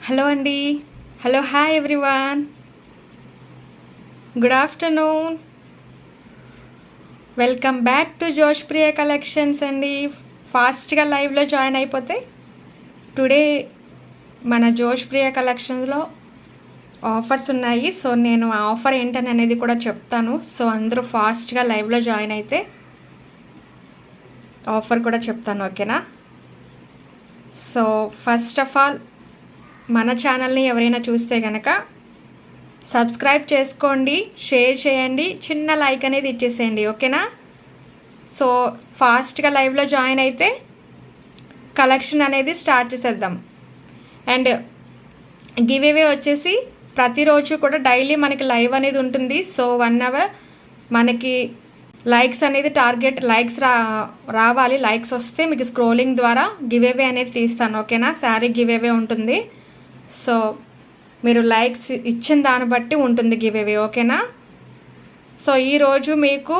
Hello అండి. Hello, hi everyone. Good afternoon. Welcome back to జోష్ ప్రియ collections అండి. ఫాస్ట్గా లైవ్లో జాయిన్ అయిపోతే టుడే మన జోష్ ప్రియ కలెక్షన్స్లో ఆఫర్స్ ఉన్నాయి. సో నేను ఆ ఆఫర్ ఏంటని అనేది కూడా చెప్తాను. సో అందరూ ఫాస్ట్గా లైవ్లో జాయిన్ అయితే ఆఫర్ కూడా చెప్తాను, ఓకేనా? సో ఫస్ట్ ఆఫ్ ఆల్ మన ఛానల్ని ఎవరైనా చూస్తే కనుక సబ్స్క్రైబ్ చేసుకోండి, షేర్ చేయండి, చిన్న లైక్ అనేది ఇచ్చేసేయండి, ఓకేనా? సో ఫాస్ట్గా లైవ్లో జాయిన్ అయితే కలెక్షన్ అనేది స్టార్ట్ చేసేద్దాం. అండ్ గివ్ అవే వచ్చేసి ప్రతిరోజు కూడా డైలీ మనకి లైవ్ అనేది ఉంటుంది. సో 1 hour మనకి లైక్స్ అనేది టార్గెట్ లైక్స్ రావాలి. లైక్స్ వస్తే మీకు స్క్రోలింగ్ ద్వారా గివ్ అవే అనేది తీస్తాను, ఓకేనా? శారీ గివ్ అవే ఉంటుంది. సో మీరు లైక్స్ ఇచ్చిన దాన్ని బట్టి ఉంటుంది గివ్ అవే, ఓకేనా? సో ఈరోజు మీకు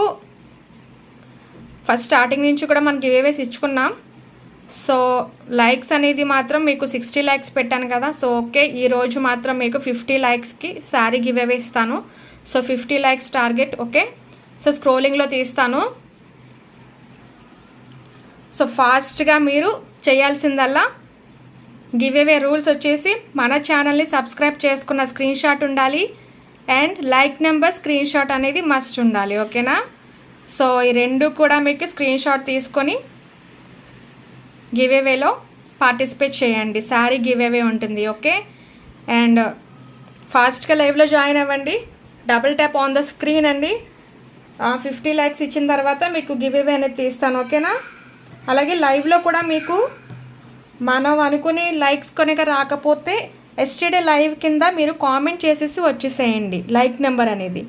ఫస్ట్ స్టార్టింగ్ నుంచి కూడా మనం గివ్ అవేస్ ఇచ్చుకున్నాం. సో లైక్స్ అనేది మాత్రం మీకు 60 లైక్స్ పెట్టాను కదా. సో ఓకే, ఈరోజు మాత్రం మీకు 50 లైక్స్కి శారీ గివ్ అవే ఇస్తాను. So 50 likes target, okay? So స్క్రోలింగ్లో తీస్తాను. సో ఫాస్ట్గా మీరు చేయాల్సిందల్లా గివ్ అవే రూల్స్ వచ్చేసి మన ఛానల్ని సబ్స్క్రైబ్ చేసుకున్న స్క్రీన్ షాట్ ఉండాలి and like number screen shot అనేది మస్ట్ ఉండాలి, ఓకేనా? సో ఈ రెండు కూడా మీకు స్క్రీన్ షాట్ తీసుకొని గివ్ అవేలో పార్టిసిపేట్ చేయండి. శారీ గివ్ అవే ఉంటుంది, ఓకే? అండ్ ఫాస్ట్గా లైవ్లో జాయిన్ అవ్వండి. Double tap on the screen అండి. 50 లైక్స్ ఇచ్చిన తర్వాత మీకు గివ్ అవే అనేది తీస్తాను, ఓకేనా? అలాగే లైవ్లో కూడా మీకు మనం అనుకునే లైక్స్ కనుక రాకపోతే ఎస్టర్డే లైవ్ కింద మీరు కామెంట్ చేసేసి వచ్చేసేయండి లైక్ నెంబర్ అనేది.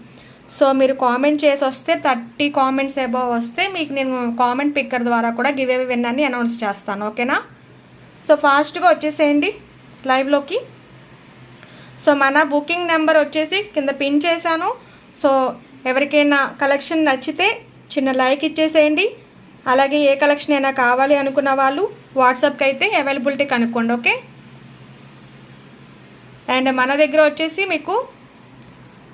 సో మీరు కామెంట్ చేసి వస్తే 30 కామెంట్స్ అబవ్ వస్తే మీకు నేను కామెంట్ పిక్కర్ ద్వారా కూడా గివ్ అవే విన్నాన్ని అనౌన్స్ చేస్తాను, ఓకేనా? సో ఫాస్ట్గా వచ్చేసేయండి లైవ్లోకి. సో మన బుకింగ్ నెంబర్ వచ్చేసి కింద పిన్ చేశాను. సో ఎవరికైనా కలెక్షన్ నచ్చితే చిన్న లైక్ ఇచ్చేసేయండి. అలాగే ఏ కలెక్షన్ అయినా కావాలి అనుకున్న వాళ్ళు వాట్సాప్కి అయితే అవైలబిలిటీ కనుక్కోండి, ఓకే? అండ్ మన దగ్గర వచ్చేసి మీకు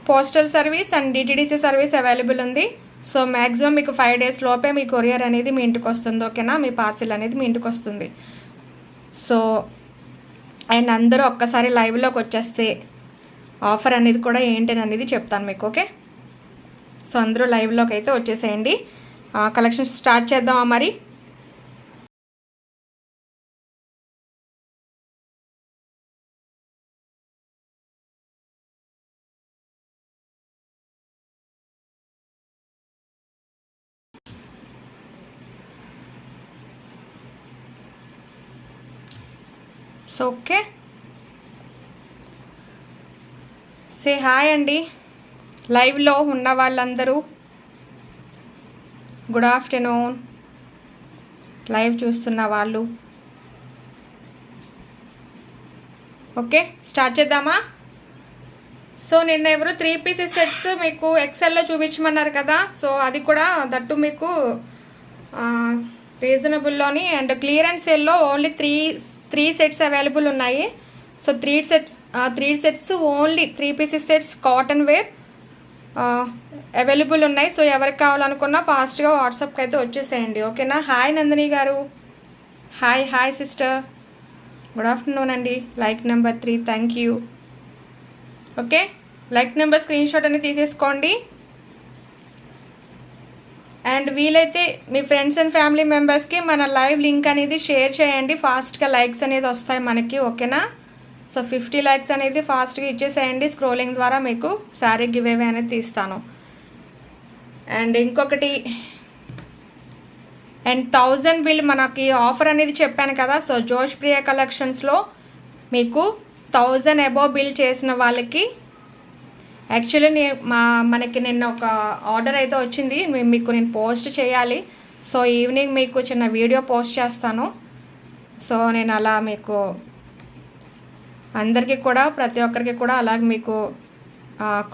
postal service and DTDC service available ఉంది. సో మ్యాక్సిమం మీకు 5 days లోపే మీ కొరియర్ అనేది మీ ఇంటికి వస్తుంది, ఓకేనా? మీ పార్సిల్ అనేది మీ ఇంటికి వస్తుంది. సో అండ్ అందరూ ఒక్కసారి లైవ్లోకి వచ్చేస్తే ఆఫర్ అనేది కూడా ఏంటని అనేది చెప్తాను మీకు, ఓకే? సో అందరూ లైవ్లోకి అయితే వచ్చేసేయండి. కలెక్షన్ స్టార్ట్ చేద్దామా మరి? సో ఓకే, సే హాయ్ అండి. లైవ్లో ఉన్న వాళ్ళందరూ గుడ్ ఆఫ్టర్నూన్. లైవ్ చూస్తున్న వాళ్ళు ఓకే, స్టార్ట్ చేద్దామా? సో నిన్న ఎవరు 3 pieces సెట్స్ మీకు ఎక్సెల్లో చూపించమన్నారు కదా. సో అది కూడా దట్టు మీకు రీజనబుల్లోని అండ్ క్లియరెన్స్ సేల్లో ఓన్లీ త్రీ సెట్స్ అవైలబుల్ ఉన్నాయి. So three sets only 3 pieces sets cotton wear available ఉన్నాయి. సో ఎవరికి కావాలనుకున్నా ఫాస్ట్గా వాట్సాప్కి అయితే వచ్చేసేయండి, ఓకేనా? హాయ్ నందిని గారు. Hi sister. గుడ్ ఆఫ్టర్నూన్ అండి. Like number 3, thank you. Okay, like number screen shot అనేది తీసేసుకోండి. అండ్ వీలైతే మీ ఫ్రెండ్స్ అండ్ ఫ్యామిలీ మెంబర్స్కి మన లైవ్ లింక్ అనేది షేర్ చేయండి. ఫాస్ట్గా లైక్స్ అనేది వస్తాయి మనకి, ఓకేనా? సో 50 లైక్స్ అనేది ఫాస్ట్గా ఇచ్చేసేయండి. స్క్రోలింగ్ ద్వారా మీకు శారీ గివ్ అవే అనేది తీస్తాను. అండ్ ఇంకొకటి, అండ్ 1000 బిల్ మనకి ఆఫర్ అనేది చెప్పాను కదా. సో జోష్ ప్రియ కలెక్షన్స్లో మీకు 1000 అబోవ్ బిల్ చేసిన వాళ్ళకి యాక్చువల్లీ మనకి నిన్న ఒక ఆర్డర్ అయితే వచ్చింది, మీకు నేను పోస్ట్ చేయాలి. సో ఈవినింగ్ మీకు చిన్న వీడియో పోస్ట్ చేస్తాను. సో నేను అలా మీకు అందరికీ కూడా ప్రతి ఒక్కరికి కూడా అలాగే మీకు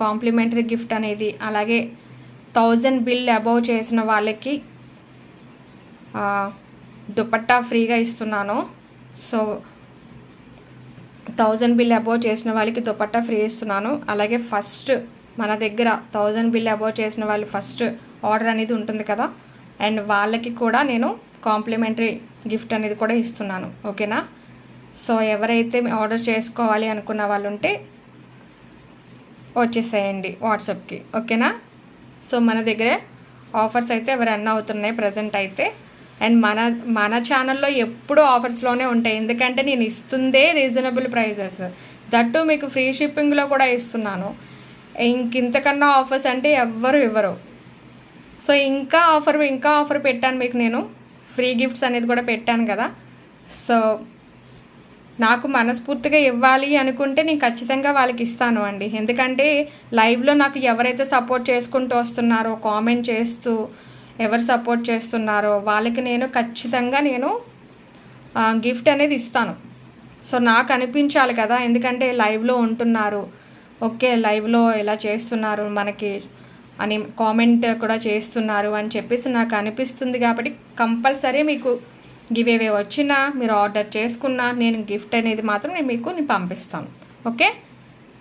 కాంప్లిమెంటరీ గిఫ్ట్ అనేది, అలాగే 1000 బిల్ అబోవ్ చేసిన వాళ్ళకి దుపట్టా ఫ్రీగా ఇస్తున్నాను. సో 1000 బిల్ అబోవ్ చేసిన వాళ్ళకి దుపట్టా ఫ్రీ ఇస్తున్నాను. అలాగే ఫస్ట్ మన దగ్గర 1000 బిల్ అబోవ్ చేసిన వాళ్ళు ఫస్ట్ ఆర్డర్ అనేది ఉంటుంది కదా, అండ్ వాళ్ళకి కూడా నేను కాంప్లిమెంటరీ గిఫ్ట్ అనేది కూడా ఇస్తున్నాను. ఓకేనా? సో ఎవరైతే ఆర్డర్ చేసుకోవాలి అనుకున్న వాళ్ళు ఉంటే వచ్చేసేయండి వాట్సాప్కి. ఓకేనా? సో మన దగ్గర ఆఫర్స్ అయితే రన్ అవుతున్నాయి ప్రజెంట్ అయితే. అండ్ మన ఛానల్లో ఎప్పుడూ ఆఫర్స్లోనే ఉంటాయి, ఎందుకంటే నేను ఇస్తుందే రీజనబుల్ ప్రైజెస్, దట్టు మీకు ఫ్రీ షిప్పింగ్లో కూడా ఇస్తున్నాను. ఇంతకన్నా ఆఫర్స్ అంటే ఎవ్వరు ఇవ్వరు. సో ఇంకా ఆఫర్ పెట్టాను మీకు, నేను ఫ్రీ గిఫ్ట్స్ అనేది కూడా పెట్టాను కదా. సో నాకు మనస్ఫూర్తిగా ఇవ్వాలి అనుకుంటే నేను ఖచ్చితంగా వాళ్ళకి ఇస్తాను అండి. ఎందుకంటే లైవ్లో నాకు ఎవరైతే సపోర్ట్ చేసుకుంటూ వస్తున్నారో, కామెంట్ చేస్తూ ఎవరు సపోర్ట్ చేస్తున్నారో వాళ్ళకి నేను ఖచ్చితంగా గిఫ్ట్ అనేది ఇస్తాను. సో నాకు అనిపించాలి కదా, ఎందుకంటే లైవ్లో ఉంటున్నారు, ఓకే లైవ్లో ఎలా చేస్తున్నారు మనకి అని కామెంట్ కూడా చేస్తున్నారు అని చెప్పేసి నాకు అనిపిస్తుంది. కాబట్టి కంపల్సరీ మీకు గివ్ అవే వచ్చినా మీరు ఆర్డర్ చేసుకున్నా నేను గిఫ్ట్ అనేది మాత్రం నేను పంపిస్తాను. ఓకే?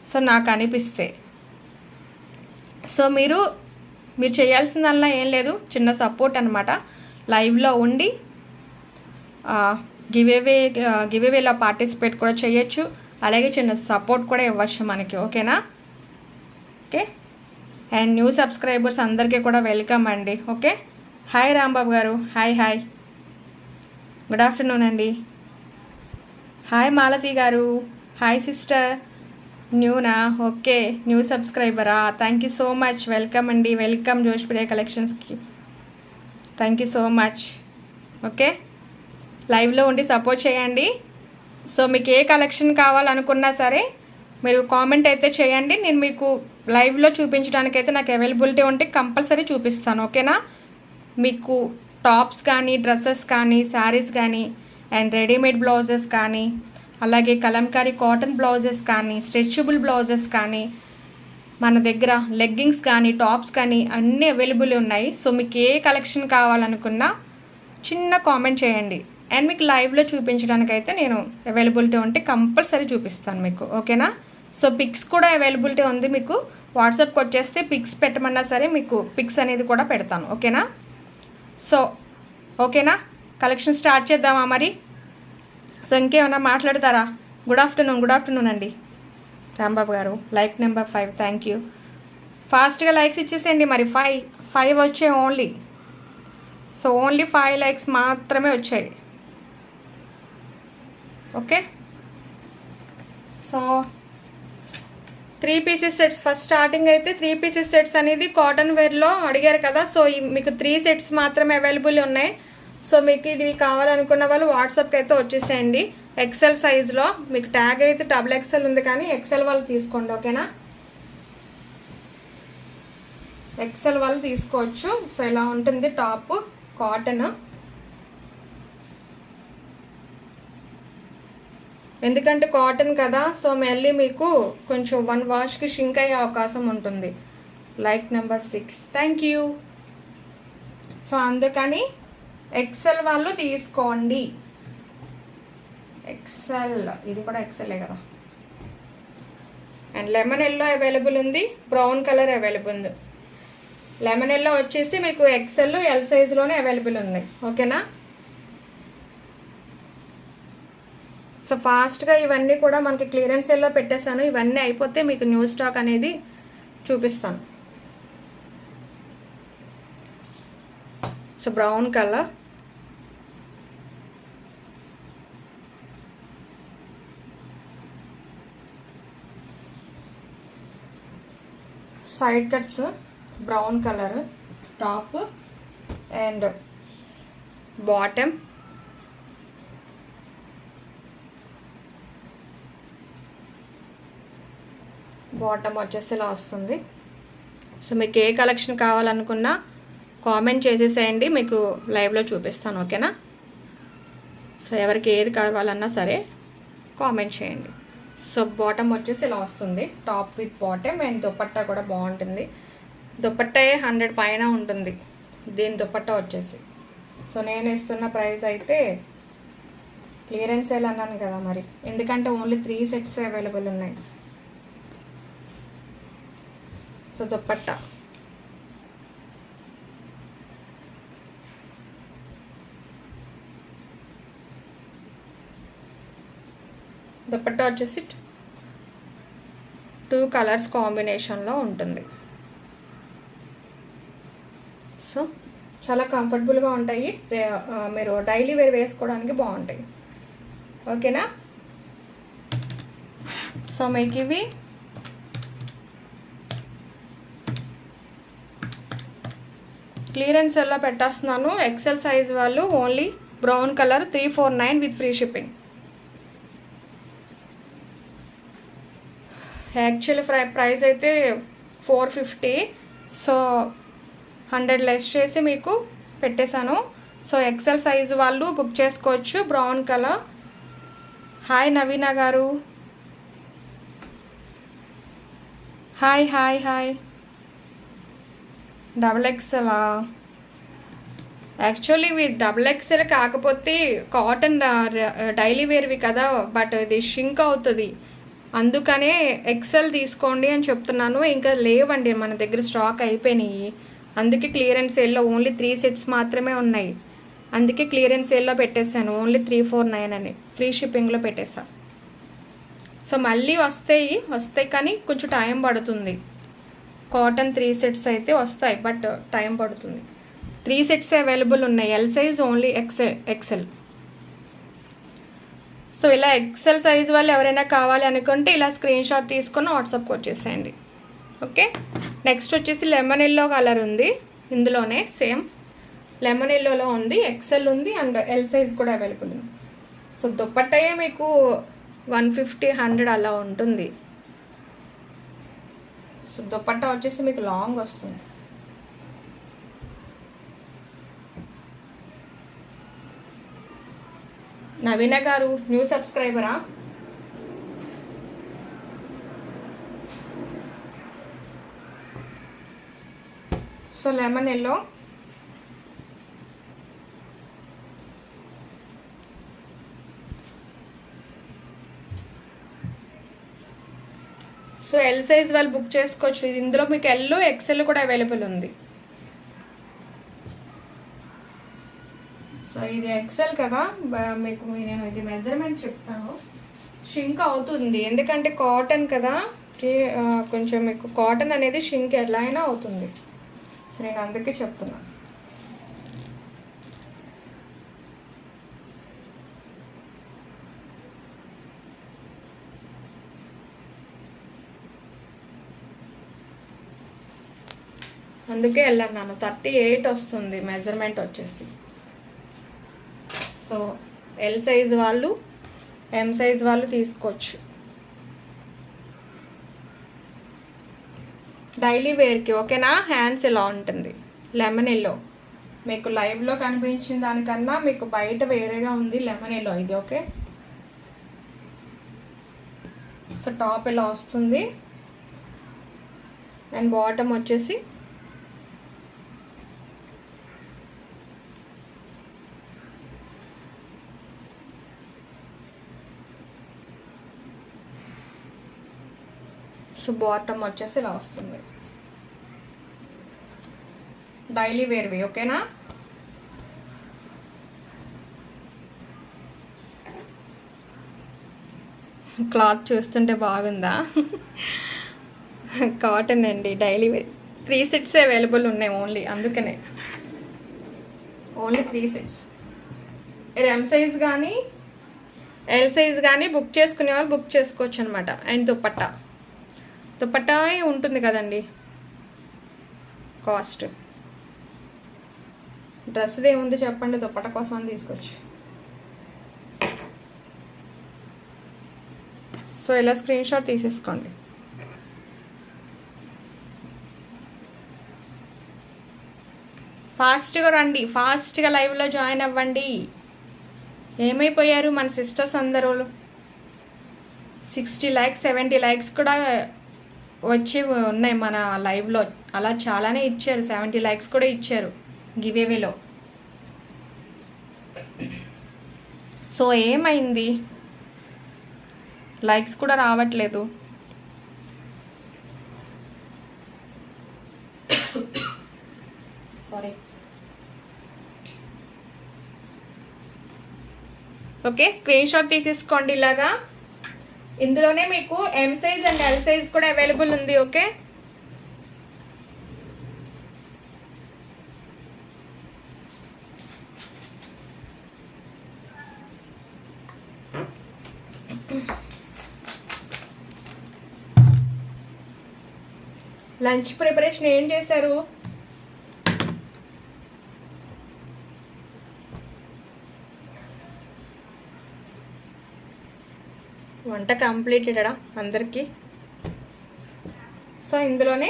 సో నాకు అనిపిస్తే. సో మీరు చేయాల్సిందల్లా ఏం లేదు, చిన్న సపోర్ట్ అనమాట. లైవ్లో ఉండి గివ్ అవేలో పార్టిసిపేట్ కూడా చేయొచ్చు, అలాగే చిన్న సపోర్ట్ కూడా ఇవ్వచ్చు మనకి. ఓకేనా? ఓకే. అండ్ న్యూ సబ్స్క్రైబర్స్ అందరికీ కూడా వెల్కమ్ అండి. ఓకే. హాయ్ రాంబాబు గారు, హాయ్ గుడ్ ఆఫ్టర్నూన్ అండి. హాయ్ మాలతి గారు, హాయ్ సిస్టర్. న్యూనా? ఓకే, న్యూ సబ్స్క్రైబరా? Thank you so much, welcome అండి, వెల్కమ్ జోష్ప్రియ కలెక్షన్స్కి. Thank you so much. Okay, లైవ్లో ఉండి సపోర్ట్ చేయండి. సో మీకు ఏ కలెక్షన్ కావాలనుకున్నా సరే మీరు కామెంట్ అయితే చేయండి, నేను మీకు లైవ్లో చూపించడానికైతే నాకు అవైలబిలిటీ ఉంటే కంపల్సరీ చూపిస్తాను. ఓకేనా? మీకు టాప్స్ కానీ, డ్రెస్సెస్ కానీ, శారీస్ కానీ, అండ్ రెడీమేడ్ బ్లౌజెస్ కానీ, అలాగే కలంకారీ కాటన్ బ్లౌజెస్ కానీ, స్ట్రెచబుల్ బ్లౌజెస్ కానీ, మన దగ్గర లెగ్గింగ్స్ కానీ, టాప్స్ కానీ అన్నీ అవైలబుల్ ఉన్నాయి. సో మీకు ఏ కలెక్షన్ కావాలనుకున్నా చిన్న కామెంట్ చేయండి, అండ్ మీకు లైవ్లో చూపించడానికైతే నేను అవైలబిలిటీ ఉంటే కంపల్సరీ చూపిస్తాను మీకు. ఓకేనా? సో పిక్స్ కూడా అవైలబిలిటీ ఉంది, మీకు వాట్సాప్కి వచ్చేస్తే పిక్స్ పెట్టమన్నా సరే మీకు పిక్స్ అనేది కూడా పెడతాను. ఓకేనా? సో ఓకేనా, కలెక్షన్ స్టార్ట్ చేద్దామా మరి? సో ఇంకేమన్నా మాట్లాడతారా? గుడ్ ఆఫ్టర్నూన్ అండి రాంబాబు గారు. Like number 5, thank you. ఫాస్ట్గా లైక్స్ ఇచ్చేసేయండి మరి. 5 వచ్చాయి ఓన్లీ. సో ఓన్లీ 5 లైక్స్ మాత్రమే వచ్చాయి. Okay. So 3 pieces sets first starting అయితే 3 పీసెస్ సెట్స్ అనేది కాటన్ వేర్లో అడిగారు కదా. సో మీకు 3 సెట్స్ మాత్రమే అవైలబుల్ ఉన్నాయి. సో మీకు ఇది కావాలనుకున్న వాళ్ళు వాట్సాప్కి అయితే వచ్చేసేయండి. ఎక్సెల్ సైజులో మీకు ట్యాగ్ అయితే XXL ఉంది, కానీ ఎక్సెల్ వాళ్ళు తీసుకోండి. ఓకేనా? ఎక్సెల్ వాళ్ళు తీసుకోవచ్చు. సో ఇలా ఉంటుంది టాప్, కాటన్. ఎందుకంటే కాటన్ కదా, సో మళ్ళీ మీకు కొంచెం 1 వాష్కి షింక్ అయ్యే అవకాశం ఉంటుంది. Like number 6, thank you. So అందుకని ఎక్సెల్ వాళ్ళు తీసుకోండి. ఎక్సెల్, ఇది కూడా ఎక్సెలే కదా. అండ్ లెమన్ ఎల్లో అవైలబుల్ ఉంది, బ్రౌన్ కలర్ అవైలబుల్ ఉంది. లెమన్ ఎల్లో వచ్చేసి మీకు ఎక్సెల్ ఎల్ సైజులోనే అవైలబుల్ ఉంది. ఓకేనా? సో ఫాస్ట్గా ఇవన్నీ కూడా మనకి క్లియరెన్స్ సేల్లో పెట్టేశాను. ఇవన్నీ అయిపోతే మీకు న్యూ స్టాక్ అనేది చూపిస్తాను. So brown colour, side cuts, brown colour top and bottom. Bottom వచ్చేసి ఇలా వస్తుంది. సో మీకు ఏ కలెక్షన్ కావాలనుకున్నా కామెంట్ చేసేసేయండి, మీకు లైవ్లో చూపిస్తాను. ఓకేనా? సో ఎవరికి ఏది కావాలన్నా సరే కామెంట్ చేయండి. సో బాటమ్ వచ్చేసి ఇలా వస్తుంది, top with bottom. And dupatta కూడా బాగుంటుంది. దుపట్టా 100 పైన ఉంటుంది దీని దుపట్టా వచ్చేసి. సో నేను ఇస్తున్న ప్రైస్ అయితే క్లియరెన్స్ సేల్ అన్నాను కదా మరి, ఎందుకంటే ఓన్లీ 3 సెట్స్ అవైలబుల్ ఉన్నాయి. సో దుపట్టా వచ్చేసి 2 కలర్స్ కాంబినేషన్లో ఉంటుంది. సో చాలా కంఫర్టబుల్గా ఉంటాయి, మీరు డైలీ వేర్ వేసుకోవడానికి బాగుంటాయి. ఓకేనా? సో మీకు ఇవి క్లియరెన్స్ ఎలా పెట్టేస్తున్నాను. ఎక్సెల్ సైజ్ వాళ్ళు only brown colour 349 with free shipping. Actual price అయితే 450. సో 100 లెస్ చేసి మీకు పెట్టేశాను. సో ఎక్సెల్ సైజు వాళ్ళు బుక్ చేసుకోవచ్చు. Brown colour. హాయ్ నవీన గారు, hi hi hi. XXL actually ఇవి XXL కాకపోతే కాటన్ డైలీ వేర్వి కదా, బట్ ఇది షింక్ అవుతుంది, అందుకనే ఎక్సెల్ తీసుకోండి అని చెప్తున్నాను. ఇంకా లేవండి మన దగ్గర, స్టాక్ అయిపోయినాయి. అందుకే క్లియరెన్స్ సేల్లో ఓన్లీ 3 సెట్స్ మాత్రమే ఉన్నాయి. అందుకే క్లియరెన్స్ సేల్లో పెట్టేశాను ఓన్లీ 349 అని, ఫ్రీ షిప్పింగ్లో పెట్టేసా. సో మళ్ళీ వస్తాయి కానీ కొంచెం టైం పడుతుంది. కాటన్ 3 సెట్స్ అయితే వస్తాయి, బట్ టైం పడుతుంది. 3 సెట్స్ అవైలబుల్ ఉన్నాయి. L size only XL. So ఇలా ఎక్సెల్ సైజ్ వాళ్ళు ఎవరైనా కావాలి అనుకుంటే ఇలా స్క్రీన్ షాట్ తీసుకొని వాట్సాప్కి వచ్చేసేయండి. ఓకే. నెక్స్ట్ వచ్చేసి లెమన్ ఎల్లో కలర్ ఉంది, ఇందులోనే సేమ్ లెమన్ ఎల్లోలో ఉంది, ఎక్సెల్ ఉంది అండ్ ఎల్ సైజ్ కూడా అవైలబుల్ ఉంది. సో దుపట్టాయే మీకు 150-100 అలా ఉంటుంది. సో దుపట్టా వచ్చేసి మీకు లాంగ్ వస్తుంది. నవీన గారు న్యూ సబ్స్క్రైబరా? So lemon yellow, so L size వాళ్ళు బుక్ చేసుకోవచ్చు. ఇది ఇందులో మీకు ఎల్లో ఎక్సెల్ కూడా అవైలబుల్ ఉంది. సో ఇది ఎక్సెల్ కదా, మీకు నేను ఇది మెజర్మెంట్ చెప్తాను. షింక్ అవుతుంది ఎందుకంటే కాటన్ కదా, కొంచెం మీకు కాటన్ అనేది షింక్ ఎలా అయినా అవుతుంది. సో నేను అందుకే చెప్తున్నా. అందుకే వెళ్ళాను. 38 వస్తుంది మెజర్మెంట్ వచ్చేసి. సో ఎల్ సైజ్ వాళ్ళు, ఎం సైజ్ వాళ్ళు తీసుకోవచ్చు. డైలీ వేర్కి ఓకేనా. హ్యాండ్స్ ఇలా ఉంటుంది లెమన్ ఎల్లో. మీకు లైవ్లో కనిపించిన దానికన్నా మీకు బయట వేరేగా ఉంది లెమన్ ఎల్లో ఇది. ఓకే. సో టాప్ ఇలా వస్తుంది అండ్ బాటమ్ వచ్చేసి బాటమ్ వచ్చేసి ఇలా వస్తుంది. డైలీ వేర్వి ఓకేనా. క్లాత్ చూస్తుంటే బాగుందా? కాటన్ అండి, డైలీ వేర్. 3 సెట్స్ అవైలబుల్ ఉన్నాయి ఓన్లీ, అందుకనే ఓన్లీ 3 సెట్స్. ఎం సైజ్ కానీ ఎల్ సైజ్ కానీ బుక్ చేసుకునే వాళ్ళు బుక్ చేసుకోవచ్చు అనమాట. అండ్ దుపట్టా ఉంటుంది కదండి కాస్ట్. డ్రెస్ది ఏముంది చెప్పండి, దుపట్టా కోసం అని తీసుకోవచ్చు. సో ఇలా స్క్రీన్ షాట్ తీసేసుకోండి. ఫాస్ట్గా రండి, ఫాస్ట్గా లైవ్లో జాయిన్ అవ్వండి. ఏమైపోయారు మన సిస్టర్స్ అందరూ? 60 లైక్స్ 70 లైక్స్ కూడా వచ్చి ఉన్నాయి మన లైవ్లో. అలా చాలానే ఇచ్చారు, 70 లైక్స్ కూడా ఇచ్చారు గివేవేలో. సో ఏమైంది, లైక్స్ కూడా రావట్లేదు. సారీ. ఓకే, స్క్రీన్ షాట్ తీసేసుకోండి ఇలాగా. ఇందులోనే మీకు M size and L size కూడా అవైలబుల్ ఉంది. ఓకే, లంచ్ ప్రిపరేషన్ ఏం చేశారు? వంట కంప్లీటెడా అందరికీ? సో ఇందులోనే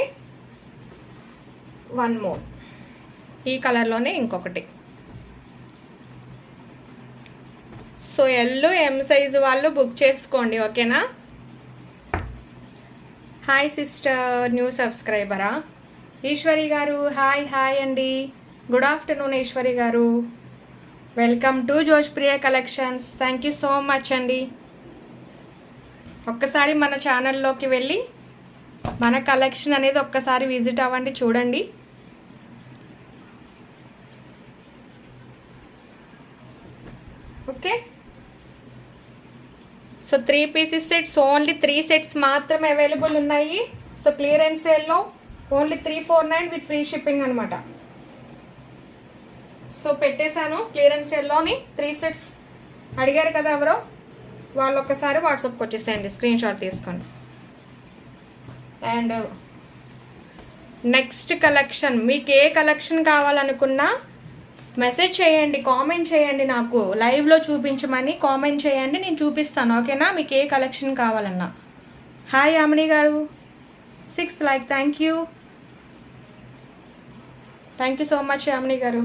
వన్ మోర్, ఈ కలర్లోనే ఇంకొకటి. సో ఎల్ ఎం సైజు వాళ్ళు బుక్ చేసుకోండి. ఓకేనా? హాయ్ సిస్టర్, న్యూ సబ్స్క్రైబరా ఈశ్వరి గారు. హాయ్ హాయ్ అండి, గుడ్ ఆఫ్టర్నూన్ ఈశ్వరి గారు. Welcome to Joshpriya collections. Thank you so much అండి. ఒక్కసారి మన ఛానల్లోకి వెళ్ళి మన కలెక్షన్ అనేది ఒక్కసారి విజిట్ అవ్వండి, చూడండి. Okay, so 3 pieces sets, only 3 sets మాత్రమే అవైలబుల్ ఉన్నాయి. సో క్లియరెన్స్ సేల్లో ఓన్లీ 349 విత్ ఫ్రీ షిప్పింగ్ అనమాట. సో పెట్టేశాను క్లియరెన్స్ సేల్లోని 3 సెట్స్. అడిగారు కదా ఎవరో, వాళ్ళు ఒక్కసారి వాట్సాప్కి వచ్చేసేయండి, స్క్రీన్ షాట్ తీసుకోండి. అండ్ నెక్స్ట్ కలెక్షన్, మీకు ఏ కలెక్షన్ కావాలనుకున్నా మెసేజ్ చేయండి, కామెంట్ చేయండి, నాకు లైవ్లో చూపించమని కామెంట్ చేయండి, నేను చూపిస్తాను. ఓకేనా? మీకు ఏ కలెక్షన్ కావాలన్నా. హాయ్ యామిని గారు, 6th like. Thank you so much Yamini గారు.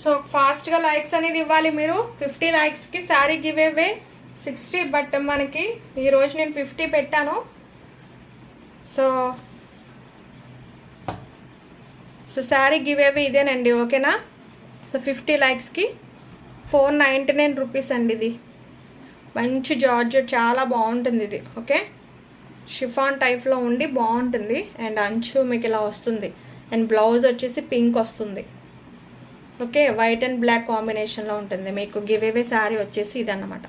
సో ఫాస్ట్గా లైక్స్ అనేది ఇవ్వాలి మీరు. 50 లైక్స్కి శారీ గివ్ అవే 60, బట్ మనకి ఈరోజు నేను 50 పెట్టాను. సో శారీ గివ్ అవే ఇదేనండి. ఓకేనా? సో 50 లైక్స్కి 499 రూపీస్ అండి. ఇది మంచి జార్జెట్, చాలా బాగుంటుంది ఇది. ఓకే, షిఫాన్ టైప్లో ఉండి బాగుంటుంది. అండ్ అంచు మీకు ఇలా వస్తుంది. అండ్ బ్లౌజ్ వచ్చేసి పింక్ వస్తుంది. ఓకే, వైట్ అండ్ బ్లాక్ కాంబినేషన్లో ఉంటుంది. మీకు గివ్ అవే శారీ వచ్చేసి ఇదన్నమాట.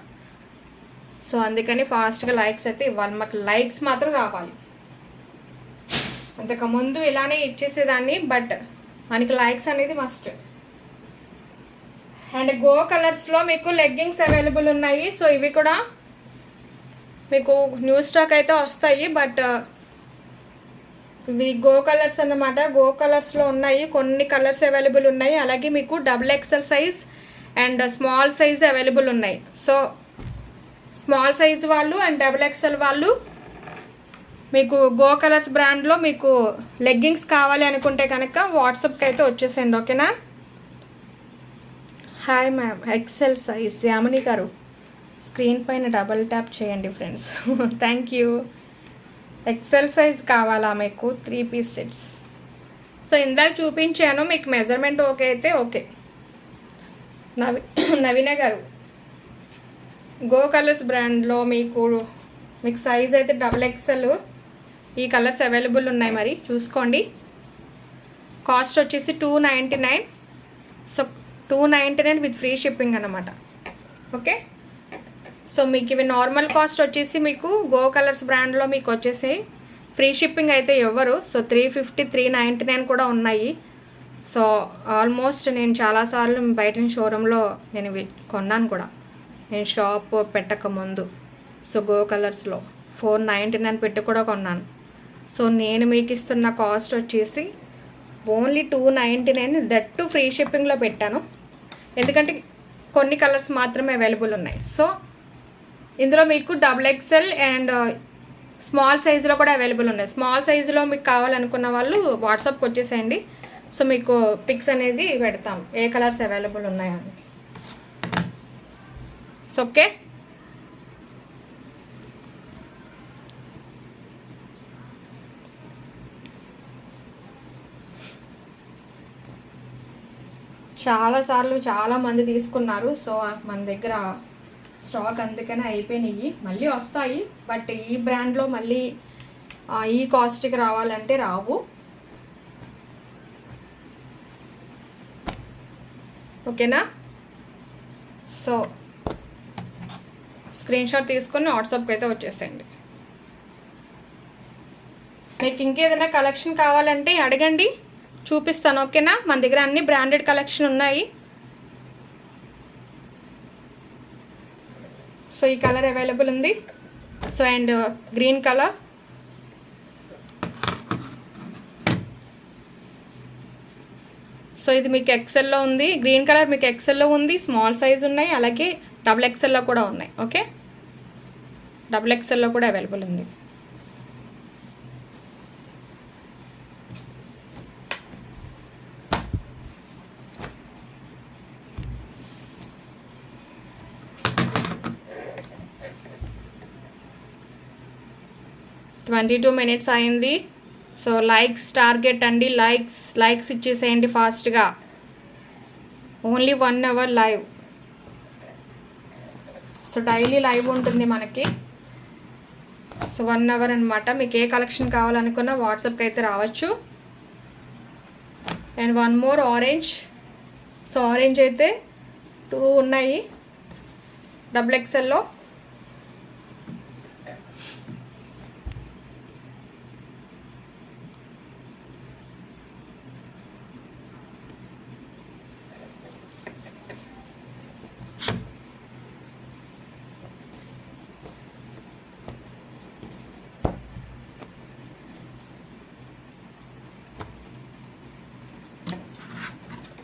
సో అందుకని ఫాస్ట్గా లైక్స్ అయితే ఇవ్వాలి, మాకు లైక్స్ మాత్రం రావాలి. అంతకుముందు ఇలానే ఇచ్చేసేదాన్ని, బట్ మనకి లైక్స్ అనేది మస్ట్. అండ్ గో కలర్స్లో మీకు లెగ్గింగ్స్ అవైలబుల్ ఉన్నాయి. సో ఇవి కూడా మీకు న్యూ స్టాక్ అయితే వస్తాయి, బట్ ఇవి గో కలర్స్ అన్నమాట. గో కలర్స్లో ఉన్నాయి, కొన్ని కలర్స్ అవైలబుల్ ఉన్నాయి. అలాగే మీకు XXL size and small size available ఉన్నాయి. సో స్మాల్ సైజ్ వాళ్ళు అండ్ XXL వాళ్ళు మీకు గో కలర్స్ బ్రాండ్లో మీకు లెగ్గింగ్స్ కావాలి అనుకుంటే కనుక వాట్సాప్కి అయితే వచ్చేసేయండి. ఓకేనా? Hi ma'am, XL size Yamini గారు. స్క్రీన్ పైన డబల్ ట్యాప్ చేయండి friends. Thank you. XL size కావాలా మీకు? 3 పీస్ సెట్స్. సో ఇందాక చూపించాను, మీకు మెజర్మెంట్ ఓకే అయితే ఓకే. నవీన గారు, గో కలర్స్ బ్రాండ్లో మీకు సైజ్ అయితే XXL ఈ కలర్స్ అవైలబుల్ ఉన్నాయి. మరి చూసుకోండి. కాస్ట్ వచ్చేసి 299. సో 299 విత్ ఫ్రీ షిప్పింగ్ అన్నమాట. ఓకే, సో మీకు ఇవి నార్మల్ కాస్ట్ వచ్చేసి మీకు గో కలర్స్ బ్రాండ్లో మీకు వచ్చేసి ఫ్రీ షిప్పింగ్ అయితే ఇవ్వరు. సో 350, 399 కూడా ఉన్నాయి. సో ఆల్మోస్ట్ నేను చాలాసార్లు బయట షోరూంలో నేను కొన్నాను కూడా, నేను షాప్ పెట్టక ముందు. సో గో కలర్స్లో 499 పెట్టి కూడా కొన్నాను. సో నేను మీకు ఇస్తున్న కాస్ట్ వచ్చేసి ఓన్లీ 299, దట్ టు ఫ్రీ షిప్పింగ్లో పెట్టాను. ఎందుకంటే కొన్ని కలర్స్ మాత్రమే అవైలబుల్ ఉన్నాయి. సో ఇందులో మీకు XXL అండ్ స్మాల్ సైజులో కూడా అవైలబుల్ ఉన్నాయి. స్మాల్ సైజులో మీకు కావాలనుకున్న వాళ్ళు వాట్సాప్కి వచ్చేసేయండి. సో మీకు పిక్స్ అనేది పెడతాం, ఏ కలర్స్ అవైలబుల్ ఉన్నాయో అనేది. ఓకే. చాలాసార్లు చాలామంది తీసుకున్నారు. సో మన దగ్గర స్టాక్ అందుకనే అయిపోయినాయి. మళ్ళీ వస్తాయి, బట్ ఈ బ్రాండ్లో మళ్ళీ ఈ కాస్ట్కి రావాలంటే రావు. ఓకేనా? సో స్క్రీన్ షాట్ తీసుకొని వాట్సాప్కి అయితే వచ్చేసేయండి. మీకు ఇంకేదైనా కలెక్షన్ కావాలంటే అడగండి, చూపిస్తాను. ఓకేనా? మన దగ్గర అన్ని బ్రాండెడ్ కలెక్షన్ ఉన్నాయి. సో ఈ కలర్ అవైలబుల్ ఉంది. So and green colour, so ఇది మీకు ఎక్సెల్లో ఉంది. గ్రీన్ కలర్ మీకు ఎక్సెల్లో ఉంది, స్మాల్ సైజ్ ఉన్నాయి, అలాగే డబుల్ ఎక్సెల్లో కూడా ఉన్నాయి. ఓకే, డబుల్ ఎక్సెల్లో కూడా అవైలబుల్ ఉంది. 22 minutes అయింది. సో లైక్స్ టార్గెట్ అండి. లైక్స్ ఇచ్చేసేయండి ఫాస్ట్గా. Only 1 hour live. So daily live ఉంటుంది మనకి. సో 1 hour అనమాట. మీకు ఏ కలెక్షన్ కావాలనుకున్నా వాట్సాప్కి అయితే రావచ్చు. And one more orange. So orange అయితే 2 ఉన్నాయి డబుల్ ఎక్సెల్లో.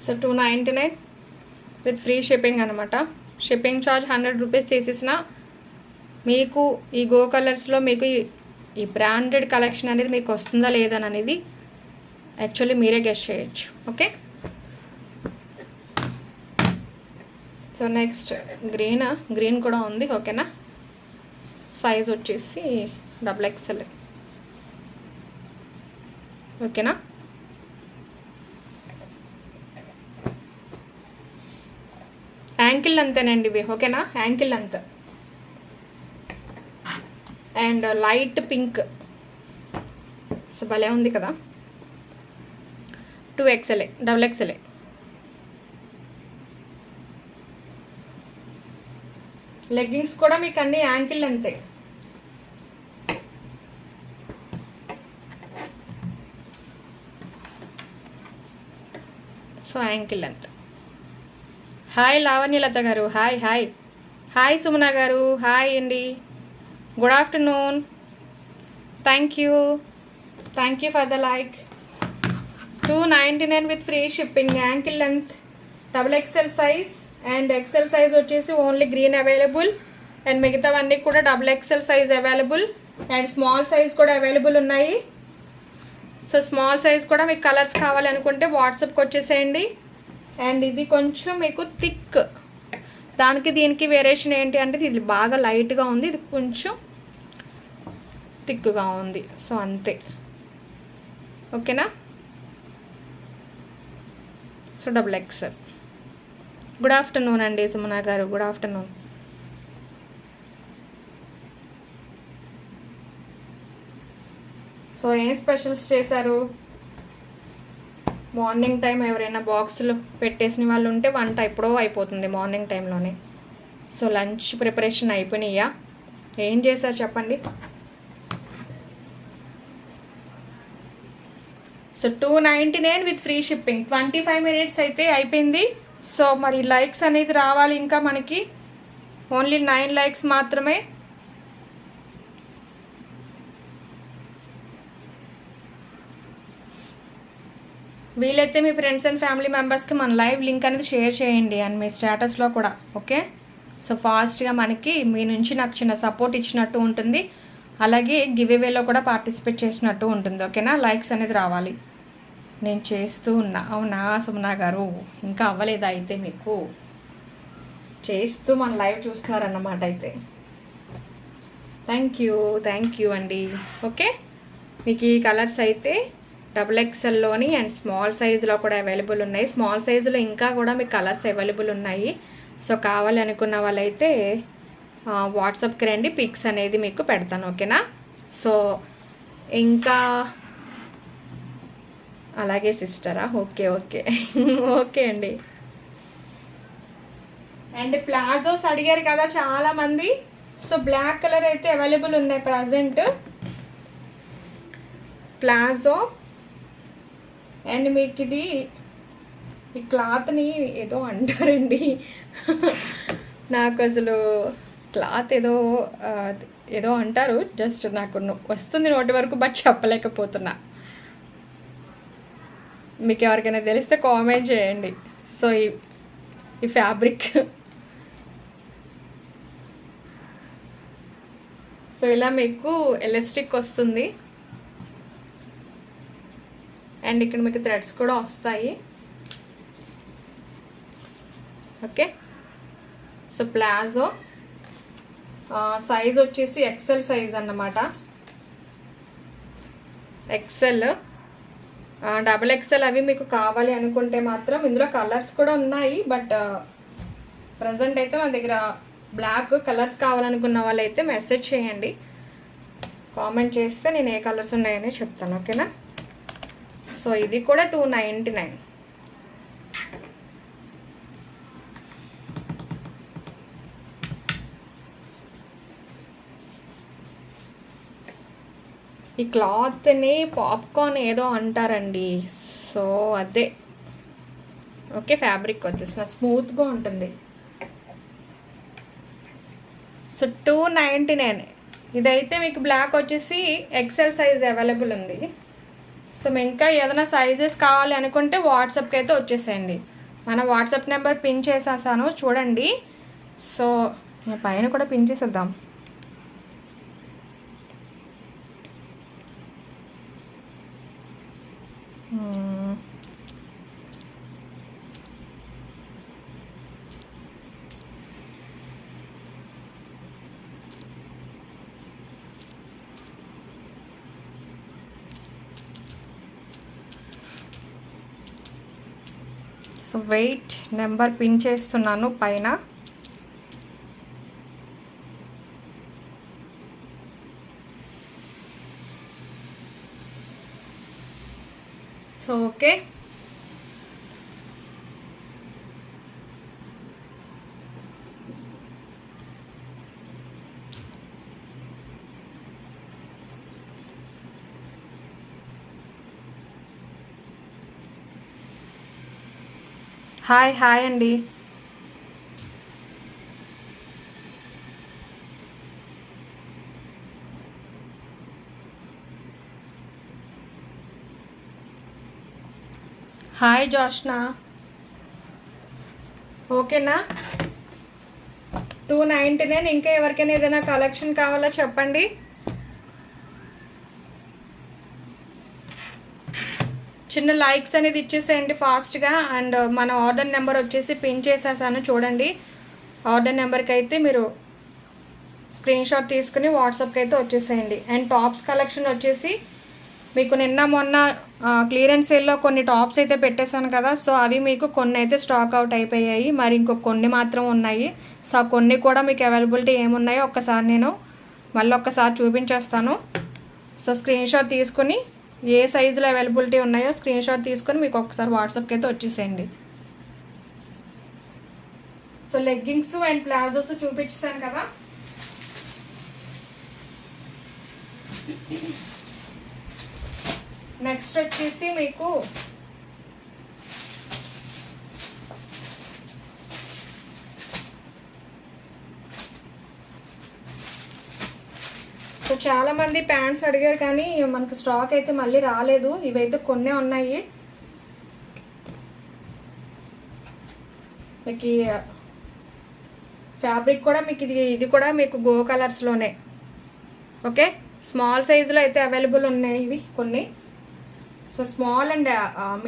సో 299 విత్ ఫ్రీ షిప్పింగ్ అనమాట. షిప్పింగ్ ఛార్జ్ 100 రూపీస్ తీసేసిన మీకు ఈ గో కలర్స్లో మీకు ఈ బ్రాండెడ్ కలెక్షన్ అనేది మీకు వస్తుందా లేదని అనేది యాక్చువల్లీ మీరే గెస్ చేయొచ్చు. ఓకే, సో నెక్స్ట్ గ్రీన్ కూడా ఉంది. ఓకేనా? సైజ్ వచ్చేసి డబుల్ ఎక్స్ఎల్. ఓకేనా? యాంకిల్ అంతేనండి ఇవి. ఓకేనా? యాంకిల్ అంత. And light pink. సో భలే ఉంది కదా. 2XL, double XL. లెగ్గింగ్స్ కూడా మీకు అన్ని యాంకిల్ అంతే. సో యాంకిల్ అంత. హాయ్ లావణ్యలత గారు, హాయ్ హాయ్ హాయ్. సుమన గారు హాయ్ అండి, good afternoon. Thank you for the like. 299 with free shipping. Ankle length double XL size and XL size వచ్చేసి ఓన్లీ గ్రీన్ అవైలబుల్. అండ్ మిగతావన్నీ కూడా double XL size available and small size కూడా available ఉన్నాయి. So small size కూడా మీకు colours కావాలనుకుంటే వాట్సాప్కి వచ్చేసేయండి. అండ్ ఇది కొంచెం మీకు థిక్. దానికి దీనికి వేరియేషన్ ఏంటి అంటే ఇది బాగా లైట్గా ఉంది, ఇది కొంచెం థిక్గా ఉంది. సో అంతే. ఓకేనా? So double XL. Good afternoon అండి సుమన గారు, గుడ్ ఆఫ్టర్నూన్. సో ఏం స్పెషల్స్ చేశారు? మార్నింగ్ టైం ఎవరైనా బాక్సులు పెట్టేసిన వాళ్ళు ఉంటే వంట ఎప్పుడో అయిపోతుంది మార్నింగ్ టైంలోనే. సో లంచ్ ప్రిపరేషన్ అయిపోయినాయా? ఏం చేశారు చెప్పండి. So 299 with free shipping. 25 minutes అయితే అయిపోయింది. సో మరి లైక్స్ అనేది రావాలి ఇంకా మనకి. ఓన్లీ 9 likes మాత్రమే. వీలైతే మీ ఫ్రెండ్స్ అండ్ ఫ్యామిలీ మెంబర్స్కి మన లైవ్ లింక్ అనేది షేర్ చేయండి అండ్ మీ స్టేటస్లో కూడా. ఓకే, సో ఫాస్ట్గా మనకి మీ నుంచి నాకు చిన్న సపోర్ట్ ఇచ్చినట్టు ఉంటుంది, అలాగే గివ్ అవేలో కూడా పార్టిసిపేట్ చేసినట్టు ఉంటుంది. ఓకేనా? లైక్స్ అనేది రావాలి. నేను చేస్తూ ఉన్నా. అవునా సుమనా గారు, ఇంకా అవ్వలేదా అయితే మీకు? చేస్తూ మన లైవ్ చూస్తున్నారన్నమాట. అయితే థ్యాంక్ యూ అండి. ఓకే, మీకు ఈ కలర్స్ అయితే XXLలోని అండ్ స్మాల్ సైజులో కూడా అవైలబుల్ ఉన్నాయి. స్మాల్ సైజులో ఇంకా కూడా మీకు కలర్స్ అవైలబుల్ ఉన్నాయి. సో కావాలి అనుకున్న వాళ్ళైతే వాట్సాప్కి రండి, పిక్స్ అనేది మీకు పెడతాను. ఓకేనా? సో ఇంకా అలాగే సిస్టరా? ఓకే ఓకే అండి. అండ్ ప్లాజోస్ అడిగారు కదా చాలామంది. సో బ్లాక్ కలర్ అయితే అవైలబుల్ ఉన్నాయి ప్రజెంట్, ప్లాజో. అండ్ మీకు ఇది ఈ క్లాత్ని ఏదో అంటారండి, నాకు అసలు క్లాత్ ఏదో అంటారు, జస్ట్ నాకు వస్తుంది నోటి వరకు, బట్ చెప్పలేకపోతున్నా. మీకు ఎవరికైనా తెలిస్తే కామెంట్ చేయండి. సో ఈ ఫ్యాబ్రిక్, సో ఇలా మీకు ఎలాస్టిక్ వస్తుంది అండ్ ఇక్కడ మీకు థ్రెడ్స్ కూడా వస్తాయి. ఓకే, సో ప్లాజో సైజ్ వచ్చేసి ఎక్సెల్ సైజ్ అన్నమాట. ఎక్సెల్, XXL అవి మీకు కావాలి అనుకుంటే మాత్రం ఇందులో కలర్స్ కూడా ఉన్నాయి. బట్ ప్రజెంట్ అయితే మన దగ్గర బ్లాక్ కలర్స్ కావాలనుకున్న వాళ్ళు అయితే మెసేజ్ చేయండి, కామెంట్ చేస్తే నేను ఏ కలర్స్ ఉన్నాయని చెప్తాను. ఓకేనా? సో ఇది కూడా 299. ఈ క్లాత్ని పాప్కార్న్ ఏదో అంటారండి. సో అదే. ఓకే, ఫ్యాబ్రిక్ వచ్చేసి స్మూత్గా ఉంటుంది. సో 299. ఇదైతే మీకు బ్లాక్ వచ్చేసి XL సైజ్ అవైలబుల్ ఉంది. సో మీకు ఇంకా ఏదైనా సైజెస్ కావాలి అనుకుంటే వాట్సాప్కి అయితే వచ్చేసేయండి. మన వాట్సాప్ నెంబర్ పిన్ చేసేసాను చూడండి. సో పైన కూడా పిన్ చేసేద్దాం. సో వెయిట్ నెంబర్ పిన్ చేస్తున్నాను పైన. సో ఓకే, హాయ్ అండి. హాయ్ జోష్నా. ఓకేనా? 299. ఇంకా ఎవరికైనా ఏదైనా కలెక్షన్ కావాలో చెప్పండి. చిన్న లైక్స్ అనేది ఇచ్చేసేయండి ఫాస్ట్గా. అండ్ మన ఆర్డర్ నెంబర్ వచ్చేసి పిన్ చేసేసాను చూడండి. ఆర్డర్ నెంబర్కి అయితే మీరు స్క్రీన్ షాట్ తీసుకుని వాట్సాప్కి అయితే వచ్చేసేయండి. అండ్ టాప్స్ కలెక్షన్ వచ్చేసి మీకు నిన్న మొన్న క్లియరెన్స్ సేల్లో కొన్ని టాప్స్ అయితే పెట్టేశాను కదా. సో అవి మీకు కొన్ని అయితే స్టాక్ అవుట్ అయిపోయాయి, మరి ఇంకొక కొన్ని మాత్రం ఉన్నాయి. సో ఆ కొన్ని కూడా మీకు అవైలబిలిటీ ఏమున్నాయో ఒక్కసారి నేను మళ్ళీ ఒక్కసారి చూపించేస్తాను. సో స్క్రీన్ షాట్ తీసుకుని ఏ సైజులో అవైలబిలిటీ ఉన్నాయో స్క్రీన్ షాట్ తీసుకొని మీకు ఒకసారి వాట్సాప్కి అయితే వచ్చేసేయండి. సో లెగ్గింగ్స్ అండ్ ప్లాజోస్ చూపించాను కదా. నెక్స్ట్ వచ్చేసి మీకు సో చాలా మంది ప్యాంట్స్ అడిగారు కానీ మనకు స్టాక్ అయితే మళ్ళీ రాలేదు. ఇవైతే కొన్నే ఉన్నాయి. మీకు ఫ్యాబ్రిక్ కూడా మీకు ఇది కూడా మీకు గో కలర్స్లోనే. ఓకే, స్మాల్ సైజులో అయితే అవైలబుల్ ఉన్నాయి ఇవి కొన్ని. సో స్మాల్ అండ్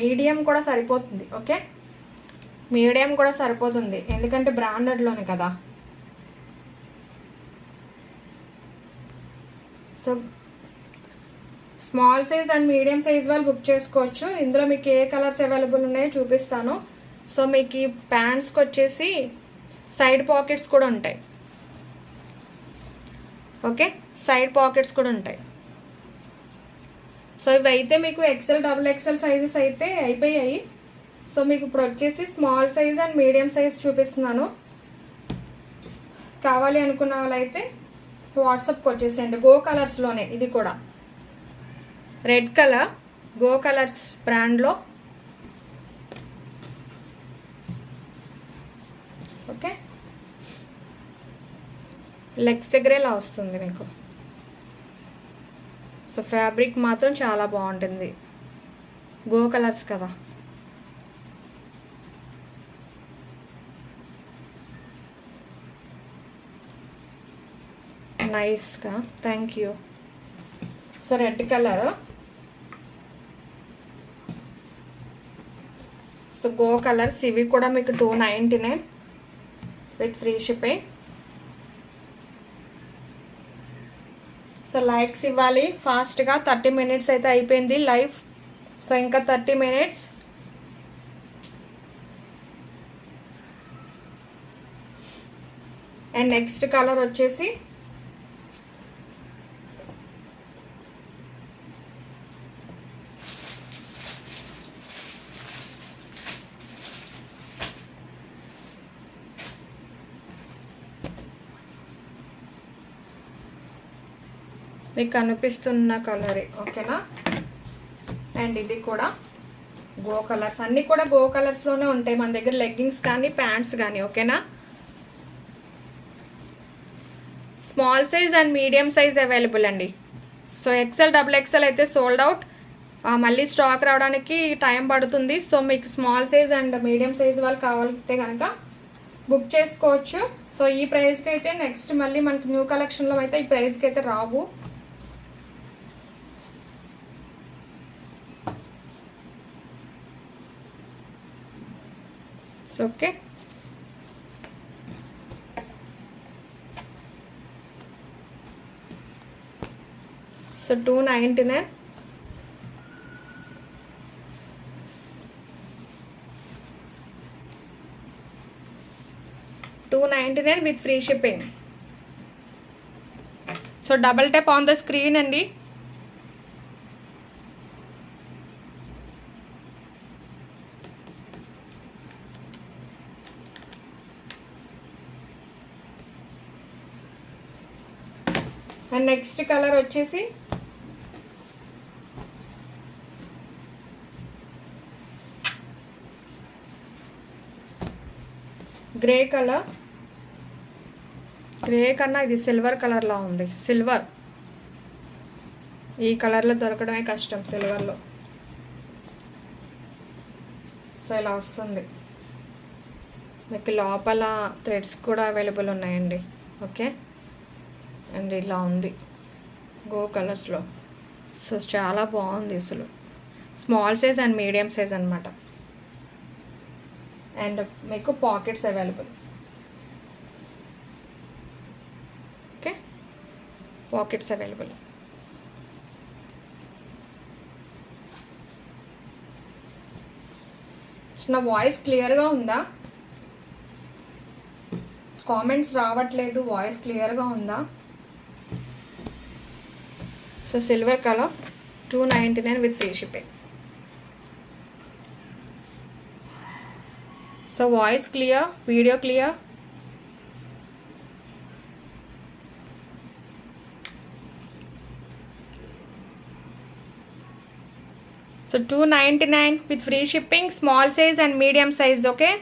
మీడియం కూడా సరిపోతుంది. ఓకే, మీడియం కూడా సరిపోతుంది, ఎందుకంటే బ్రాండెడ్లోనే కదా. So small size and medium size వాళ్ళు బుక్ చేసుకోవచ్చు. ఇందులో మీకు ఏ కలర్స్ అవైలబుల్ ఉన్నాయో చూపిస్తాను. సో మీకు ఈ ప్యాంట్స్కి వచ్చేసి సైడ్ పాకెట్స్ కూడా ఉంటాయి. ఓకే, సైడ్ పాకెట్స్ కూడా ఉంటాయి. సో ఇవి అయితే మీకు ఎక్సెల్ డబుల్ ఎక్సెల్ సైజెస్ అయితే అయిపోయాయి. సో మీకు ఇప్పుడు వచ్చేసి small size and medium size చూపిస్తున్నాను. కావాలి అనుకున్న వాళ్ళైతే వాట్సాప్కి వచ్చేసేయండి. గో కలర్స్లోనే, ఇది కూడా రెడ్ కలర్ గో కలర్స్ బ్రాండ్లో. ఓకే, లెగ్స్ దగ్గర ఇలా వస్తుంది మీకు. సో ఫ్యాబ్రిక్ మాత్రం చాలా బాగుంటుంది, గో కలర్స్ కదా. నైస్గా, thank you. So red colour, so go colours ఇవి కూడా మీకు 299 with free shipping. So likes ఇవ్వాలి ఫాస్ట్గా. 30 minutes అయితే అయిపోయింది లైవ్. సో ఇంకా 30 minutes. అండ్ నెక్స్ట్ కలర్ వచ్చేసి మీకు కనిపిస్తున్న కలరే, ఓకేనా. అండ్ ఇది కూడా గో కలర్స్, అన్నీ కూడా గో కలర్స్లోనే ఉంటాయి మన దగ్గర, లెగ్గింగ్స్ కానీ ప్యాంట్స్ కానీ, ఓకేనా. Small size and medium size available అండి. సో ఎక్సెల్ డబుల్ ఎక్సెల్ అయితే సోల్డ్ అవుట్, మళ్ళీ స్టాక్ రావడానికి టైం పడుతుంది. సో మీకు small size and medium size వాళ్ళు కావాలంటే కనుక బుక్ చేసుకోవచ్చు. సో ఈ ప్రైస్కి అయితే నెక్స్ట్ మళ్ళీ మనకి న్యూ కలెక్షన్లో అయితే ఈ ప్రైస్కి అయితే రావు. Okay, so 299. $299 with free shipping. So double tap on the screen అండి. అండ్ నెక్స్ట్ కలర్ వచ్చేసి గ్రే కలర్. గ్రే కన్నా ఇది సిల్వర్ కలర్లో ఉంది. సిల్వర్ ఈ కలర్లో దొరకడమే కష్టం, సిల్వర్లో. సో ఇలా వస్తుంది మీకు. లోపల థ్రెడ్స్ కూడా అవైలబుల్ ఉన్నాయండి. ఓకే, అండ్ ఇలా ఉంది గో కలర్స్లో. సో చాలా బాగుంది అసలు. Small size and medium size అనమాట. అండ్ మీకు pockets available. Okay, pockets available. నా వాయిస్ క్లియర్గా ఉందా? కామెంట్స్ రావట్లేదు. వాయిస్ క్లియర్గా ఉందా? So silver colour, 299 with free shipping. So voice clear, video clear. So 299 with free shipping, small size and medium size. Okay,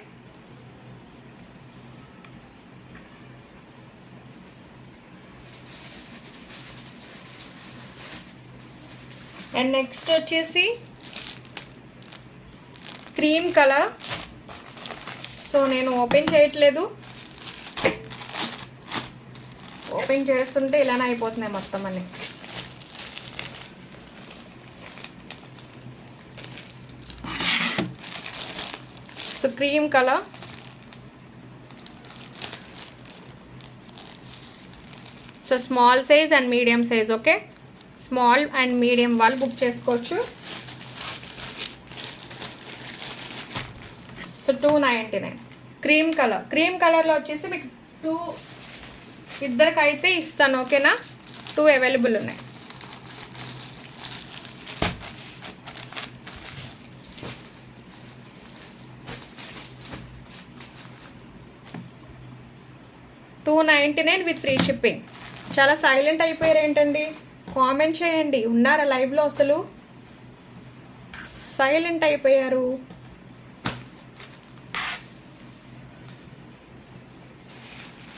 and next వచ్చేసి cream colour. So నేను open చేయట్లేదు, open చేస్తుంటే ఇలానే అయిపోతున్నాయి మొత్తం అన్ని. So cream colour, so small size and medium size. Okay, small and medium వాళ్ళు book చేసుకోవచ్చు. సో 299. క్రీమ్ కలర్లో వచ్చేసి మీకు 2 ఇద్దరికైతే ఇస్తాను. ఓకేనా, 2 అవైలబుల్ ఉన్నాయి. $299 విత్ ఫ్రీ షిప్పింగ్. చాలా సైలెంట్ అయిపోయారు ఏంటండి? కామెంట్ చేయండి. ఉన్నారా లైవ్లో? అసలు సైలెంట్ అయిపోయారు.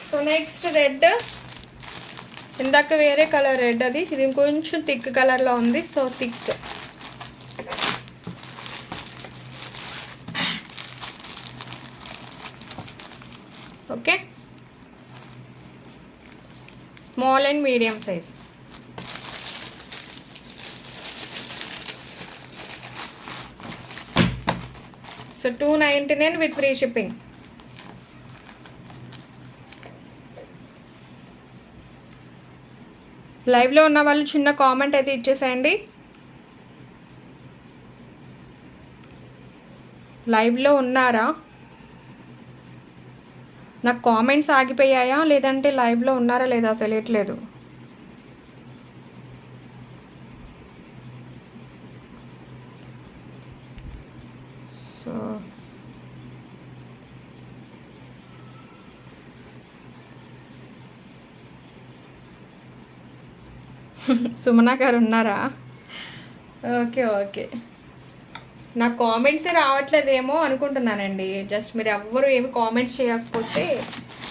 So next red. ఇందాక వేరే కలర్ రెడ్, అది ఇది కొంచెం థిక్ కలర్లో ఉంది. So thick. Okay, small and medium size. So $299 with free shipping. లైవ్లో ఉన్న వాళ్ళు చిన్న కామెంట్ అయితే ఇచ్చేసేయండి. లైవ్లో ఉన్నారా? నాకు కామెంట్స్ ఆగిపోయాయా లేదంటే లైవ్లో ఉన్నారా లేదా తెలియట్లేదు. సో సుమన గారు ఉన్నారా? ఓకే ఓకే, నాకు కామెంట్సే రావట్లేదేమో అనుకుంటున్నానండి. జస్ట్ మీరు ఎవ్వరు ఏమి కామెంట్స్ చేయకపోతే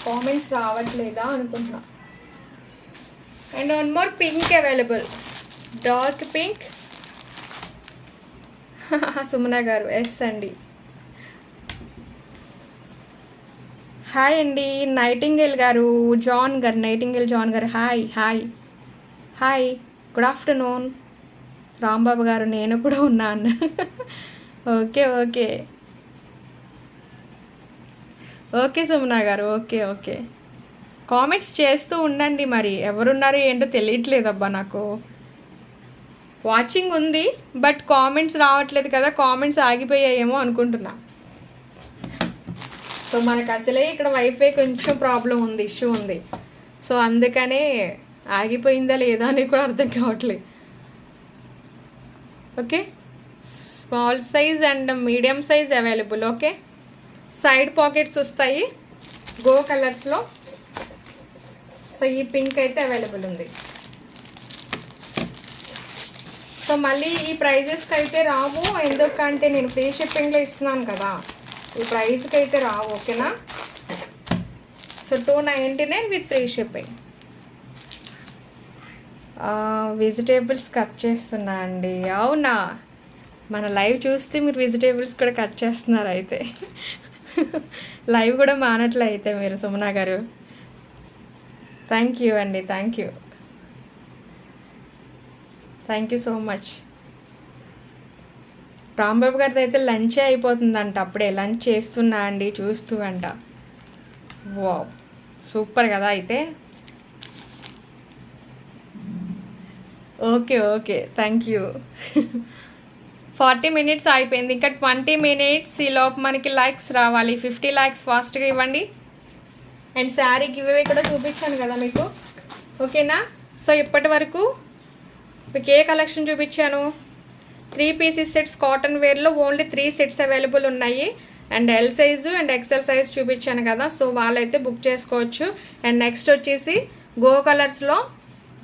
కామెంట్స్ రావట్లేదా అనుకుంటున్నా. And one more pink available, dark pink. Sumana గారు ఎస్ అండి. హాయ్ అండి నైటింగేల్ గారు, జాన్ గారు, నైటింగేల్ జాన్ గారు hi hi hi, good afternoon. Rambabu గారు నేను కూడా ఉన్నాను. ఓకే ఓకే ఓకే సుమనా గారు, ఓకే ఓకే. కామెంట్స్ చేస్తూ ఉండండి. మరి ఎవరున్నారో ఏంటో తెలియట్లేదు అబ్బా నాకు. వాచింగ్ ఉంది బట్ కామెంట్స్ రావట్లేదు కదా, కామెంట్స్ ఆగిపోయాయేమో అనుకుంటున్నా. సో మనకు అసలే ఇక్కడ వైఫై కొంచెం ప్రాబ్లం ఉంది, ఇష్యూ ఉంది. సో అందుకనే ఆగిపోయిందా లేదా అని కూడా అర్థం కావట్లేదు. Okay, small size and medium size available. Okay, side pockets వస్తాయి గో కలర్స్లో. సో ఈ పింక్ అయితే అవైలబుల్ ఉంది. సో మళ్ళీ ఈ ప్రైజెస్కి అయితే రావు, ఎందుకంటే నేను ఫ్రీ షిప్పింగ్లో ఇస్తున్నాను కదా, ఈ ప్రైస్కి అయితే రావు. ఓకేనా, so $299 with free shipping. Vegetables cut చేస్తున్నా అండి. అవునా, మన లైవ్ చూస్తే మీరు వెజిటేబుల్స్ కూడా కట్ చేస్తున్నారు అయితే. లైవ్ కూడా మానట్లే అయితే మీరు సుమనా గారు. థ్యాంక్ యూ అండి, thank you, thank you so much. Rambabu గారితో అయితే లంచే అయిపోతుందంట, అప్పుడే లంచ్ చేస్తున్నా అండి చూస్తూ అంట. వావ్, సూపర్ కదా అయితే. Okay okay, thank you. 40 minutes అయిపోయింది, ఇంకా 20 minutes. ఈలోపు మనకి లైక్స్ రావాలి. 50 likes ఫాస్ట్గా ఇవ్వండి. అండ్ శారీ గివ్ అవే కూడా చూపించాను కదా మీకు. ఓకేనా, సో ఇప్పటి వరకు మీకు ఏ కలెక్షన్ చూపించాను? 3 pieces సెట్స్ కాటన్ వేర్లో ఓన్లీ 3 sets అవైలబుల్ ఉన్నాయి. And L size and XL size చూపించాను కదా, సో వాళ్ళైతే బుక్ చేసుకోవచ్చు. అండ్ నెక్స్ట్ వచ్చేసి గో కలర్స్లో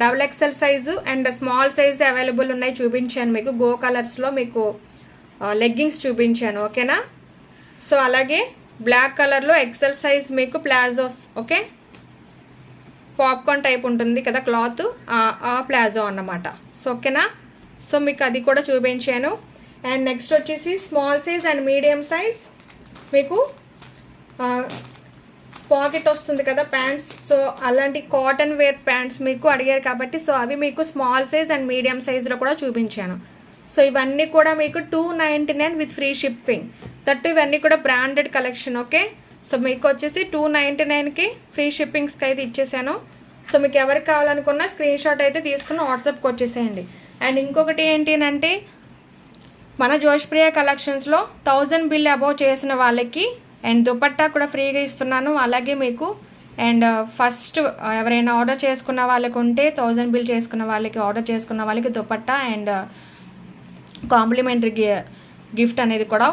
XXL size and small size available ఉన్నాయి చూపించాను మీకు. గో కలర్స్లో మీకు లెగ్గింగ్స్ చూపించాను. ఓకేనా, సో అలాగే బ్లాక్ కలర్లో ఎక్సెల్ సైజ్ మీకు ప్లాజోస్. ఓకే, పాప్కార్న్ టైప్ ఉంటుంది కదా క్లాత్, ఆ ప్లాజో అన్నమాట. సో ఓకేనా, సో మీకు అది కూడా చూపించాను. అండ్ నెక్స్ట్ వచ్చేసి small size and medium size మీకు పాకెట్ వస్తుంది కదా ప్యాంట్స్. సో అలాంటి కాటన్ వేర్ ప్యాంట్స్ మీకు అడిగారు కాబట్టి, సో అవి మీకు స్మాల్ సైజ్ అండ్ మీడియం సైజ్లో కూడా చూపించాను. సో ఇవన్నీ కూడా మీకు $299 విత్ ఫ్రీ షిప్పింగ్. దట్టు ఇవన్నీ కూడా బ్రాండెడ్ కలెక్షన్. ఓకే, సో మీకు వచ్చేసి 299కి ఫ్రీ షిప్పింగ్స్కి అయితే ఇచ్చేసాను. సో మీకు ఎవరికి కావాలనుకున్న స్క్రీన్ షాట్ అయితే తీసుకుని వాట్సాప్కి వచ్చేసేయండి. అండ్ ఇంకొకటి ఏంటి అంటే మన జోష్ప్రియ కలెక్షన్స్లో 1000 బిల్ అబోవ్ చేసిన వాళ్ళకి అండ్ దుపట్టా కూడా ఫ్రీగా ఇస్తున్నాను. అలాగే మీకు అండ్ ఫస్ట్ ఎవరైనా ఆర్డర్ చేసుకున్న వాళ్ళకి ఉంటే 1000 బిల్ చేసుకున్న వాళ్ళకి ఆర్డర్ చేసుకున్న వాళ్ళకి దుపట్టా అండ్ కాంప్లిమెంటరీ గిఫ్ట్ అనేది కూడా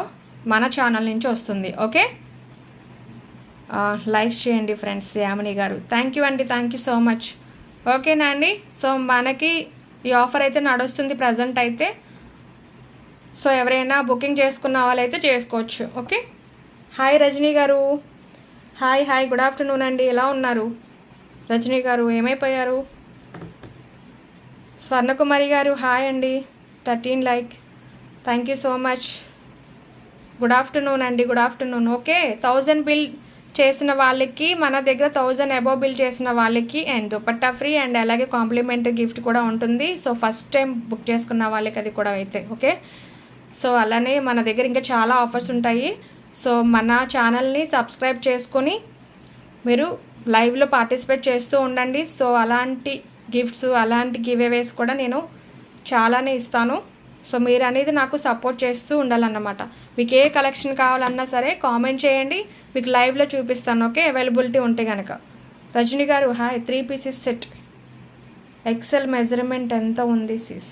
మన ఛానల్ నుంచి వస్తుంది. ఓకే, లైక్ చేయండి ఫ్రెండ్స్. యామిని గారు థ్యాంక్ యూ అండి, థ్యాంక్ యూ సో మచ్. ఓకేనా అండి, సో మనకి ఈ ఆఫర్ అయితే నడుస్తుంది ప్రజెంట్ అయితే. సో ఎవరైనా బుకింగ్ చేసుకున్న వాళ్ళైతే చేసుకోవచ్చు. ఓకే, హాయ్ రజనీ గారు. హాయ్ హాయ్, గుడ్ ఆఫ్టర్నూన్ అండి. ఎలా ఉన్నారు రజనీ గారు? ఏమైపోయారు? స్వర్ణకుమారి గారు హాయ్ అండి, 13 like, thank you so much. Good afternoon అండి, గుడ్ ఆఫ్టర్నూన్. ఓకే, 1000 బిల్ చేసిన వాళ్ళకి మన దగ్గర 1000 అబోవ్ బిల్ చేసిన వాళ్ళకి అండ్ దుపట్టా ఫ్రీ అండ్ అలాగే కాంప్లిమెంటరీ గిఫ్ట్ కూడా ఉంటుంది. సో ఫస్ట్ టైం బుక్ చేసుకున్న వాళ్ళకి అది కూడా అయితే ఓకే. సో అలానే మన దగ్గర ఇంకా చాలా ఆఫర్స్ ఉంటాయి. సో మన ఛానల్ని సబ్స్క్రైబ్ చేసుకొని మీరు లైవ్లో పార్టిసిపేట్ చేస్తూ ఉండండి. సో అలాంటి గిఫ్ట్స్ అలాంటి గివ్ అవేస్ కూడా నేను చాలానే ఇస్తాను. సో మీరు అనేది నాకు సపోర్ట్ చేస్తూ ఉండాలన్నమాట. మీకు ఏ కలెక్షన్ కావాలన్నా సరే కామెంట్ చేయండి, మీకు లైవ్లో చూపిస్తాను. ఓకే, అవైలబిలిటీ ఉంటే కనుక. రజనీ గారు hi, 3 pieces set XL measurement ఎంత ఉంది సిస్?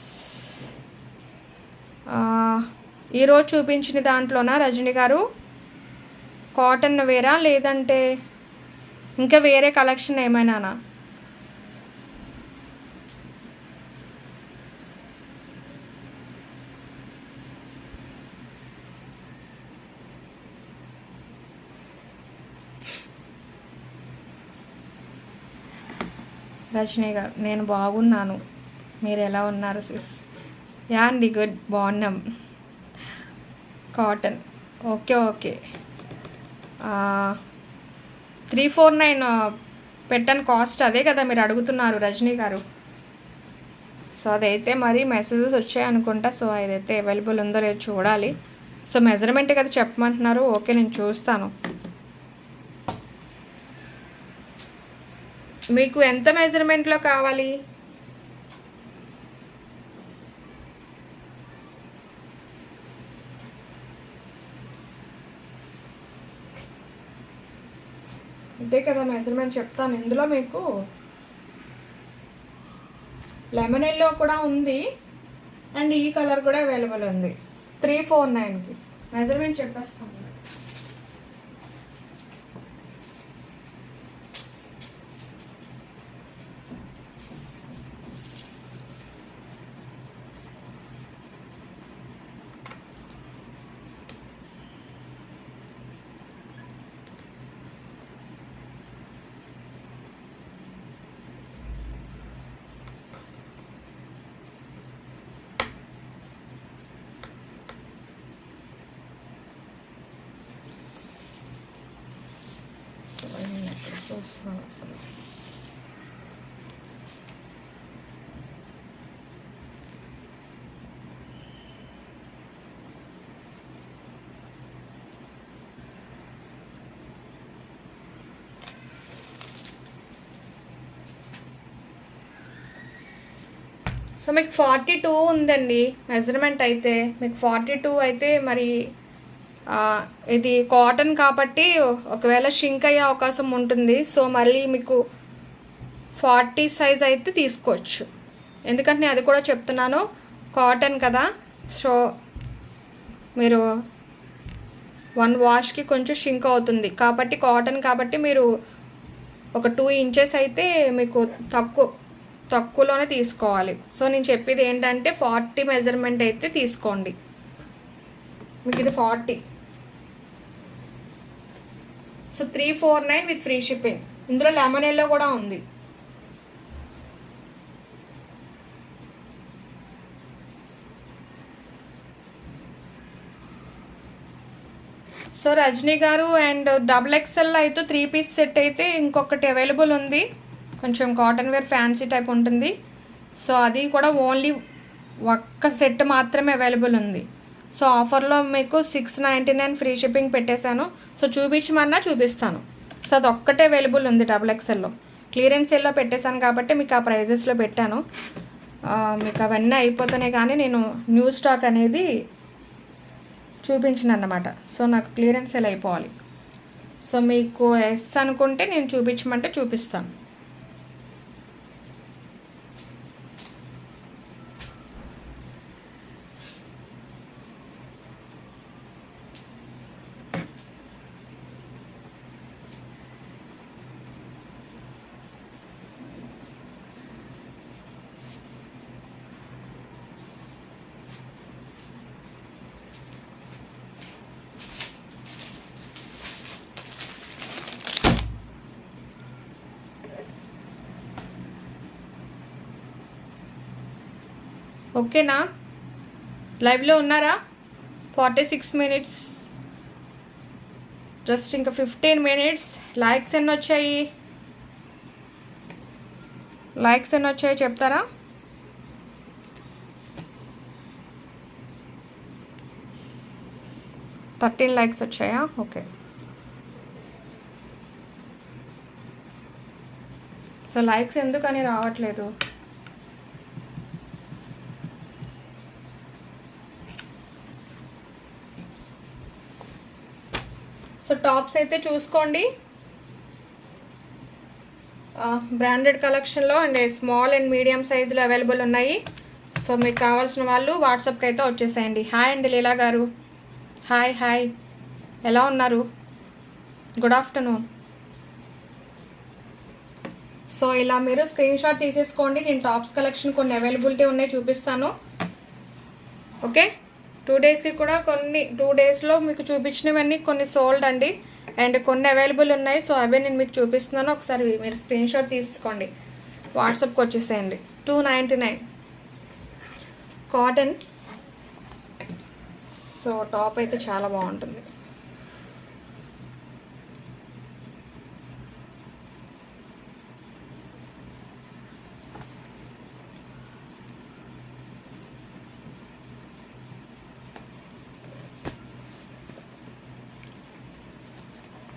ఈరోజు చూపించిన దాంట్లోనా రజనీ గారు? కాటన్ వేరా లేదంటే ఇంకా వేరే కలెక్షన్ ఏమైనానా? రజనీ గారు నేను బాగున్నాను, మీరు ఎలా ఉన్నారు సిస్? యా అండి, గుడ్, బాగున్నాం. Cotton okay okay. 349 పెట్టని కాస్ట్ అదే కదా మీరు అడుగుతున్నారు రజనీ గారు. సో అదైతే మరి మెసేజెస్ వచ్చాయి అనుకుంటా. సో అదైతే అవైలబుల్ ఉందో లేదో చూడాలి. సో మెజర్మెంట్ కదా చెప్పమంటున్నారు. ఓకే, నేను చూస్తాను. మీకు ఎంత మెజర్మెంట్లో కావాలి? అంతే కదా మెజర్మెంట్ చెప్తాను. ఇందులో మీకు లెమన్ ఎల్లో కూడా ఉంది అండ్ ఈ కలర్ కూడా అవైలబుల్ ఉంది. 349కి మెజర్మెంట్ చెప్పేస్తాను. చూస్తున్నాను అసలు. సో మీకు 42 ఉందండి మెజర్మెంట్ అయితే. మీకు 42 అయితే మరి ఇది కాటన్ కాబట్టి ఒకవేళ షింక్ అయ్యే అవకాశం ఉంటుంది. సో మళ్ళీ మీకు 40 సైజ్ అయితే తీసుకోవచ్చు. ఎందుకంటే నేను అది కూడా చెప్తున్నాను, కాటన్ కదా. సో మీరు 1 వాష్కి కొంచెం షింక్ అవుతుంది కాబట్టి కాటన్ కాబట్టి మీరు ఒక 2 ఇంచెస్ అయితే మీకు తక్కువలోనే తీసుకోవాలి. సో నేను చెప్పేది ఏంటంటే 40 మెజర్మెంట్ అయితే తీసుకోండి. మీకు ఇది 40. So 349 with free shipping. ఇందులో లెమన్ ఎల్లో కూడా ఉంది. సో రజనీ గారు అండ్ XXL అయితే 3 పీస్ సెట్ అయితే ఇంకొకటి అవైలబుల్ ఉంది. కొంచెం కాటన్ వేర్ ఫ్యాన్సీ టైప్ ఉంటుంది. సో అది కూడా ఓన్లీ ఒక్క సెట్ మాత్రమే అవైలబుల్ ఉంది. సో ఆఫర్లో మీకు 699 ఫ్రీ షిప్పింగ్ పెట్టేశాను. సో చూపించమన్నా చూపిస్తాను. సో అది ఒక్కటే అవైలబుల్ ఉంది XXLలో. క్లియరెన్స్ సేల్లో పెట్టేశాను కాబట్టి మీకు ఆ ప్రైజెస్లో పెట్టాను. మీకు అవన్నీ అయిపోతున్నాయి కానీ నేను న్యూ స్టాక్ అనేది చూపించిన అన్నమాట. సో నాకు క్లియరెన్స్ సేల్ అయిపోవాలి. సో మీకు ఎస్ అనుకుంటే నేను చూపించమంటే చూపిస్తాను. ఓకేనా? లైవ్లో ఉన్నారా? 46 మినిట్స్, జస్ట్ ఇంకా 15 మినిట్స్. లైక్స్ ఎన్ని వచ్చాయి? చెప్తారా? లైక్స్ వచ్చాయా? ఓకే. సో లైక్స్ ఎందుకని రావట్లేదు? సో టాప్స్ అయితే చూసుకోండి. బ్రాండెడ్ కలెక్షన్లో అండ్ స్మాల్ అండ్ మీడియం సైజులో అవైలబుల్ ఉన్నాయి. సో మీకు కావాల్సిన వాళ్ళు వాట్సాప్కి అయితే వచ్చేసేయండి. హాయ్ అండి లీలా గారు. హాయ్ ఎలా ఉన్నారు? Good afternoon. సో ఇలా మీరు స్క్రీన్ షాట్ తీసేసుకోండి. నేను టాప్స్ కలెక్షన్ కొన్ని అవైలబిలిటీ ఉన్నాయి చూపిస్తాను. ఓకే. 2 డేస్కి కూడా 2 డేస్లో మీకు చూపించినవన్నీ కొన్ని సోల్డ్ అండి, అండ్ కొన్ని అవైలబుల్ ఉన్నాయి. సో అవే నేను మీకు చూపిస్తున్నాను. ఒకసారి మీరు స్క్రీన్ షాట్ తీసుకోండి, వాట్సాప్కి వచ్చేసేయండి. 299 కాటన్. సో టాప్ అయితే చాలా బాగుంటుంది.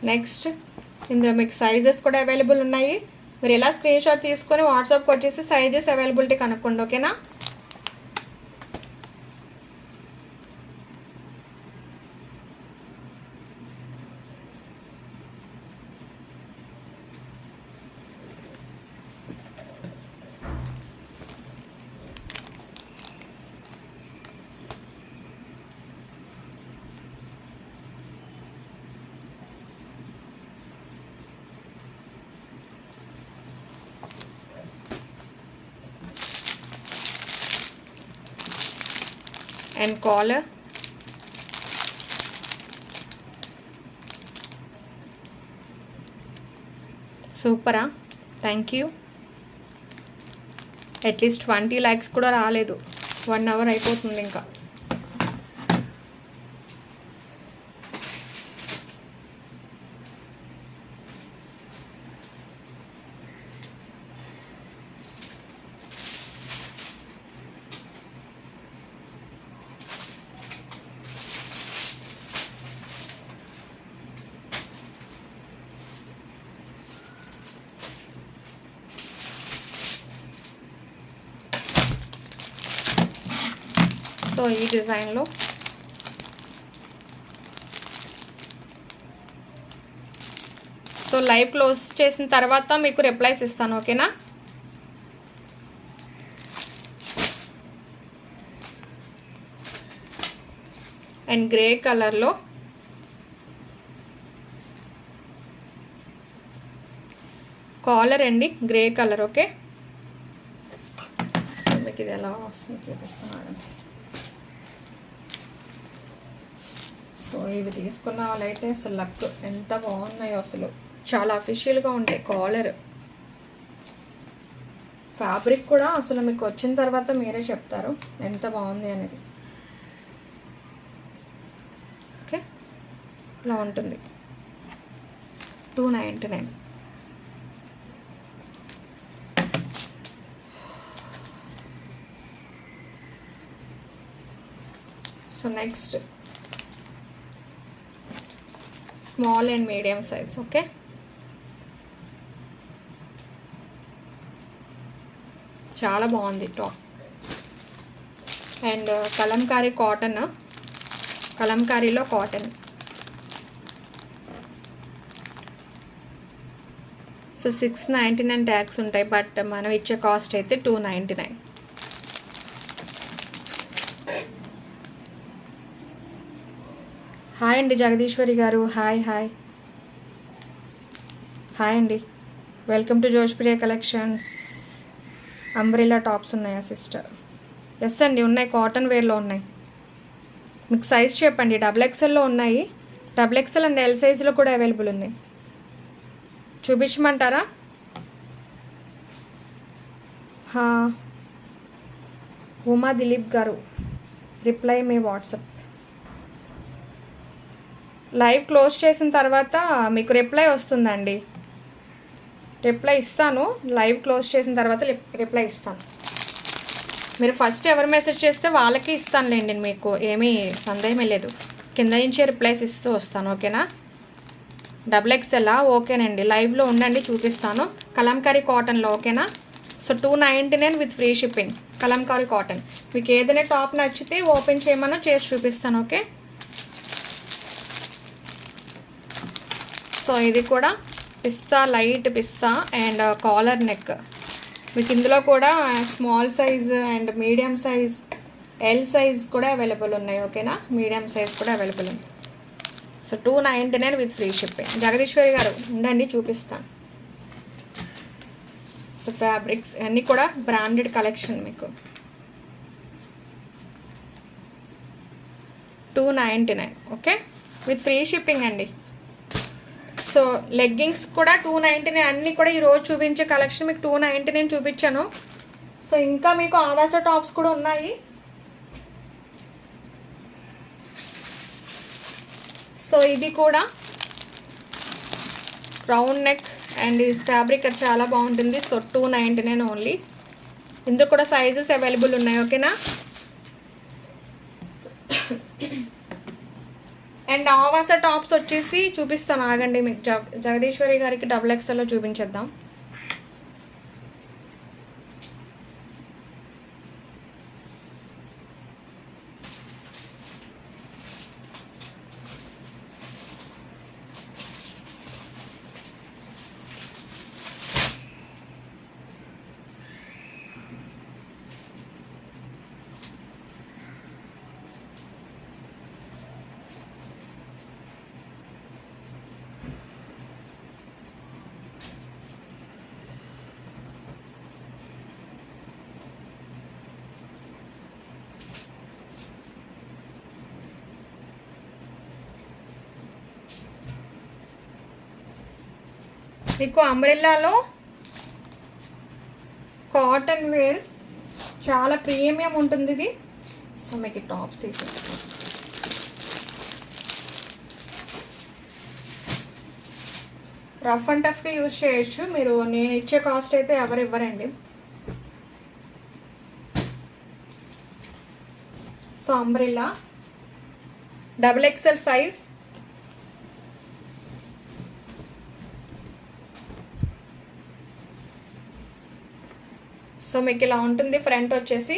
నెక్స్ట్ ఇందులో మీకు సైజెస్ కూడా అవైలబుల్ ఉన్నాయి. మీరు ఎలా స్క్రీన్ షాట్ తీసుకొని వాట్సాప్కి వచ్చేసి సైజెస్ అవైలబిలిటీ కనుక్కోండి. ఓకేనా? అండ్ కాలర్, సూపరా? Thank you. అట్లీస్ట్ 20 లైక్స్ కూడా రాలేదు. 1 అవర్ అయిపోతుంది ఇంకా. సో ఈ డిజైన్లో సో లైవ్ క్లోజ్ చేసిన తర్వాత మీకు రిప్లైస్ ఇస్తాను. ఓకేనా? అండ్ గ్రే కలర్లో కాలర్ అండి, గ్రే కలర్. ఓకే. సో మీకు ఇది ఎలా వస్తుంది చూపిస్తున్నాను. సో ఇవి తీసుకున్న వాళ్ళైతే అసలు లక్, ఎంత బాగున్నాయో అసలు, చాలా అఫీషియల్గా ఉంటాయి. కాలర్ ఫ్యాబ్రిక్ కూడా అసలు మీకు వచ్చిన తర్వాత మీరే చెప్తారు ఎంత బాగుంది అనేది. ఓకే, ఇలా ఉంటుంది. 299. So next small and medium size. Okay, చాలా బాగుంది టాప్. అండ్ కలంకారీ కాటన్, కలంకారీలో కాటన్. సో 699 ట్యాక్స్ ఉంటాయి, బట్ మనం ఇచ్చే కాస్ట్ అయితే 299. హాయ్ అండి జగదీశ్వరి గారు, హాయ్ హాయ్ హాయ్ అండి, welcome to Joshpriya collections. Umbrella tops ఉన్నాయా సిస్టర్? ఎస్ అండి ఉన్నాయి, కాటన్ వేర్లో ఉన్నాయి. మీకు సైజ్ చెప్పండి. XXLలో ఉన్నాయి, XXL అండ్ L సైజులో కూడా అవైలబుల్ ఉన్నాయి. చూపించమంటారా? ఉమా దిలీప్ గారు, రిప్లై మీ వాట్సాప్. లైవ్ క్లోజ్ చేసిన తర్వాత మీకు రిప్లై వస్తుందండి, రిప్లై ఇస్తాను. లైవ్ క్లోజ్ చేసిన తర్వాత రిప్లై ఇస్తాను. మీరు ఫస్ట్ ఎవరు మెసేజ్ చేస్తే వాళ్ళకి ఇస్తానులేండి, మీకు ఏమీ సందేహమే లేదు. కింద నుంచే రిప్లైస్ ఇస్తూ వస్తాను. ఓకేనా? XXL ఓకేనండి, లైవ్లో ఉండండి, చూపిస్తాను. కలంకారీ కాటన్లో. ఓకేనా? So 299 with free shipping. Kalamkari cotton. మీకు ఏదైనా టాప్ నచ్చితే ఓపెన్ చేయమన్నా చేసి చూపిస్తాను. ఓకే, సో ఇది కూడా pista, light pista and collar neck. మీకు ఇందులో కూడా small size and medium size, L size కూడా అవైలబుల్ ఉన్నాయి. ఓకేనా? మీడియం సైజ్ కూడా అవైలబుల్ ఉంది. So 299 with free shipping. Jagadeeswari గారు ఉండండి, చూపిస్తాను. సో ఫ్యాబ్రిక్స్ అన్నీ కూడా బ్రాండెడ్ కలెక్షన్. మీకు 299. ఓకే, విత్ ఫ్రీ షిప్పింగ్ అండి. సో లెగ్గింగ్స్ కూడా 299. అన్నీ కూడా ఈరోజు చూపించే కలెక్షన్ మీకు 299 చూపించాను. సో ఇంకా మీకు ఆవాస టాప్స్ కూడా ఉన్నాయి. సో ఇది కూడా రౌండ్ నెక్ అండ్ ఈ ఫ్యాబ్రిక్ అది చాలా బాగుంటుంది. So 299 only. ఇందులో కూడా సైజెస్ అవైలబుల్ ఉన్నాయి. ఓకేనా? అండ్ ఆవాస టాప్స్ వచ్చేసి చూపిస్తాను, ఆగండి. మీకు జగదీశ్వరి గారికి XXLలో చూపించేద్దాం. మీకు అంబ్రెల్లాలో కాటన్ వేర్ చాలా ప్రీమియం ఉంటుంది ఇది. సో మీకు టాప్స్ తీసేస్తాను. రఫ్ అండ్ టఫ్గా యూజ్ చేయొచ్చు మీరు. నేను ఇచ్చే కాస్ట్ అయితే ఎవరు ఇవ్వరండి. So umbrella XXL size. So మీకు ఇలా ఉంటుంది. ఫ్రంట్ వచ్చేసి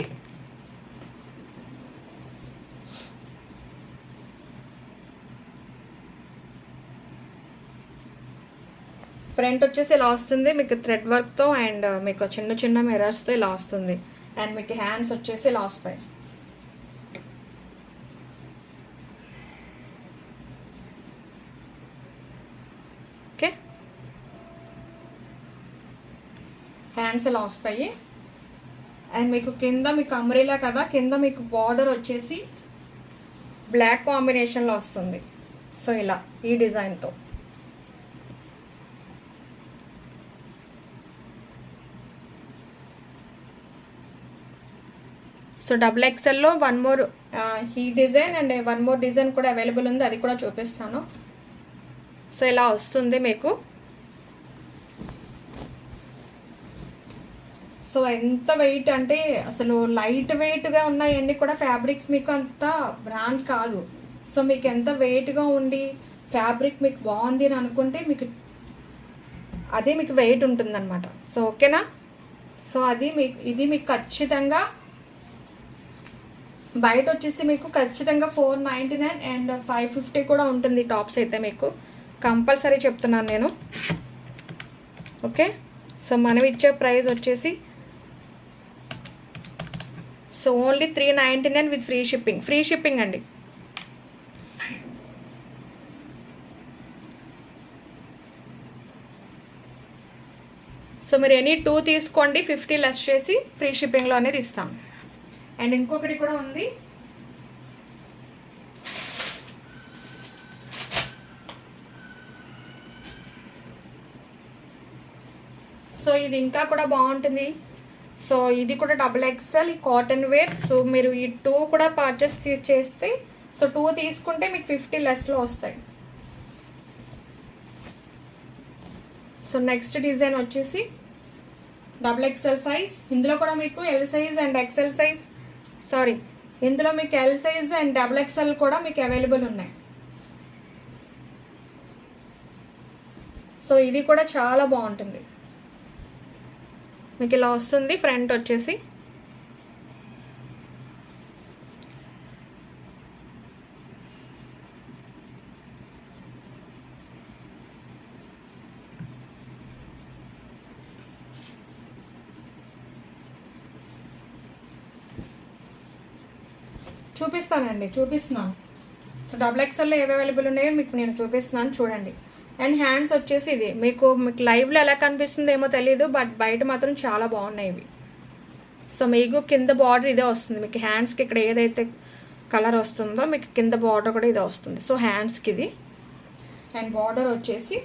ఇలా వస్తుంది మీకు థ్రెడ్ వర్క్తో అండ్ మీకు చిన్న చిన్న మిర్రర్స్తో ఇలా వస్తుంది. అండ్ మీకు హ్యాండ్స్ వచ్చేసి ఇలా వస్తాయి. ఓకే, హ్యాండ్స్ ఇలా వస్తాయి. అండ్ మీకు కింద మీకు అంబ్రెల్లా కదా, కింద మీకు బార్డర్ వచ్చేసి బ్లాక్ కాంబినేషన్లో వస్తుంది. సో ఇలా ఈ డిజైన్తో. సో XXLలో వన్ మోర్ ఈ design and one more design కూడా అవైలబుల్ ఉంది, అది కూడా చూపిస్తాను. సో ఇలా వస్తుంది మీకు. సో ఎంత వెయిట్ అంటే అసలు లైట్ వెయిట్గా ఉన్నాయన్నీ కూడా ఫ్యాబ్రిక్స్ మీకు అంత బ్రాండ్ కాదు. సో మీకు ఎంత వెయిట్గా ఉండి ఫ్యాబ్రిక్ మీకు బాగుంది అని అనుకుంటే మీకు అదే మీకు వెయిట్ ఉంటుందన్నమాట. సో ఓకేనా. సో ఇది మీకు ఖచ్చితంగా బయట వచ్చేసి మీకు ఖచ్చితంగా 499 అండ్ 550 కూడా ఉంటుంది టాప్స్ అయితే మీకు కంపల్సరీ చెప్తున్నాను నేను. ఓకే. సో మనం ఇచ్చే ప్రైస్ వచ్చేసి so only 399 with free shipping అండి. సో మీరు ఎనీ 2 తీసుకోండి, 50 లెస్ చేసి ఫ్రీ షిప్పింగ్లో అనేది ఇస్తాం. అండ్ ఇంకొకటి కూడా ఉంది. సో ఇది ఇంకా కూడా బాగుంటుంది. సో ఇది కూడా XXL కాటన్ వేర్. సో మీరు ఈ 2 కూడా పర్చేస్ చేస్తే సో 2 తీసుకుంటే మీకు 50 లెస్లో వస్తాయి. సో నెక్స్ట్ డిజైన్ వచ్చేసి XXL సైజ్. ఇందులో కూడా మీకు L size and XL size ఇందులో మీకు ఎల్ సైజ్ అండ్ XXL కూడా మీకు అవైలబుల్ ఉన్నాయి. సో ఇది కూడా చాలా బాగుంటుంది. మీకు ఇలా వస్తుంది ఫ్రంట్ వచ్చేసి. చూపిస్తున్నాను. సో XXLలో ఏవి అవైలబుల్ ఉన్నాయో మీకు నేను చూపిస్తున్నాను చూడండి. అండ్ హ్యాండ్స్ వచ్చేసి ఇది మీకు లైవ్లో ఎలా కనిపిస్తుందో ఏమో తెలియదు, బట్ బయట మాత్రం చాలా బాగున్నాయి ఇవి. సో మీకు కింద బార్డర్ ఇదే వస్తుంది. మీకు హ్యాండ్స్కి ఇక్కడ ఏదైతే కలర్ వస్తుందో మీకు కింద బార్డర్ కూడా ఇదే వస్తుంది. సో హ్యాండ్స్కి ఇది. అండ్ బార్డర్ వచ్చేసి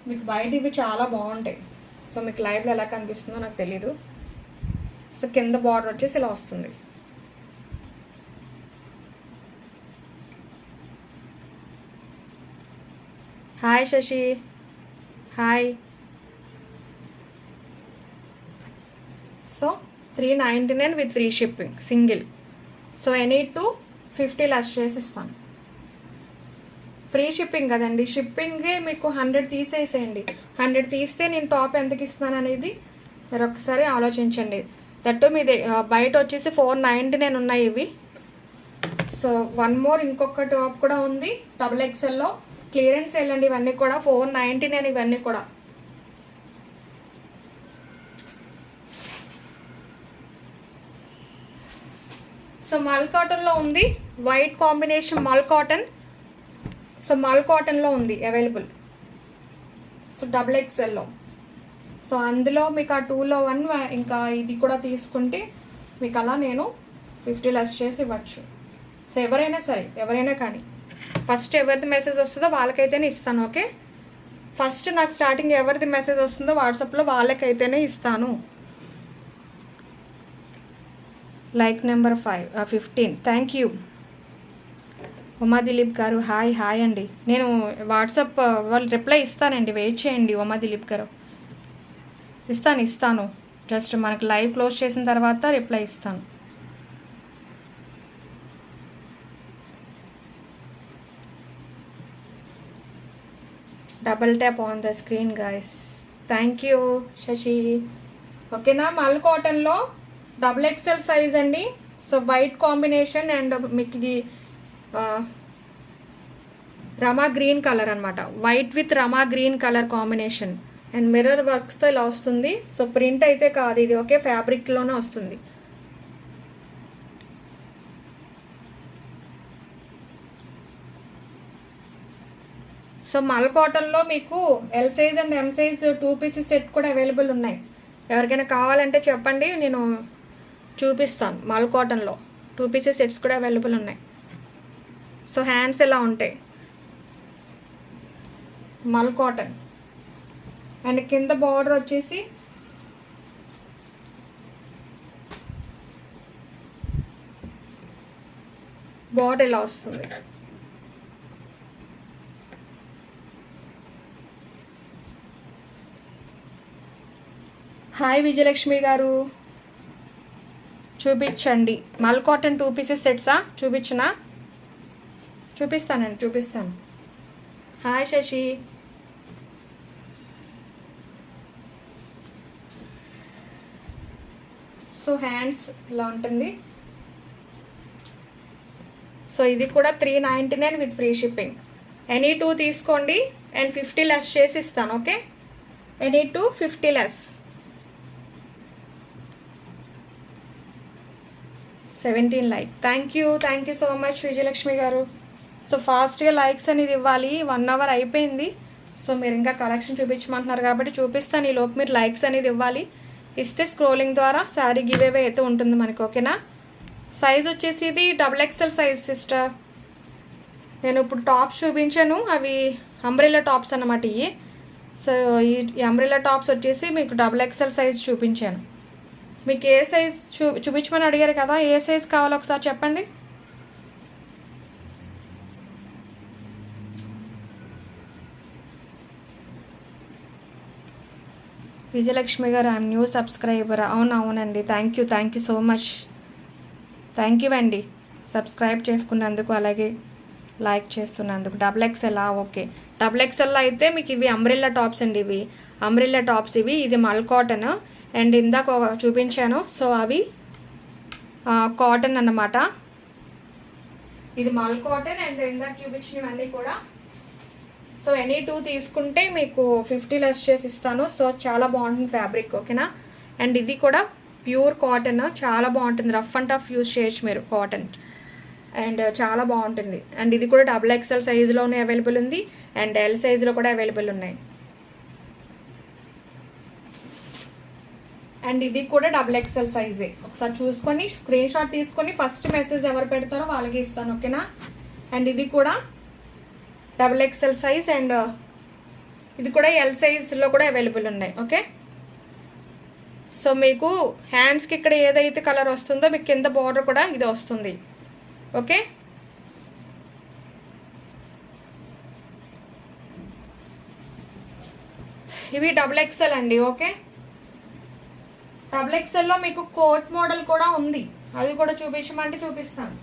మీకు బయట ఇవి చాలా బాగుంటాయి. సో మీకు లైవ్లో ఎలా కనిపిస్తుందో నాకు తెలీదు. సో కింద బార్డర్ వచ్చేసి ఇలా వస్తుంది. Hi Sashi, hi. So 399 with free shipping single. So any 2 50 less చేసి ఇస్తాను. ఫ్రీ షిప్పింగ్ కదండి, షిప్పింగే మీకు 100 తీసేసేయండి. 100 తీస్తే నేను టాప్ ఎంతకి ఇస్తున్నాను అనేది మీరు ఒకసారి ఆలోచించండి. దట్టు మీది బయట వచ్చేసి 499 ఉన్నాయి ఇవి. సో వన్ మోర్ ఇంకొక టాప్ కూడా ఉంది XXLలో. క్లియరెన్స్ సేల్ అండి ఇవన్నీ కూడా. 499 ఇవన్నీ కూడా. సో మల్ కాటన్లో ఉంది, వైట్ కాంబినేషన్ మల్ కాటన్. సో మల్ కాటన్లో ఉంది అవైలబుల్. సో XXLలో. సో అందులో మీకు ఆ 2లో 1 ఇంకా ఇది కూడా తీసుకుంటే మీకు అలా నేను 50 లెస్ చేసి ఇవ్వచ్చు. సో ఎవరైనా కానీ ఫస్ట్ ఎవరిది మెసేజ్ వస్తుందో వాళ్ళకైతేనే ఇస్తాను. ఓకే. ఫస్ట్ నాకు స్టార్టింగ్ ఎవరిది మెసేజ్ వస్తుందో వాట్సాప్లో వాళ్ళకైతేనే ఇస్తాను. Like number 15. Thank you Uma Dilip గారు. హాయ్ అండి. నేను వాట్సాప్ వాళ్ళు రిప్లై ఇస్తానండి, వెయిట్ చేయండి. ఉమా దిలీప్ గారు ఇస్తాను. జస్ట్ మనకు లైవ్ క్లోజ్ చేసిన తర్వాత రిప్లై ఇస్తాను. Double tap on the screen guys. Thank you Shashi. ఓకేనా. మల్ కాటన్లో XXL సైజ్ అండి. సో వైట్ కాంబినేషన్ అండ్ మీకు ఇది రమా గ్రీన్ కలర్ అనమాట. White with Rama green colour combination and mirror వర్క్స్తో ఇలా వస్తుంది. సో ప్రింట్ అయితే కాదు ఇది, ఓకే, ఫ్యాబ్రిక్లోనే వస్తుంది. సో మల్ కాటన్లో మీకు L size and M size 2 pieces set కూడా అవైలబుల్ ఉన్నాయి. ఎవరికైనా కావాలంటే చెప్పండి, నేను చూపిస్తాను. మల్ కాటన్లో 2 పీసెస్ సెట్స్ కూడా అవైలబుల్ ఉన్నాయి. సో హ్యాండ్స్ ఎలా ఉంటాయి మల్ కాటన్. అండ్ కింద బార్డర్ వచ్చేసి బార్డర్ ఇలా వస్తుంది. హాయ్ విజయలక్ష్మి గారు, చూపించండి. మల్ కాటన్ 2 పీసెస్ సెట్సా? చూపిస్తాను. హాయ్ శశి. సో హ్యాండ్స్ ఇలా ఉంటుంది. సో ఇది కూడా 399 విత్ ఫ్రీ షిప్పింగ్. ఎనీ 2 తీసుకోండి అండ్ 50 లెస్ చేసి ఇస్తాను. Okay, any 2 50 less. 17 like. Thank you so much Vijayalakshmi గారు. సో ఫాస్ట్గా లైక్స్ అనేది ఇవ్వాలి. 1 అవర్ అయిపోయింది. సో మీరు ఇంకా కలెక్షన్ చూపించమంటున్నారు కాబట్టి చూపిస్తాను. ఈ లోపు మీరు లైక్స్ అనేది ఇవ్వాలి. ఇస్తే స్క్రోలింగ్ ద్వారా శారీ గివ్ అవే అయితే ఉంటుంది మనకి. ఓకేనా? సైజ్ వచ్చేసి ఇది XXL సైజ్ సిస్టర్. నేను ఇప్పుడు టాప్స్ చూపించాను, అవి అంబ్రెల్లా టాప్స్ అన్నమాట ఇవి. సో ఈ అంబ్రెల్లా టాప్స్ వచ్చేసి మీకు XXL సైజ్ చూపించాను. మీకు ఏ సైజ్ చూపించమని అడిగారు కదా, ఏ సైజ్ కావాలో ఒకసారి చెప్పండి. విజయలక్ష్మి గారు, ఐఎమ్ న్యూ సబ్స్క్రైబర్. అవునండి, thank you so much. Thank you అండి సబ్స్క్రైబ్ చేసుకున్నందుకు, అలాగే లైక్ చేస్తున్నందుకు. XXL okay. XXL అయితే మీకు ఇవి అంబ్రెల్లా టాప్స్ అండి. ఇవి అంబ్రెల్లా టాప్స్. ఇది మల్ కాటన్ అండ్ ఇందాక చూపించాను. సో అవి కాటన్ అన్నమాట. ఇది మల్ కాటన్ అండ్ ఇందాక చూపించినవన్నీ కూడా. సో ఎనీ 2 తీసుకుంటే మీకు 50 లెస్ చేసి ఇస్తాను. సో చాలా బాగుంటుంది ఫ్యాబ్రిక్. ఓకేనా? అండ్ ఇది కూడా ప్యూర్ కాటన్, చాలా బాగుంటుంది. రఫ్ అండ్ టఫ్ యూజ్ చేయొచ్చు మీరు కాటన్, అండ్ చాలా బాగుంటుంది. అండ్ ఇది కూడా XXL సైజులోనే అవైలబుల్ ఉంది అండ్ L సైజులో కూడా అవైలబుల్ ఉన్నాయి. అండ్ ఇది కూడా XXL సైజే. ఒకసారి చూసుకొని స్క్రీన్ షాట్ తీసుకొని ఫస్ట్ మెసేజ్ ఎవరు పెడతారో వాళ్ళకి ఇస్తాను. ఓకేనా? అండ్ ఇది కూడా XXL సైజ్ అండ్ ఇది కూడా L సైజ్లో కూడా అవైలబుల్ ఉన్నాయి. ఓకే. సో మీకు హ్యాండ్స్కి ఇక్కడ ఏదైతే కలర్ వస్తుందో మీకు కింద బార్డర్ కూడా ఇది వస్తుంది. ఓకే. ఇవి XXL అండి. ఓకే. XXLలో మీకు కోట్ మోడల్ కూడా ఉంది, అది కూడా చూపించమంటే చూపిస్తాను.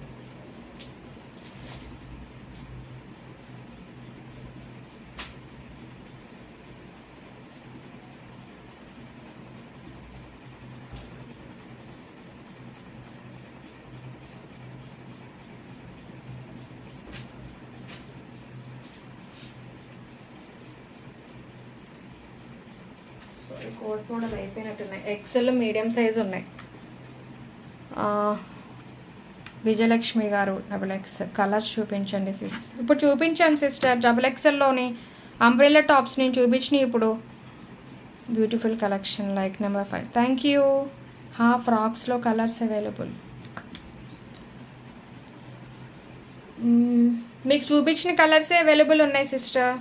కోట్ మోడల్ అయిపోయినట్టున్నాయి. XL మీడియం సైజ్ ఉన్నాయి. విజయలక్ష్మి గారు XXL కలర్స్ చూపించండి సిస్. ఇప్పుడు చూపించాను సిస్టర్. XXLలోని అంబ్రెల్లా టాప్స్ నేను చూపించినాయి ఇప్పుడు. Beautiful collection, like number 5. Thank you. ఫ్రాక్స్లో కలర్స్ అవైలబుల్. మీకు చూపించిన కలర్సే అవైలబుల్ ఉన్నాయి సిస్టర్.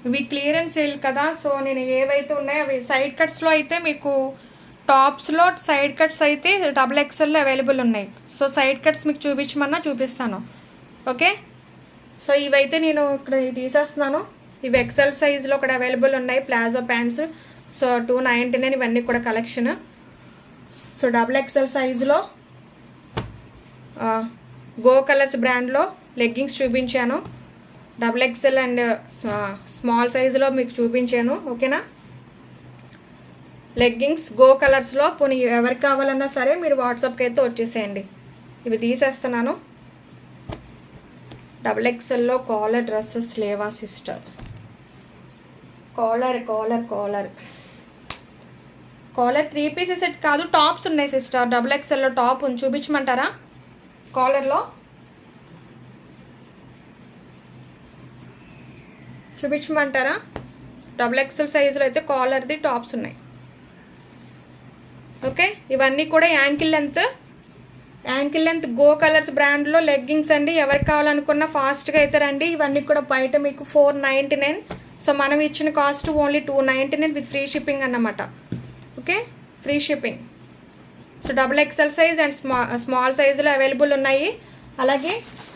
ఇవి క్లియరెన్స్ సేల్ కదా, సో నేను ఏవైతే ఉన్నాయో అవి సైడ్ కట్స్లో అయితే మీకు టాప్స్లో సైడ్ కట్స్ అయితే XXLలో అవైలబుల్ ఉన్నాయి. సో సైడ్ కట్స్ మీకు చూపించమన్నా చూపిస్తాను. ఓకే. సో ఇవైతే నేను ఇక్కడ తీసేస్తున్నాను. ఇవి XL సైజులో కూడా అవైలబుల్ ఉన్నాయి. Palazzo pants. సో 299 ఇవన్నీ కూడా కలెక్షన్. సో XXL సైజులో గో కలర్స్ బ్రాండ్లో లెగ్గింగ్స్ చూపించాను. XXL అండ్ స్మాల్ సైజులో మీకు చూపించాను. ఓకేనా? లెగ్గింగ్స్ గో కలర్స్లో. పోనీ ఎవరికి కావాలన్నా సరే మీరు వాట్సాప్కి అయితే వచ్చేసేయండి. ఇవి తీసేస్తున్నాను. XXLలో కాలర్ డ్రెస్సెస్ లేవా సిస్టర్? కాలర్ 3 పీసెస్ సెట్ కాదు, టాప్స్ ఉన్నాయి సిస్టర్. XXLలో టాప్ ఉంది, చూపించమంటారా? కాలర్లో చూపించమంటారా? XXL సైజులో అయితే కాలర్ది టాప్స్ ఉన్నాయి. ఓకే. ఇవన్నీ కూడా యాంకిల్ లెంత్ గో కలర్స్ బ్రాండ్లో లెగ్గింగ్స్ అండి. ఎవరికి కావాలనుకున్నా ఫాస్ట్గా అయితే రండి. ఇవన్నీ కూడా బయట మీకు 499. సో మనం ఇచ్చిన cost only 299 with free shipping అన్నమాట. Okay, free shipping. So XXL size and small సైజులో అవైలబుల్ ఉన్నాయి. అలాగే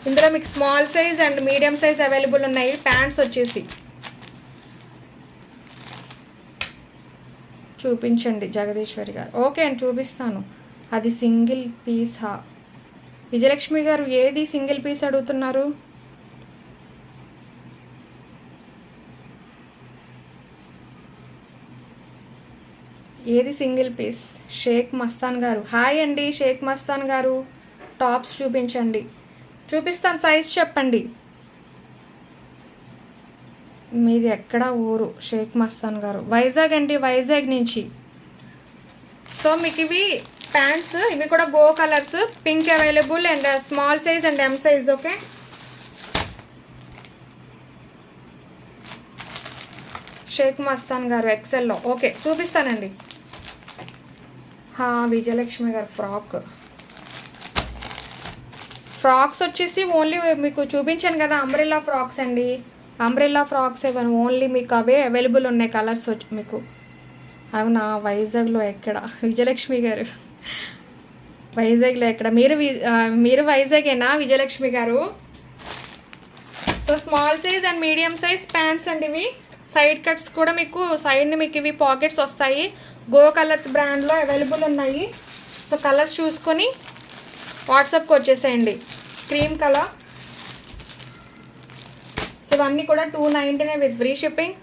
ఇందులో మీకు small size and medium size available ఉన్నాయి. ప్యాంట్స్ వచ్చేసి చూపించండి జగదీశ్వరి గారు. ఓకే అండి, చూపిస్తాను. అది సింగిల్ పీసా? విజయలక్ష్మి గారు ఏది సింగిల్ పీస్ అడుగుతున్నారు? ఏది సింగిల్ పీస్? షేక్ మస్తాన్ గారు హాయ్ అండి. షేక్ మస్తాన్ గారు టాప్స్ చూపించండి. చూపిస్తాను, సైజ్ చెప్పండి. మీది ఎక్కడ ఊరు? షేక్ మస్తాన్ గారు వైజాగ్ అండి, వైజాగ్ నుంచి. సో మీకు ఇవి ప్యాంట్స్, ఇవి కూడా గో colours, pink available and small size and M size. Okay, Shaik Mastan గారు ఎక్సెల్లో. ఓకే, చూపిస్తానండి. విజయలక్ష్మి గారు ఫ్రాక్స్ వచ్చేసి ఓన్లీ మీకు చూపించాను కదా, అంబ్రెల్లా ఫ్రాక్స్ అండి. అంబ్రెల్లా ఫ్రాక్స్ ఇవ్వను, ఓన్లీ మీకు అవే అవైలబుల్ ఉన్నాయి కలర్స్ మీకు. అవునా, వైజాగ్లో ఎక్కడ? విజయలక్ష్మి గారు వైజాగ్లో ఎక్కడ? మీరు వైజాగేనా విజయలక్ష్మి గారు? So small size and medium size pants అండి ఇవి. సైడ్ కట్స్ కూడా మీకు సైడ్ని మీకు ఇవి పాకెట్స్ వస్తాయి. గో కలర్స్ బ్రాండ్లో అవైలబుల్ ఉన్నాయి. సో కలర్స్ చూసుకొని వాట్సాప్కి వచ్చేసేయండి. Cream colour. సో ఇవన్నీ కూడా 299 విత్ ఫ్రీ షిప్పింగ్.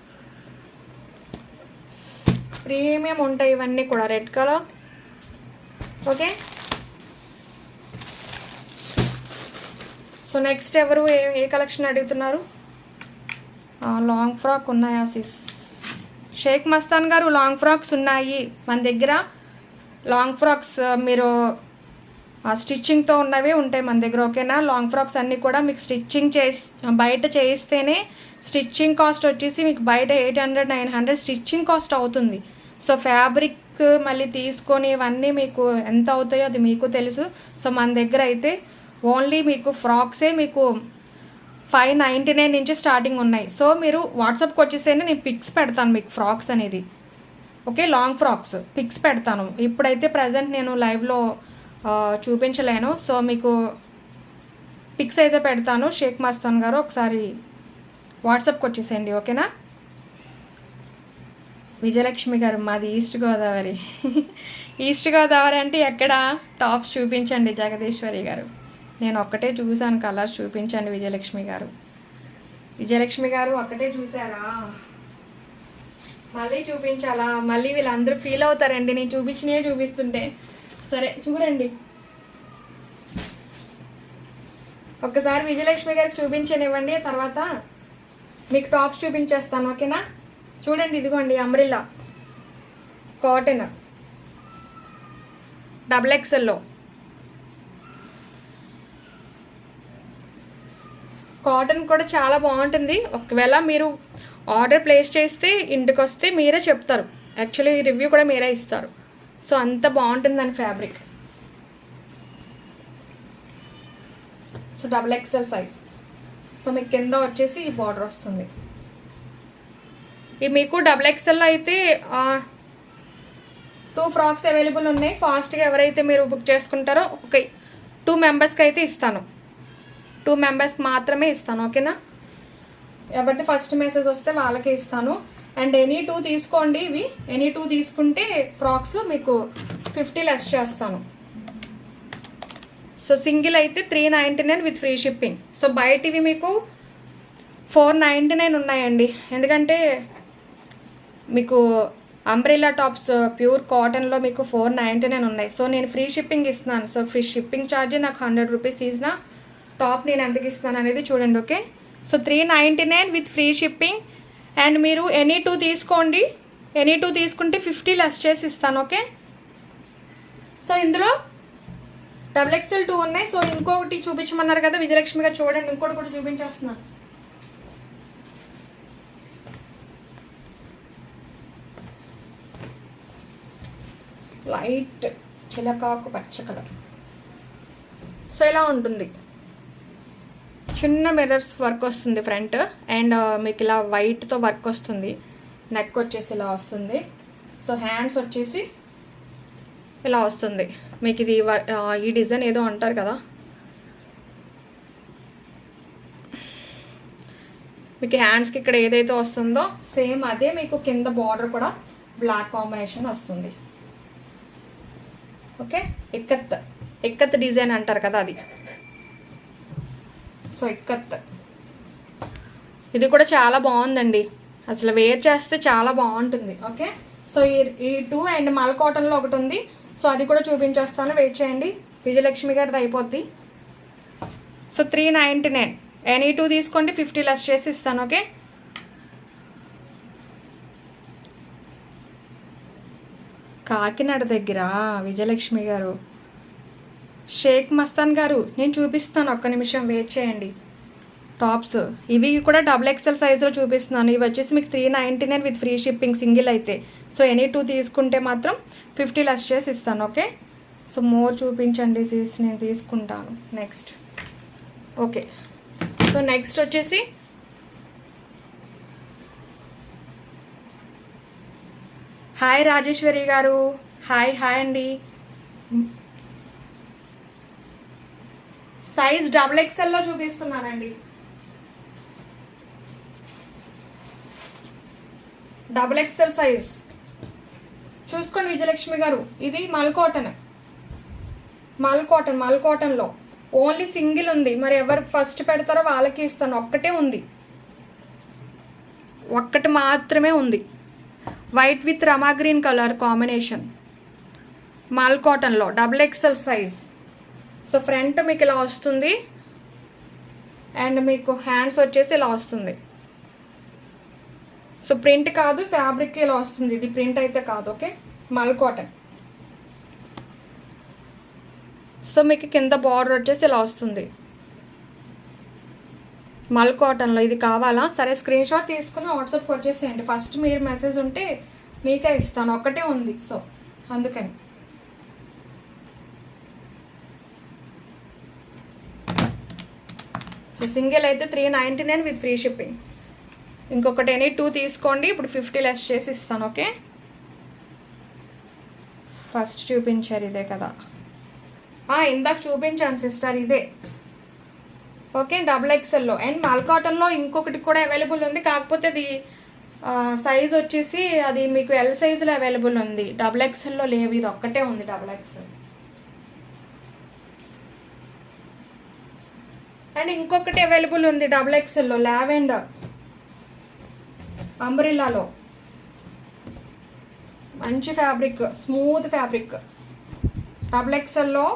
ప్రీమియం ఉంటాయి ఇవన్నీ కూడా. Red colour. Okay, so next ఎవరు ఏ కలెక్షన్ అడుగుతున్నారు? లాంగ్ ఫ్రాక్ ఉన్నాయా సిస్? షేక్ మస్తాన్ గారు లాంగ్ ఫ్రాక్స్ ఉన్నాయి మన దగ్గర. లాంగ్ ఫ్రాక్స్ మీరు స్టిచ్చింగ్తో ఉన్నవే ఉంటాయి మన దగ్గర. ఓకేనా, లాంగ్ ఫ్రాక్స్ అన్నీ కూడా మీకు స్టిచ్చింగ్ బయట చేయిస్తేనే స్టిచ్చింగ్ కాస్ట్ వచ్చేసి మీకు బయట 800-900 స్టిచ్చింగ్ కాస్ట్ అవుతుంది. సో ఫ్యాబ్రిక్ మళ్ళీ తీసుకొని ఇవన్నీ మీకు ఎంత అవుతాయో అది మీకు తెలుసు. సో మన దగ్గర అయితే ఓన్లీ మీకు ఫ్రాక్సే మీకు 599 నుంచి స్టార్టింగ్ ఉన్నాయి. సో మీరు వాట్సాప్కి వచ్చేసేనే నేను పిక్స్ పెడతాను మీకు ఫ్రాక్స్ అనేది. ఓకే, లాంగ్ ఫ్రాక్స్ పిక్స్ పెడతాను. ఇప్పుడైతే ప్రజెంట్ నేను లైవ్లో చూపించలేను. సో మీకు పిక్స్ అయితే పెడతాను. షేక్ మస్తాన్ గారు ఒకసారి వాట్సాప్కి వచ్చేసేయండి. ఓకేనా? విజయలక్ష్మి గారు మాది ఈస్ట్ గోదావరి. ఈస్ట్ గోదావరి అంటే ఎక్కడ? టాప్స్ చూపించండి జగదీశ్వరి గారు. నేను ఒక్కటే చూశాను, కలర్స్ చూపించండి విజయలక్ష్మి గారు. విజయలక్ష్మి గారు ఒక్కటే చూసారా? మళ్ళీ చూపించాలా? మళ్ళీ వీళ్ళందరూ ఫీల్ అవుతారండి నేను చూపించినవి చూపిస్తుంటే. సరే చూడండి, ఒక్కసారి విజయలక్ష్మి గారికి చూపించనివ్వండి, తర్వాత మీకు టాప్స్ చూపించేస్తాను. ఓకేనా? చూడండి, ఇదిగోండి అంబ్రెల్లా కాటన్ XXL కాటన్ కూడా చాలా బాగుంటుంది. ఒకవేళ మీరు ఆర్డర్ ప్లేస్ చేస్తే ఇంటికి వస్తే మీరే చెప్తారు. యాక్చువల్లీ ఈ రివ్యూ కూడా మీరే ఇస్తారు. సో అంత బాగుంటుందని fabric. So XXL size. So మీకు కింద వచ్చేసి ఈ బార్డర్ వస్తుంది. ఈ మీకు XXL అయితే 2 ఫ్రాక్స్ అవైలబుల్ ఉన్నాయి. ఫాస్ట్గా ఎవరైతే మీరు బుక్ చేసుకుంటారో ఒక 2 మెంబర్స్కి అయితే ఇస్తాను. 2 మెంబర్స్కి మాత్రమే ఇస్తాను. ఓకేనా? ఎవరిది ఫస్ట్ మెసేజ్ వస్తే వాళ్ళకే ఇస్తాను. అండ్ ఎనీ 2 తీసుకోండి. ఇవి ఎనీ 2 తీసుకుంటే ఫ్రాక్స్ మీకు 50 లెస్ చేస్తాను. సో సింగిల్ అయితే 399 విత్ ఫ్రీ షిప్పింగ్. సో బయట ఇవి మీకు 499 ఉన్నాయండి. ఎందుకంటే మీకు అంబ్రెల్లా టాప్స్ ప్యూర్ కాటన్లో మీకు 499 ఉన్నాయి. సో నేను ఫ్రీ షిప్పింగ్ ఇస్తున్నాను. సో ఫ్రీ షిప్పింగ్ ఛార్జ్ నాకు 100 రూపీస్ తీసిన టాప్ నేను ఎంతకి ఇస్తాను అనేది చూడండి. Okay, so 399 with free shipping. And మీరు ఎనీ 2 తీసుకోండి. ఎనీ 2 తీసుకుంటే 50 లెస్ చేసి ఇస్తాను. ఓకే, సో ఇందులో XXL 2 ఉన్నాయి. సో ఇంకొకటి చూపించమన్నారు కదా విజయలక్ష్మి గారు, చూడండి ఇంకోటి కూడా చూపించేస్తున్నాను. లైట్ చిలకాకు పచ్చ కలర్. సో ఇలా ఉంటుంది. చిన్న మిర్రర్స్ వర్క్ వస్తుంది ఫ్రంట్. అండ్ మీకు ఇలా వైట్తో వర్క్ వస్తుంది. నెక్ వచ్చేసి ఇలా వస్తుంది. సో హ్యాండ్స్ వచ్చేసి ఇలా వస్తుంది. మీకు ఇది ఈ డిజైన్ ఏదో అంటారు కదా, మీకు హ్యాండ్స్కి ఇక్కడ ఏదైతే వస్తుందో సేమ్ అదే మీకు కింద బార్డర్ కూడా బ్లాక్ కాంబినేషన్ వస్తుంది. ఓకే, ఇక్కత్ డిజైన్ అంటారు కదా అది. సో ఇక్కత్ ఇది కూడా చాలా బాగుందండి, అసలు వేర్ చేస్తే చాలా బాగుంటుంది. ఓకే, సో ఈ 2 అండ్ మల్ కాటన్లో ఒకటి ఉంది. సో అది కూడా చూపించేస్తాను, వెయిట్ చేయండి. విజయలక్ష్మి గారిది అయిపోద్ది. సో 399 ఎనీ 2 తీసుకోండి, 50 లెస్ చేసి ఇస్తాను. ఓకే, కాకినాడ దగ్గర విజయలక్ష్మి గారు, షేక్ మస్తాన్ గారు నేను చూపిస్తాను, ఒక్క నిమిషం వెయిట్ చేయండి. టాప్స్ ఇవి కూడా XXL సైజులో చూపిస్తున్నాను. ఇవి వచ్చేసి మీకు 399 విత్ ఫ్రీ షిప్పింగ్ సింగిల్ అయితే. సో ఎనీ 2 తీసుకుంటే మాత్రం 50 లెస్ చేసి ఇస్తాను. ఓకే, సో మోర్ చూపించండి సీస్, నేను తీసుకుంటాను నెక్స్ట్. ఓకే, సో నెక్స్ట్ వచ్చేసి హాయ్ రాజేశ్వరి గారు, హాయ్ అండి. సైజ్ XXLలో చూపిస్తున్నానండి. XXL సైజ్ చూసుకోండి విజయలక్ష్మి గారు. ఇది మల్ కాటన్లో ఓన్లీ సింగిల్ ఉంది. మరి ఎవరు ఫస్ట్ పెడతారో వాళ్ళకి ఇస్తాను. ఒక్కటే ఉంది, ఒక్కటి మాత్రమే ఉంది. White with Rama green colour combination, మల్ కాటన్లో XXL సైజ్. సో ఫ్రంట్ మీకు ఇలా వస్తుంది అండ్ మీకు హ్యాండ్స్ వచ్చేసి ఇలా వస్తుంది. సో ప్రింట్ కాదు, ఫ్యాబ్రిక్ ఇలా వస్తుంది. ఇది ప్రింట్ అయితే కాదు. ఓకే, మల్ కాటన్. సో మీకు కింద బార్డర్ వచ్చేసి ఇలా వస్తుంది మల్ కాటన్లో. ఇది కావాలా? సరే, స్క్రీన్ షాట్ తీసుకుని వాట్సాప్కి వచ్చేసేయండి. ఫస్ట్ మీరు మెసేజ్ ఉంటే మీకే ఇస్తాను, ఒక్కటే ఉంది. సో అందుకని సో సింగిల్ అయితే 399 విత్ ఫ్రీ షిప్పింగ్. ఇంకొకటి ఎనీ 2 తీసుకోండి, ఇప్పుడు 50 లెస్ చేసి ఇస్తాను. ఓకే, ఫస్ట్ చూపించారు ఇదే కదా, ఇందాక చూపించాను సిస్టర్, ఇదే. ఓకే, XXLలో అండ్ మల్ కాటన్లో ఇంకొకటి కూడా అవైలబుల్ ఉంది. కాకపోతే అది సైజ్ వచ్చేసి అది మీకు ఎల్ సైజులో అవైలబుల్ ఉంది. XXLలో లేవు, ఇది ఒక్కటే ఉంది XXL. అండ్ ఇంకొకటి అవైలబుల్ ఉంది XXLలో, లావెండర్ అంబ్రిల్లాలో. మంచి ఫ్యాబ్రిక్, స్మూత్ ఫ్యాబ్రిక్. XXLలో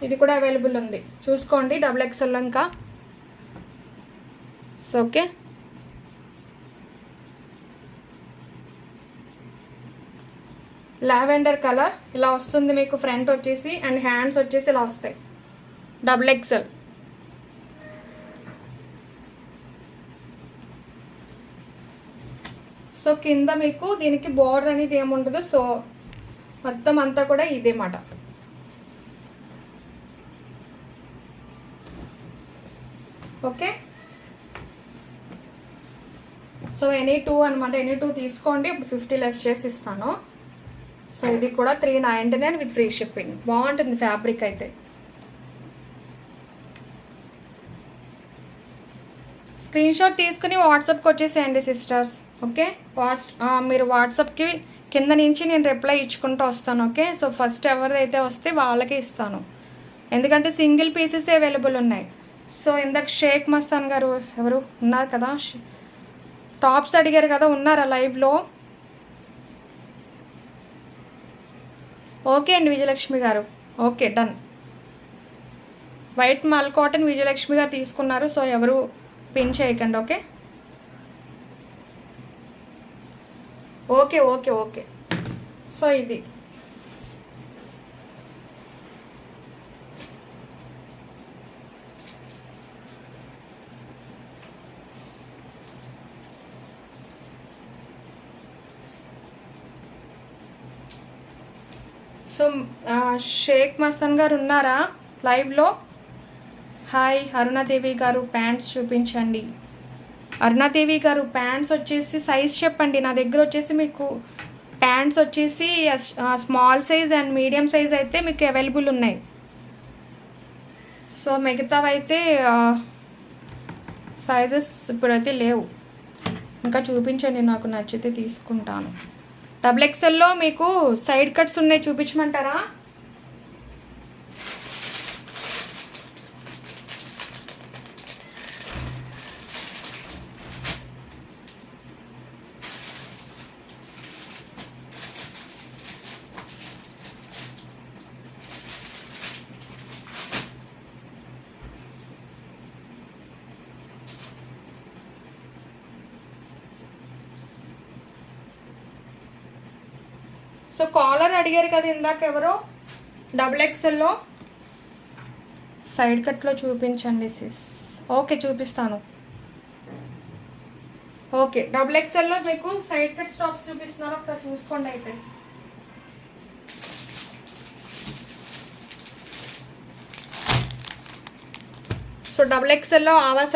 ఇది కూడా అవైలబుల్ ఉంది, చూసుకోండి. XXLలో ఇంకా. సో ఓకే, లావెండర్ కలర్ ఇలా వస్తుంది మీకు. ఫ్రంట్ వచ్చేసి అండ్ హ్యాండ్స్ వచ్చేసి ఇలా వస్తాయి. XXL. సో కింద మీకు దీనికి బోర్డర్ అనేది ఏముంటుందో, సో మొత్తం అంతా కూడా ఇదే మాట. ఓకే, సో ఎనీ 2 అనమాట. ఎనీ 2 తీసుకోండి, ఇప్పుడు 50 లెస్ చేసి ఇస్తాను. సో ఇది కూడా 399 విత్ ఫ్రీ షిప్పింగ్. బాగుంటుంది ఫ్యాబ్రిక్ అయితే. స్క్రీన్ షాట్ తీసుకుని వాట్సాప్కి వచ్చేసేయండి సిస్టర్స్. ఓకే, మీరు వాట్సాప్కి కింద నుంచి నేను రిప్లై ఇచ్చుకుంటూ వస్తాను. ఓకే, సో ఫస్ట్ ఎవరిదైతే వస్తే వాళ్ళకే ఇస్తాను, ఎందుకంటే సింగిల్ పీసెస్ అవైలబుల్ ఉన్నాయి. సో ఇందాక షేక్ మస్తాన్ గారు ఎవరు ఉన్నారు కదా, టాప్స్ అడిగారు కదా, ఉన్నారా లైవ్లో? ఓకే అండి విజయలక్ష్మి గారు, ఓకే డన్. వైట్ మల్ కాటన్ విజయలక్ష్మి గారు తీసుకున్నారు. సో ఎవరు పిన్ చేయకండి. Okay okay okay okay so ఇది సో షేక్ మస్తాన్ గారు ఉన్నారా లైవ్లో? హాయ్ అరుణాదేవి గారు, ప్యాంట్స్ చూపించండి. అరుణాదేవి గారు ప్యాంట్స్ వచ్చేసి సైజ్ చెప్పండి. నా దగ్గర వచ్చేసి మీకు ప్యాంట్స్ వచ్చేసి small size and medium size అయితే మీకు అవైలబుల్ ఉన్నాయి. సో మిగతావైతే సైజెస్ ఇప్పుడైతే లేవు. ఇంకా చూపించండి, నాకు నచ్చితే తీసుకుంటాను. XXLలో మీకు సైడ్ కట్స్ ఉన్నాయి, చూపించమంటారా? సో కాలర్ అడిగారు కదా ఇందాక ఎవరో, XXLలో సైడ్ కట్లో చూపించండి సిస్. ఓకే చూపిస్తాను. ఓకే XXLలో మీకు సైడ్ కట్ స్టాప్స్ చూపిస్తున్నాను, ఒకసారి చూసుకోండి. అయితే సో XXLలో ఆవాస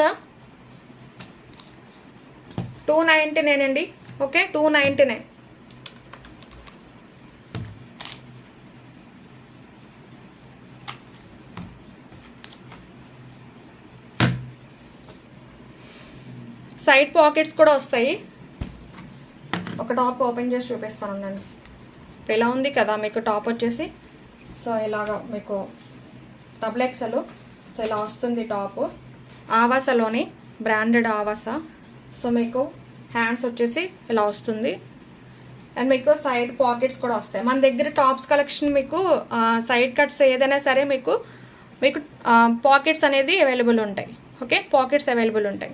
299 అండి. ఓకే 299. సైడ్ పాకెట్స్ కూడా వస్తాయి. ఒక టాప్ ఓపెన్ చేసి చూపిస్తాను ఉండండి. ఇలా ఉంది కదా మీకు టాప్ వచ్చేసి. సో ఇలాగా మీకు XXL. సో ఇలా వస్తుంది టాప్. ఆవాసలోని బ్రాండెడ్ ఆవాస. సో మీకు హ్యాండ్స్ వచ్చేసి ఇలా వస్తుంది. అండ్ మీకు సైడ్ పాకెట్స్ కూడా వస్తాయి. మన దగ్గర టాప్స్ కలెక్షన్ మీకు సైడ్ కట్స్ ఏదైనా సరే మీకు పాకెట్స్ అనేది అవైలబుల్ ఉంటాయి. ఓకే పాకెట్స్ అవైలబుల్ ఉంటాయి.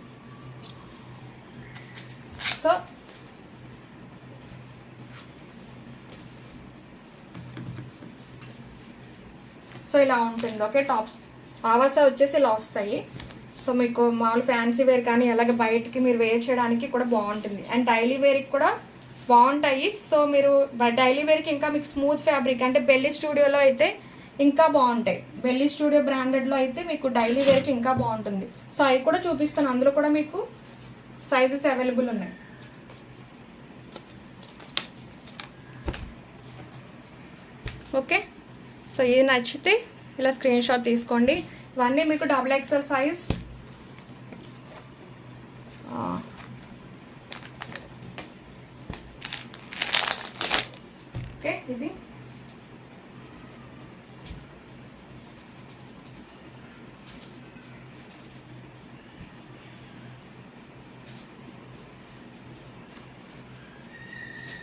సో ఇలా ఉంటుంది. ఓకే టాప్స్ ఆవాస వచ్చేసి ఇలా వస్తాయి. సో మీకు మామూలు ఫ్యాన్సీ వేర్ కానీ అలాగే బయటికి మీరు వేర్ చేయడానికి కూడా బాగుంటుంది. అండ్ డైలీ వేర్కి కూడా బాగుంటాయి. సో మీరు డైలీ వేర్కి ఇంకా మీకు స్మూత్ ఫ్యాబ్రిక్ అంటే బెల్లీ స్టూడియోలో అయితే ఇంకా బాగుంటాయి. బెల్లీ స్టూడియో బ్రాండెడ్లో అయితే మీకు డైలీ వేర్కి ఇంకా బాగుంటుంది. సో అవి కూడా చూపిస్తాను. అందులో కూడా మీకు సైజెస్ అవైలబుల్ ఉన్నాయి. ఓకే సో ఇది నచ్చితే ఇలా స్క్రీన్ షాట్ తీసుకోండి. ఇవన్నీ మీకు XXL సైజ్. ఓకే ఇది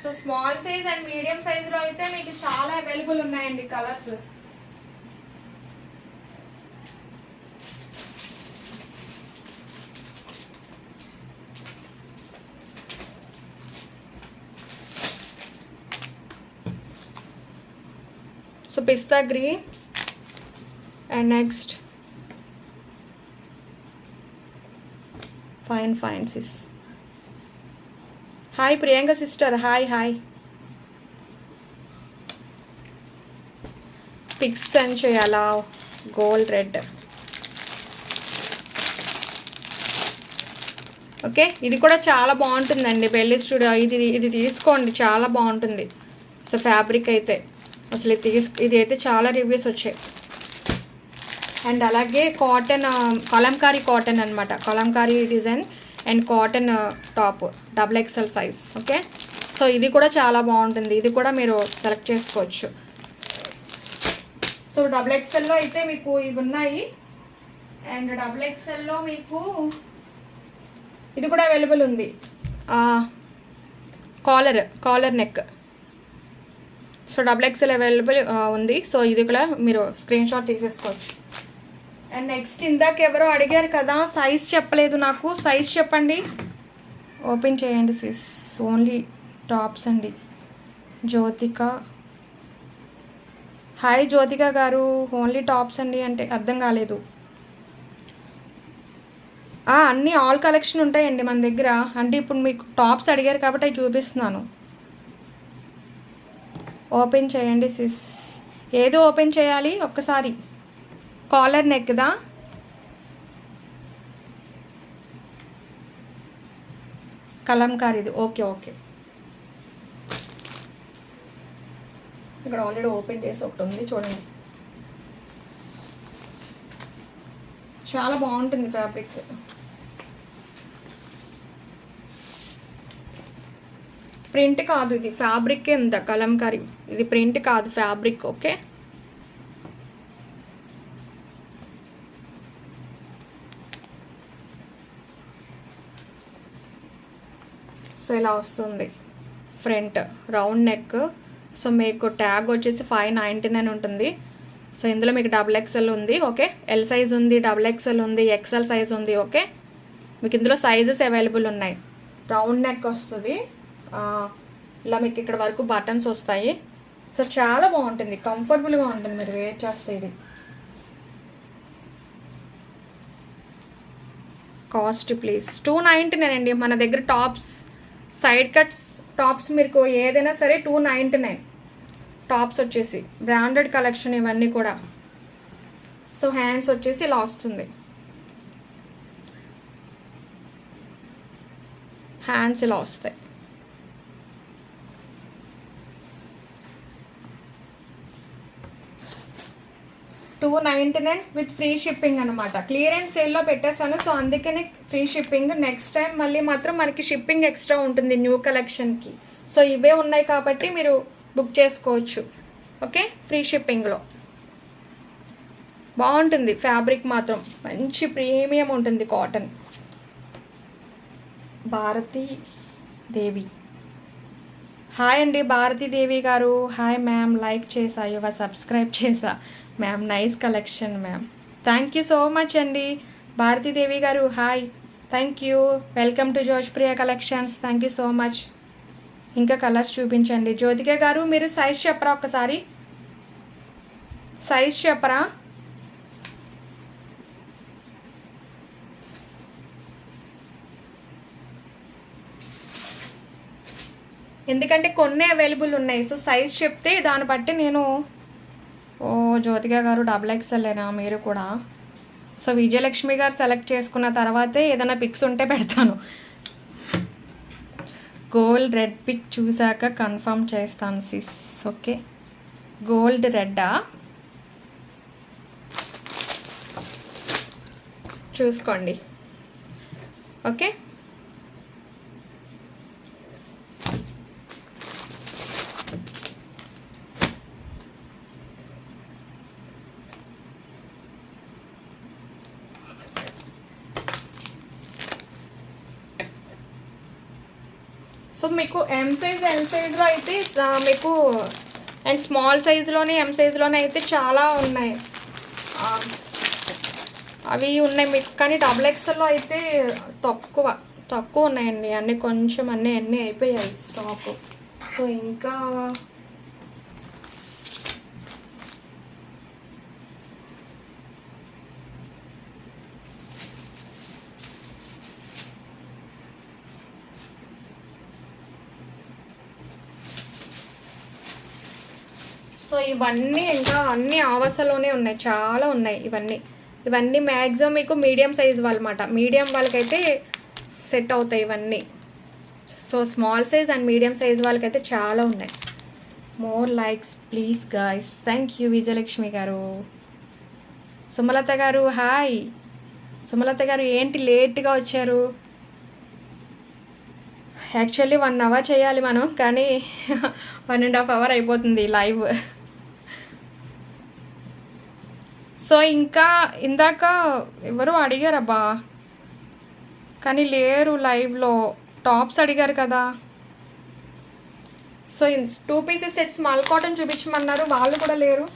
so small size and medium సైజ్లో అయితే మీకు చాలా అవైలబుల్ ఉన్నాయండి colours. So pista green and next fine sis. Hi Priyanka sister, hi hi. Pics send చేయాలా? Gold red. ఓకే ఇది కూడా చాలా బాగుంటుందండి బెల్లీ స్టూడియో. ఇది తీసుకోండి, చాలా బాగుంటుంది. సో ఫ్యాబ్రిక్ అయితే అసలు ఇది అయితే చాలా రివ్యూస్ వచ్చాయి. అండ్ అలాగే కాటన్, కలంకారీ కాటన్ అనమాట. Kalamkari design and cotton top XXL size. Okay so ఇది కూడా చాలా బాగుంటుంది. ఇది కూడా మీరు సెలెక్ట్ చేసుకోవచ్చు. సో XXLలో అయితే మీకు ఇవి ఉన్నాయి. అండ్ XXLలో మీకు ఇది కూడా అవైలబుల్ ఉంది. Collar neck. So XXL available ఉంది. సో ఇది కూడా మీరు స్క్రీన్ షాట్ తీసేసుకోవచ్చు. అండ్ నెక్స్ట్ ఇందాక ఎవరో అడిగారు కదా, సైజ్ చెప్పలేదు నాకు. సైజ్ చెప్పండి. ఓపెన్ చేయండి సిస్. ఓన్లీ టాప్స్ అండి. జ్యోతిక, హాయ్ జ్యోతిక గారు. ఓన్లీ టాప్స్ అండి అంటే అర్థం కాలేదు. అన్నీ ఆల్ కలెక్షన్ ఉంటాయండి మన దగ్గర. అంటే ఇప్పుడు మీకు టాప్స్ అడిగారు కాబట్టి అవి చూపిస్తున్నాను. ఓపెన్ చేయండి సిస్. ఏదో ఓపెన్ చేయాలి ఒక్కసారి. కాలర్ నెక్దా? కలంకారీది. ఓకే ఇక్కడ ఆల్రెడీ ఓపెన్ చేసి ఒకటి ఉంది చూడండి. చాలా బాగుంటుంది ఫ్యాబ్రిక్. ప్రింట్ కాదు, ఇది ఫ్యాబ్రిక్ ఎంత కలంకారీ, ఇది ప్రింట్ కాదు ఫ్యాబ్రిక్. ఓకే, సో ఇలా వస్తుంది ఫ్రంట్ రౌండ్ నెక్. సో మీకు ట్యాగ్ వచ్చేసి 599 ఉంటుంది. సో ఇందులో మీకు XXL ఉంది. ఓకే, ఎల్ సైజ్ ఉంది, XXL ఉంది, XL సైజ్ ఉంది. ఓకే, మీకు ఇందులో సైజెస్ అవైలబుల్ ఉన్నాయి. రౌండ్ నెక్ వస్తుంది, ఇలా మీకు ఇక్కడ వరకు బటన్స్ వస్తాయి. సో చాలా బాగుంటుంది, కంఫర్టబుల్గా ఉంటుంది మీరు వేర్ చేస్తే. ఇది కాస్ట్ ప్లీజ్ 299 అండి. మన దగ్గర టాప్స్, సైడ్ కట్స్ టాప్స్ మీకు ఏదైనా సరే 299 టాప్స్ వచ్చేసి బ్రాండెడ్ కలెక్షన్ ఇవన్నీ కూడా. సో హ్యాండ్స్ వచ్చేసి ఇలా వస్తుంది, హ్యాండ్స్ ఇలా వస్తాయి. $299 విత్ ఫ్రీ షిప్పింగ్ అనమాట. క్లియరెన్స్ సేల్లో పెట్టేశాను, సో అందుకనే ఫ్రీ షిప్పింగ్. నెక్స్ట్ టైం మళ్ళీ మాత్రం మనకి షిప్పింగ్ ఎక్స్ట్రా ఉంటుంది న్యూ కలెక్షన్కి. సో ఇవే ఉన్నాయి కాబట్టి మీరు బుక్ చేసుకోవచ్చు. ఓకే, ఫ్రీ షిప్పింగ్లో బాగుంటుంది. ఫ్యాబ్రిక్ మాత్రం మంచి ప్రీమియం ఉంటుంది, కాటన్. భారతీ దేవి, హాయ్ అండి భారతీ దేవి గారు. హాయ్ మ్యామ్, లైక్ చేసా, యువ సబ్స్క్రైబ్ చేసా ma'am. Nice collection ma'am, thank you so much అండి భారతీదేవి గారు. Hi, thank you, welcome to Joshpriya collections. Thank you so much. ఇంకా కలర్స్ చూపించండి. జ్యోతిక గారు మీరు సైజ్ చెప్పరా, ఒక్కసారి సైజ్ చెప్పరా. ఎందుకంటే కొన్ని అవైలబుల్ ఉన్నాయి, సో సైజ్ చెప్తే దాన్ని బట్టి నేను. ఓ జ్యోతిక గారు XXL మీరు కూడా. సో విజయలక్ష్మి గారు సెలెక్ట్ చేసుకున్న తర్వాతే ఏదైనా పిక్స్ ఉంటే పెడతాను. గోల్డ్ రెడ్ పిక్ చూసాక కన్ఫర్మ్ చేస్తాను సిస్. ఓకే, గోల్డ్ రెడ్డా చూసుకోండి. ఓకే, సో మీకు ఎం సైజ్ ఎల్ సైజ్లో అయితే మీకు, అండ్ స్మాల్ సైజులోనే ఎం సైజులోనే అయితే చాలా ఉన్నాయి, అవి ఉన్నాయి మీకు. కానీ XXLలో అయితే తక్కువ ఉన్నాయండి. అన్నీ కొంచెం అన్నీ అయిపోయాయి స్టాక్. సో ఇంకా సో ఇవన్నీ ఇంకా అన్ని ఆవసలోనే ఉన్నాయి, చాలా ఉన్నాయి ఇవన్నీ మ్యాక్సిమం మీకు మీడియం సైజ్ వాళ్ళమాట. మీడియం వాళ్ళకైతే సెట్ అవుతాయి ఇవన్నీ. So small size and medium size వాళ్ళకైతే చాలా ఉన్నాయి. More likes please guys. Thank you Vijayalakshmi గారు. సుమలత గారు హాయ్. సుమలత గారు ఏంటి లేట్గా వచ్చారు? యాక్చువల్లీ 1 అవర్ చేయాలి మనం, కానీ 1.5 అవర్ అయిపోతుంది లైవ్. సో ఇంకా ఇందాక ఎవరు అడిగారబ్బా, కానీ లేరు లైవ్లో. టాప్స్ అడిగారు కదా. So 2 pieces set small cotton చూపించమన్నారు, వాళ్ళు కూడా లేరు.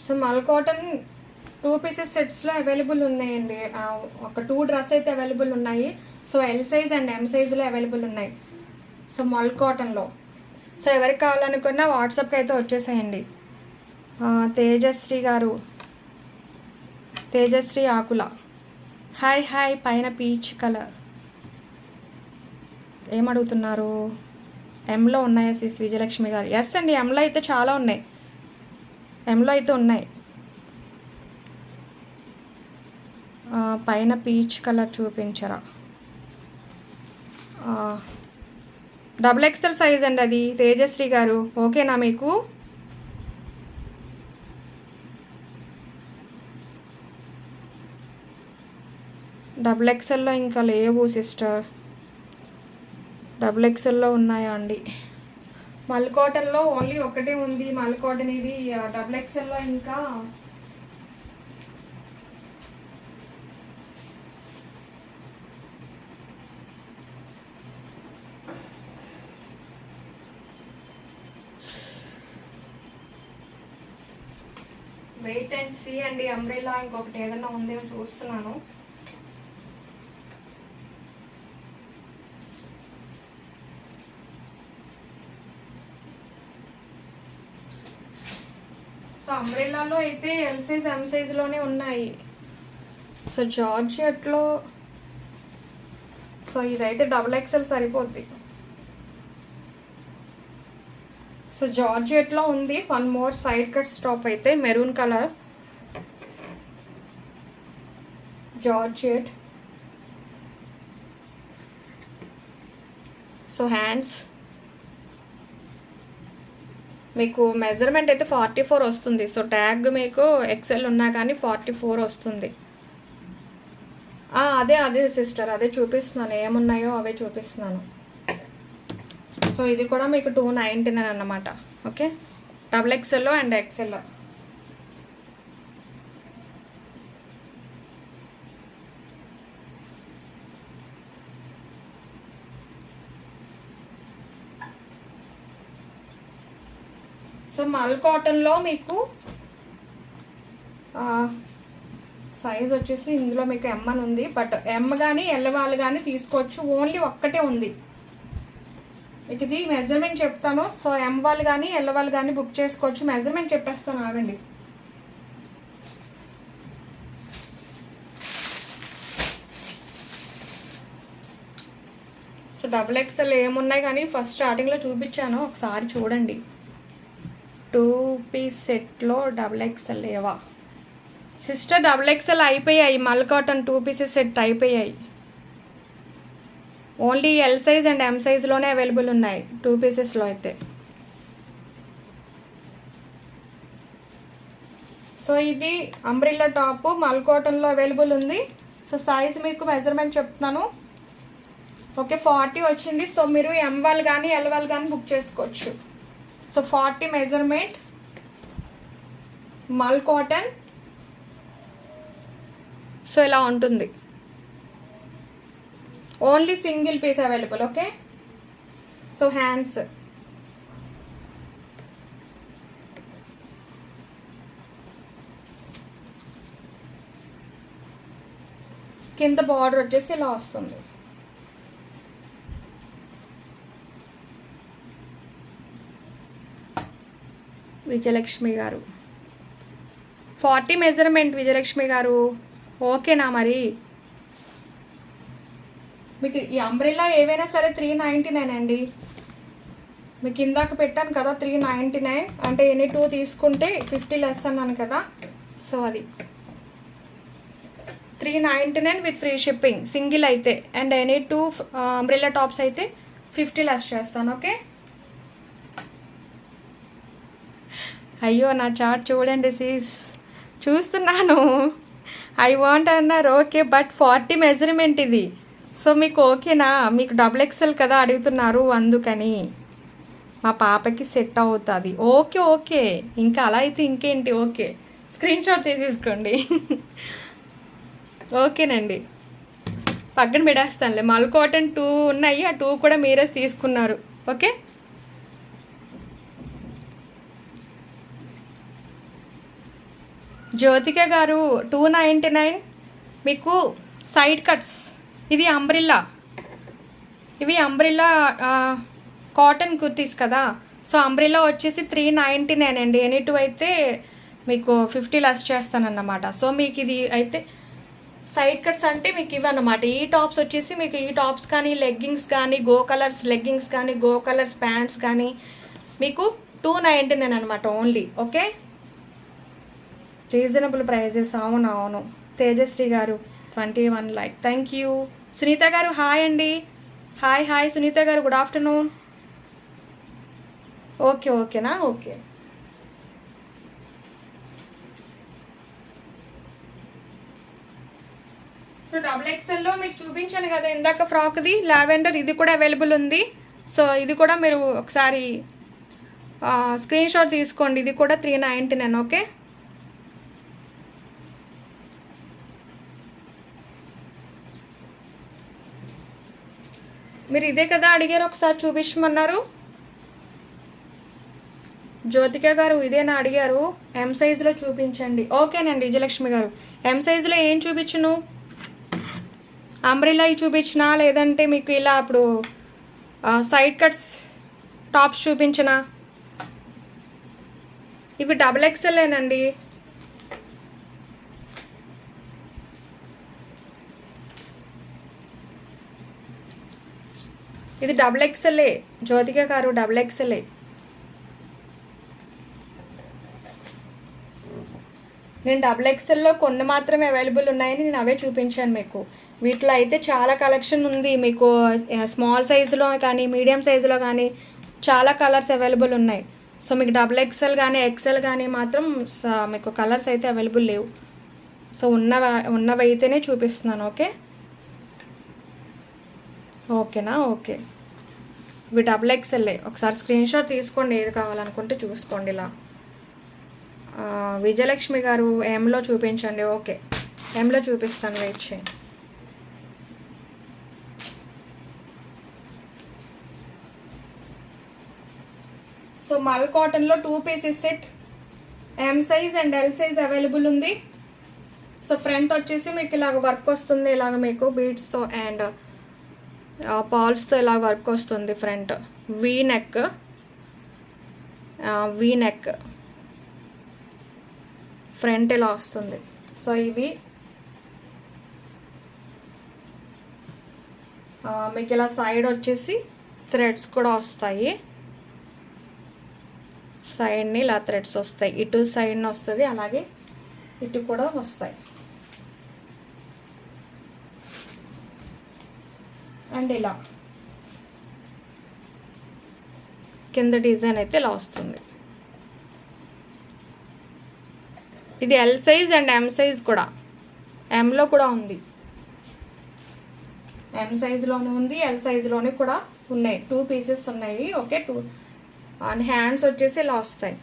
సో మల్ కాటన్ 2 పీసెస్ సెట్స్లో అవైలబుల్ ఉన్నాయండి. ఒక 2 డ్రెస్ అయితే అవైలబుల్ ఉన్నాయి. సో ఎల్ సైజ్ అండ్ ఎం సైజులో అవైలబుల్ ఉన్నాయి. సో మల్ కాటన్లో. సో ఎవరికి కావాలనుకున్నా వాట్సాప్కి అయితే వచ్చేసేయండి. తేజశ్రీ గారు, తేజశ్రీ ఆకుల హాయ్. పైన పీచ్ కలర్ ఏమడుగుతున్నారు? ఎంలో ఉన్నాయా సిస్ విజయలక్ష్మి గారు? ఎస్ అండి, ఎంలో అయితే చాలా ఉన్నాయి. ఎంలో అయితే ఉన్నాయి. పైన పీచ్ కలర్ చూపించరా? XXL సైజ్ అండి అది, తేజశ్రీ గారు. ఓకేనా మీకు? XXLలో ఇంకా లేవు సిస్టర్. XXLలో ఉన్నాయా అండి? మల్ కాటన్లో ఓన్లీ ఒకటే ఉంది. మల్ కాటన్ ఇది. XXLలో ఇంకా వెయిట్ అండ్ సీ అండి. అంబ్రెల్లా ఇంకొకటి ఏదైనా ఉందేమో చూస్తున్నాను. సో అంబ్రెల్లాలో అయితే ఎల్ సైజ్ ఎం సైజ్లోనే ఉన్నాయి. సో జార్జెట్లో సో ఇదైతే XXL సరిపోద్ది. సో జార్జెట్లో ఉంది. One more side cut stop అయితే maroon colour georgette. So hands మీకు మెజర్మెంట్ అయితే 44 వస్తుంది. సో ట్యాగ్ మీకు XL ఉన్నా కానీ 44 వస్తుంది. అదే సిస్టర్, అదే చూపిస్తున్నాను. ఏమున్నాయో అవే చూపిస్తున్నాను. సో ఇది కూడా మీకు 299 అన్నమాట. Okay, XXL and XL. So మల్ కాటన్లో మీకు సైజ్ వచ్చేసి ఇందులో మీకు M అని ఉంది. బట్ M కానీ L వాళ్ళు కానీ తీసుకోవచ్చు. ఓన్లీ ఒక్కటే ఉంది. మీకు ఇది మెజర్మెంట్ చెప్తాను. సో M వాళ్ళు కానీ L వాళ్ళు కానీ బుక్ చేసుకోవచ్చు. మెజర్మెంట్ చెప్పేస్తాను, ఆగండి. సో XXL ఏమున్నాయి కానీ ఫస్ట్ స్టార్టింగ్లో చూపించాను, ఒకసారి చూడండి. 2 పీస్ సెట్లో XXL లేవా సిస్టర్? XXL అయిపోయాయి. మల్ కాటన్ 2 పీసెస్ సెట్ అయిపోయాయి. Only L size and M సైజ్లోనే అవైలబుల్ ఉన్నాయి 2 పీసెస్లో అయితే. సో ఇది అంబ్రిల్లా టాప్ మల్ కాటన్లో అవైలబుల్ ఉంది. సో సైజ్ మీకు మెజర్మెంట్ చెప్తున్నాను. ఓకే, 40 వచ్చింది. సో మీరు M వాళ్ళు కానీ L వాళ్ళు కానీ బుక్ చేసుకోవచ్చు. సో 40 మెజర్మెంట్ మల్ కాటన్. సో ఇలా ఉంటుంది. Only single piece available. Okay, so hands కింద బార్డర్ వచ్చేసి ఇలా వస్తుంది. విజయలక్ష్మి గారు 40 మెజర్మెంట్. విజయలక్ష్మి గారు ఓకేనా? మరి మీకు ఈ అంబ్రెల్లా ఏవైనా సరే 399 అండి. మీకు ఇందాక పెట్టాను కదా 399, అంటే ఎనీ 2 తీసుకుంటే 50 లెస్ అన్నాను కదా. సో అది 399 విత్ ఫ్రీ షిప్పింగ్ సింగిల్ అయితే. అండ్ ఎనీ 2 అంబ్రెల్లా టాప్స్ అయితే 50 లెస్ చేస్తాను. ఓకే, అయ్యో నా చార్ట్ చూడండి సీస్, చూస్తున్నాను. ఐ వాంట్ అన్నారు. ఓకే, బట్ 40 మెజర్మెంట్ ఇది. సో మీకు ఓకేనా? మీకు XXL కదా అడుగుతున్నారు, అందుకని మా పాపకి సెట్ అవుతుంది. ఓకే ఓకే, ఇంకా అలా అయితే ఇంకేంటి. ఓకే, స్క్రీన్ షాట్ తీసేసుకోండి. ఓకేనండి, పక్కన పెడేస్తానులే. మల్ కాటన్ 2 ఉన్నాయి, ఆ 2 కూడా మీరే తీసుకున్నారు. ఓకే, జ్యోతిక గారు 299 మీకు సైడ్ కట్స్. ఇది అంబ్రిల్లా, ఇవి అంబ్రిల్లా కాటన్ కుర్తీస్ కదా. సో అంబ్రిల్లా వచ్చేసి 399 అండి. ఎనీ 2 అయితే మీకు 50 లెస్ చేస్తానన్నమాట. సో మీకు ఇది అయితే సైడ్ కట్స్ అంటే మీకు ఇవన్నమాట. ఈ టాప్స్ వచ్చేసి మీకు ఈ టాప్స్ కానీ లెగ్గింగ్స్ కానీ గో కలర్స్ లెగ్గింగ్స్ కానీ గో కలర్స్ ప్యాంట్స్ కానీ మీకు 299 అనమాట ఓన్లీ. Okay, reasonable prices. అవును అవును తేజశ్రీ గారు, 21 లైక్. Thank you. సునీత గారు హాయ్ అండి. హాయ్ సునీత గారు, గుడ్ ఆఫ్టర్నూన్. ఓకేనా ఓకే. సో XXL మీకు చూపించాను కదా ఇందాక ఫ్రాక్ది లావెండర్, ఇది కూడా అవైలబుల్ ఉంది. సో ఇది కూడా మీరు ఒకసారి స్క్రీన్ షాట్ తీసుకోండి. ఇది కూడా 399. ఓకే, మీరు ఇదే కదా అడిగారు, ఒకసారి చూపించమన్నారు. జ్యోతిక గారు ఇదేనా అడిగారు? ఎం సైజులో చూపించండి. ఓకేనండి విజయలక్ష్మి గారు, ఎం సైజులో ఏం చూపించును? అంబ్రిల్లా చూపించినా, లేదంటే మీకు ఇలా అప్పుడు సైడ్ కట్స్ టాప్స్ చూపించినా? ఇవి XXLేనండి. ఇది XXLే జ్యోతిక గారు, XXLే. నేను XXLలో కొన్ని మాత్రమే అవైలబుల్ ఉన్నాయని నేను అవే చూపించాను మీకు. వీటిలో అయితే చాలా కలెక్షన్ ఉంది మీకు. స్మాల్ సైజులో కానీ మీడియం సైజులో కానీ చాలా కలర్స్ అవైలబుల్ ఉన్నాయి. సో మీకు XXL కానీ XL కానీ మాత్రం మీకు కలర్స్ అయితే అవైలబుల్ లేవు. సో ఉన్నవి అయితేనే చూపిస్తున్నాను. ఓకేనా ఓకే. ఇవి XXLే. ఒకసారి స్క్రీన్ షాట్ తీసుకోండి, ఏది కావాలనుకుంటే చూసుకోండి. ఇలా విజయలక్ష్మి గారు ఎంలో చూపించండి. ఓకే, ఎంలో చూపిస్తాను, వెయిట్ చేయండి. సో మల్ కాటన్లో 2 pieces set M size and L size available ఉంది. సో ఫ్రంట్ వచ్చేసి మీకు ఇలాగ వర్క్ వస్తుంది, ఇలాగ మీకు బీడ్స్తో అండ్ పాల్స్తో ఇలా వర్క్ వస్తుంది. ఫ్రంట్ వీ నెక్ ఫ్రంట్ ఇలా వస్తుంది. సో ఇవి మీకు ఇలా సైడ్ వచ్చేసి థ్రెడ్స్ కూడా వస్తాయి. సైడ్ని ఇలా థ్రెడ్స్ వస్తాయి, ఇటు సైడ్ని వస్తుంది, అలాగే ఇటు కూడా వస్తాయి. అండ్ ఇలా కింద డిజైన్ అయితే ఇలా వస్తుంది. ఇది L size and M size కూడా, ఎంలో కూడా ఉంది, ఎం సైజులోనే ఉంది, ఎల్ సైజులోనే కూడా ఉన్నాయి. 2 పీసెస్ ఉన్నాయి. ఓకే, 2 అండ్ హ్యాండ్స్ వచ్చేసి ఇలా వస్తాయి.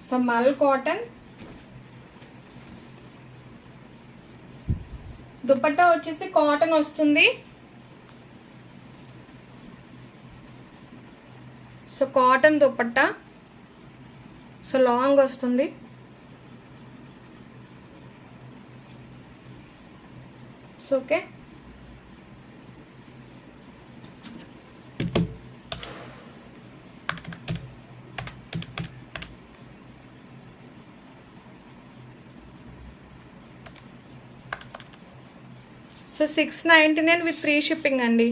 సో మల్ కాటన్. దుపట్టా వచ్చేసి కాటన్ వస్తుంది. So cotton dupatta, so long వస్తుంది. So okay, so 699 with free shipping అండి.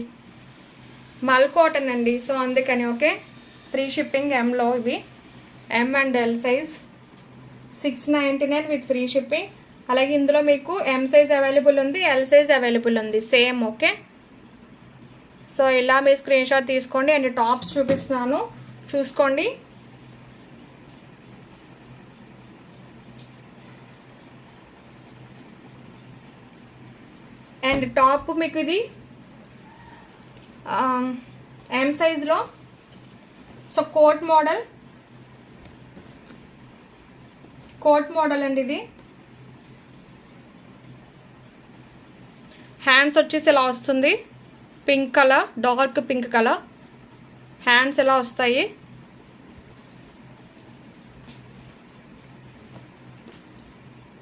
మల్ కాటన్ అండి, సో అందుకని ఓకే, ఫ్రీ షిప్పింగ్. ఎంలో ఇవి M and L size 699 with free shipping. అలాగే ఇందులో మీకు ఎం సైజ్ అవైలబుల్ ఉంది, ఎల్ సైజ్ అవైలబుల్ ఉంది సేమ్. ఓకే, సో ఇలా మీ స్క్రీన్ షాట్ తీసుకోండి. అండ్ టాప్స్ చూపిస్తున్నాను, చూసుకోండి. అండ్ టాప్ మీకు ఇది ఎం సైజ్లో. సో కోట్ మోడల్ అండి ఇది. హ్యాండ్స్ వచ్చేసి ఇలా వస్తుంది, pink colour, dark pink colour hands ఎలా వస్తాయి.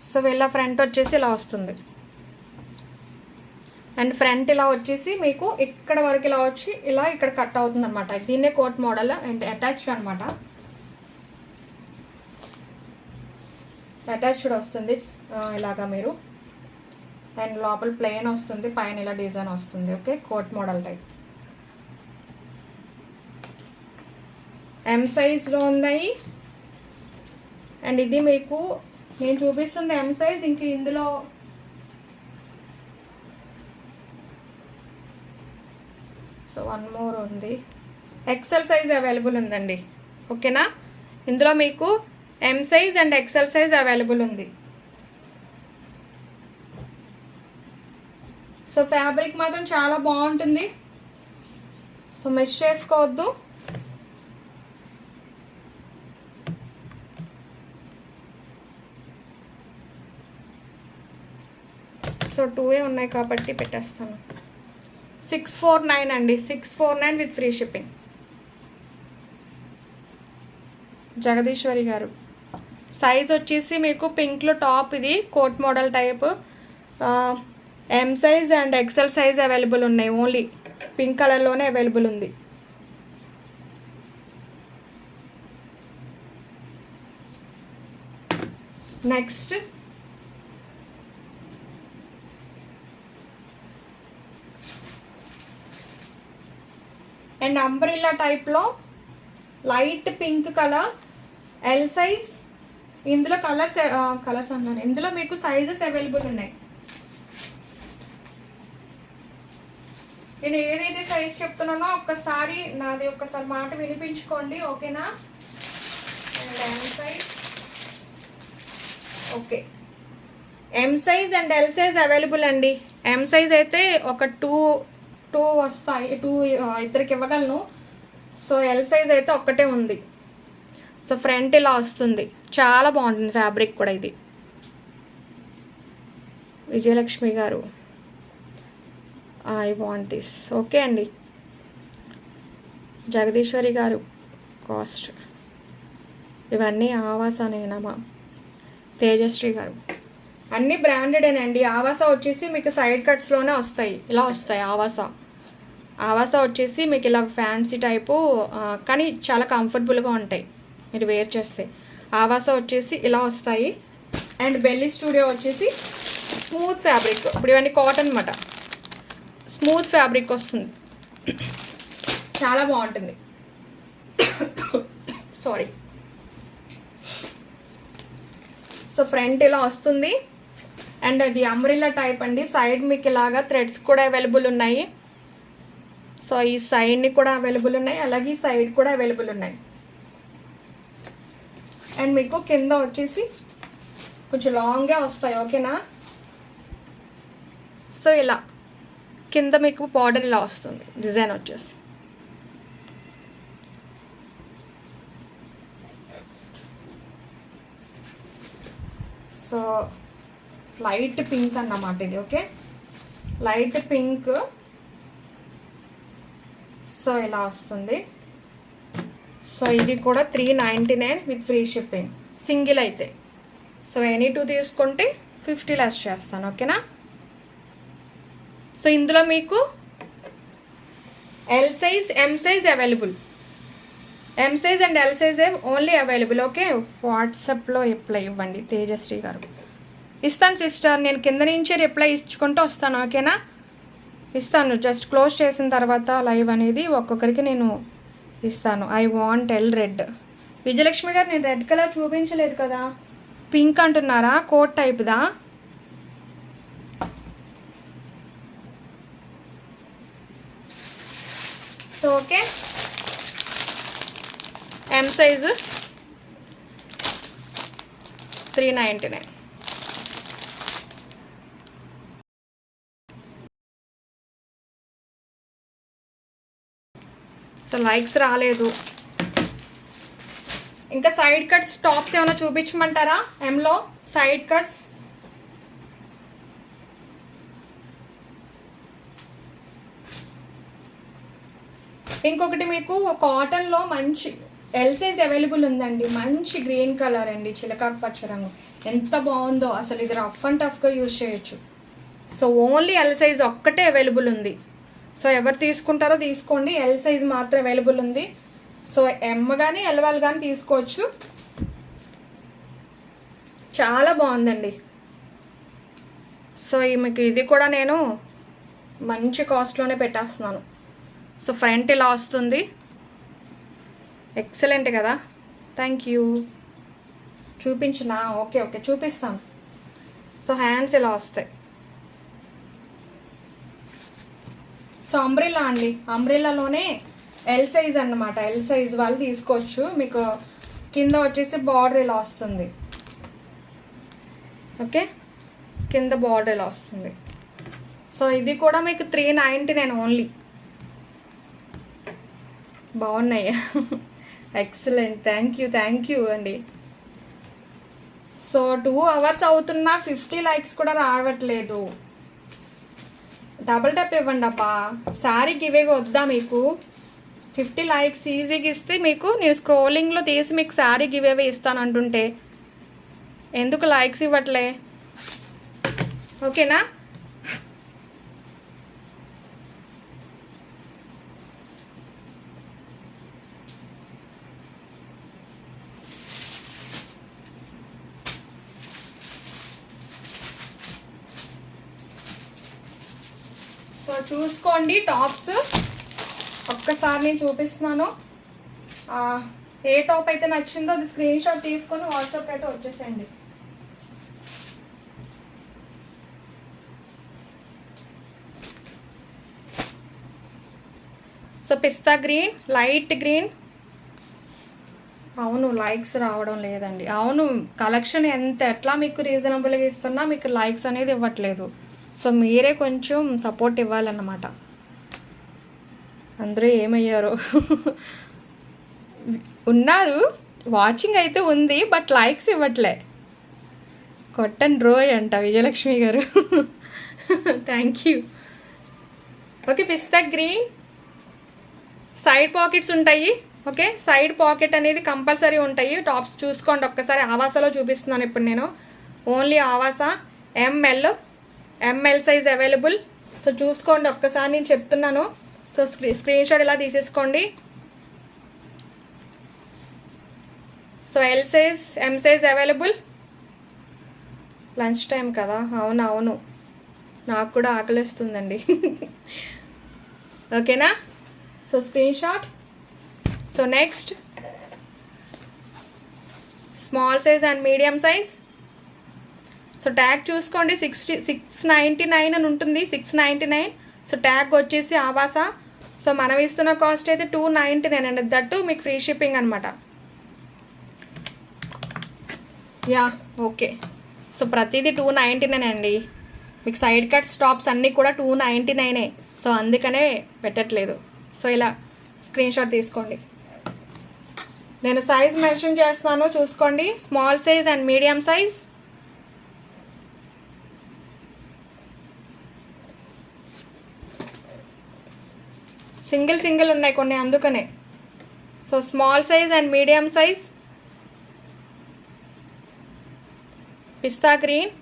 సో వీళ్ళ ఫ్రంట్ వచ్చేసి ఇలా వస్తుంది. అండ్ ఫ్రంట్ ఇలా వచ్చేసి మీకు ఇక్కడ వరకు ఇలా వచ్చి ఇలా ఇక్కడ కట్ అవుతుంది అనమాట. దీన్నే కోట్ మోడల్ అండ్ అటాచ్డ్ అనమాట. అటాచ్డ్ వస్తుంది ఇలాగా మీరు. అండ్ లోపల ప్లెయిన్ వస్తుంది, పైన ఇలా డిజైన్ వస్తుంది. Okay, coat model type. M సైజ్లో ఉన్నాయి అండ్ ఇది మీకు నేను చూపిస్తుంది ఎం సైజ్. ఇంక ఇందులో సో 1 మోర్ ఉంది, ఎక్సెల్ సైజ్ అవైలబుల్ ఉందండి. ఓకేనా, ఇందులో మీకు M size and XL size available ఉంది. సో ఫ్యాబ్రిక్ మాత్రం చాలా బాగుంటుంది, సో మిస్ చేసుకోవద్దు. సో 2 ఉన్నాయి కాబట్టి పెట్టేస్తాను. 649 అండి, 649 విత్ ఫ్రీ షిప్పింగ్. జగదీశ్వరి గారు సైజ్ వచ్చేసి మీకు పింక్లో టాప్, ఇది coat model type. M size and XL size available ఉన్నాయి, ఓన్లీ పింక్ కలర్లోనే అవైలబుల్ ఉంది. నెక్స్ట్ అండ్ అంబ్రిల్లా టైప్లో light pink colour, L size. ఇందులో కలర్స్ అన్నారు, ఇందులో మీకు సైజెస్ అవైలబుల్ ఉన్నాయి. నేను ఏదైతే సైజ్ చెప్తున్నానో ఒక్కసారి నాది ఒక్కసారి మాట వినిపించుకోండి, ఓకేనా. And M size, okay, M size and L size available అండి. ఎం సైజ్ అయితే ఒక టూ వస్తాయి, 2 ఇద్దరికి ఇవ్వగలను. సో ఎల్ సైజ్ అయితే ఒక్కటే ఉంది. సో ఫ్రంట్ ఇలా వస్తుంది, చాలా బాగుంటుంది ఫ్యాబ్రిక్ కూడా. ఇది విజయలక్ష్మి గారు, ఐ వాంట్ దిస్. ఓకే అండి. జగదీశ్వరి గారు, కాస్ట్ ఇవన్నీ ఆవాసానేనమ్మా. తేజశ్రీ గారు, అన్నీ బ్రాండెడేనండి. ఆవాసా వచ్చేసి మీకు సైడ్ కట్స్లోనే వస్తాయి, ఇలా వస్తాయి. ఆవాసా వచ్చేసి మీకు ఇలా ఫ్యాన్సీ టైపు, కానీ చాలా కంఫర్టబుల్గా ఉంటాయి మీరు వేర్ చేస్తే. ఆవాసా వచ్చేసి ఇలా వస్తాయి. అండ్ బెల్లీ స్టూడియో వచ్చేసి స్మూత్ ఫ్యాబ్రిక్. ఇప్పుడు ఇవన్నీ కాటన్ అన్నమాట, స్మూత్ ఫ్యాబ్రిక్ వస్తుంది, చాలా బాగుంటుంది. సారీ. సో ఫ్రంట్ ఇలా వస్తుంది. అండ్ అది అంబ్రిల్లా టైప్ అండి. సైడ్ మీకు ఇలాగా థ్రెడ్స్ కూడా అవైలబుల్ ఉన్నాయి. సో ఈ సైడ్ని కూడా అవైలబుల్ ఉన్నాయి, అలాగే ఈ సైడ్ కూడా అవైలబుల్ ఉన్నాయి. అండ్ మీకు కింద వచ్చేసి కొంచెం లాంగ్గా వస్తాయి, ఓకేనా. సో ఇలా కింద మీకు బార్డర్ ఇలా వస్తుంది, డిజైన్ వచ్చేసి. సో లైట్ పింక్ అన్నమాట ఇది, ఓకే, లైట్ పింక్. సో ఇలా వస్తుంది. సో ఇది కూడా 399 విత్ ఫ్రీ షిప్పింగ్, సింగిల్ అయితే. సో ఎనీ 2 తీసుకుంటే 50 లెస్ చేస్తాను, ఓకేనా. సో ఇందులో మీకు L size, M size available. M size and L size only available, okay. వాట్సాప్లో రిప్లై ఇవ్వండి. తేజశ్రీ గారు, ఇస్తాను సిస్టర్, నేను కింద నుంచే రిప్లై ఇచ్చుకుంటూ వస్తాను, ఓకేనా. ఇస్తాను, జస్ట్ క్లోజ్ చేసిన తర్వాత లైవ్ అనేది ఒక్కొక్కరికి నేను ఇస్తాను. I want L red. Vijayalakshmi గారు, నేను రెడ్ కలర్ చూపించలేదు కదా, పింక్ అంటున్నారా, కోట్ టైప్దా. So okay, M size 399. So likes రాలేదు. ఇంకా సైడ్ కట్స్ టాప్స్ ఏమైనా చూపించమంటారా? ఎంలో సైడ్ కట్స్ ఇంకొకటి మీకు కాటన్లో మంచి ఎల్ సైజ్ అవైలబుల్ ఉందండి. మంచి గ్రీన్ కలర్ అండి, చిలకాకు పచ్చ రంగు. ఎంత బాగుందో అసలు. ఇది రఫ్ అండ్ టఫ్గా యూజ్ చేయొచ్చు. సో ఓన్లీ ఎల్ సైజ్ ఒక్కటే అవైలబుల్ ఉంది. సో ఎవరు తీసుకుంటారో తీసుకోండి, ఎల్ సైజ్ మాత్రం అవైలబుల్ ఉంది. సో ఎమ్ కానీ ఎల్వల్ కానీ తీసుకోవచ్చు. చాలా బాగుందండి. సో మీకు ఇది కూడా నేను మంచి కాస్ట్లోనే పెట్టేస్తున్నాను. సో ఫ్రంట్ ఇలా వస్తుంది, ఎక్సలెంట్ కదా. Thank you. చూపించినా? ఓకే ఓకే చూపిస్తాను. సో హ్యాండ్స్ ఇలా వస్తాయి. సో అంబ్రిల్లా అండి, అంబ్రిల్లాలోనే ఎల్ సైజ్ అన్నమాట. ఎల్ సైజ్ వాళ్ళు తీసుకోవచ్చు. మీకు కింద వచ్చేసి బార్డర్ ఇలా వస్తుంది. ఓకే, కింద బార్డర్ ఇలా వస్తుంది. సో ఇది కూడా మీకు 399 ఓన్లీ. బాగున్నాయి. ఎక్సలెంట్, థ్యాంక్ యూ అండి. సో 2 hours అవుతున్నా 50 likes కూడా రావట్లేదు. డబుల్ టప్ ఇవ్వండి అప్పా. శారీకి ఇవేవి వద్దా మీకు? 50 likes ఈజీగా ఇస్తే మీకు నేను స్క్రోలింగ్లో తీసి మీకు శారీ గివేవే ఇస్తాను అంటుంటే ఎందుకు లైక్స్ ఇవ్వట్లే? ఓకేనా? సో చూసుకోండి టాప్స్. ఒక్కసారి నేను చూపిస్తున్నాను. ఏ టాప్ అయితే నచ్చిందో అది స్క్రీన్ షాట్ తీసుకొని వాట్సాప్ అయితే వచ్చేసేయండి. So pista green, light green. అవును, లైక్స్ రావడం లేదండి. అవును, కలెక్షన్ ఎట్లా మీకు రీజనబుల్గా ఇస్తున్నా మీకు లైక్స్ అనేది ఇవ్వట్లేదు. సో మీరే కొంచెం సపోర్ట్ ఇవ్వాలన్నమాట. అందరూ ఏమయ్యారో ఉన్నారు, వాచింగ్ అయితే ఉంది, బట్ లైక్స్ ఇవ్వట్లే. కొట్టన్ రోయ్ అంట విజయలక్ష్మి గారు. Thank you. ఓకే, పిస్తా గ్రీన్, సైడ్ పాకెట్స్ ఉంటాయి. ఓకే, సైడ్ పాకెట్ అనేది కంపల్సరీ ఉంటాయి. టాప్స్ చూసుకోండి ఒక్కసారి. ఆవాసాలో చూపిస్తున్నాను ఇప్పుడు నేను. Only Avaasa. M L size available. So చూసుకోండి ఒక్కసారి, నేను చెప్తున్నాను. సో స్క్రీన్ షాట్ ఇలా తీసేసుకోండి. So L size, M size available. Lunch time కదా, అవును నాకు కూడా ఆకలిస్తుందండి. ఓకేనా? So screenshot. So next small size and medium size. So tag చూసుకోండి, 699 అని ఉంటుంది, 699. సో ట్యాగ్ వచ్చేసి ఆవాసా. సో మనం ఇస్తున్న కాస్ట్ అయితే 299 అండి. దట్టు మీకు ఫ్రీ షిప్పింగ్ అనమాట. Yeah okay. సో ప్రతిదీ 299 అండి. మీకు సైడ్ కట్ స్టాప్స్ అన్నీ కూడా 299. సో అందుకనే పెట్టట్లేదు. సో ఇలా స్క్రీన్ షాట్ తీసుకోండి. నేను సైజ్ మెన్షన్ చేస్తున్నాను చూసుకోండి. Small size and medium size. Single ఉన్నాయి కొన్ని, అందుకనే. So small size and medium size. Pista green,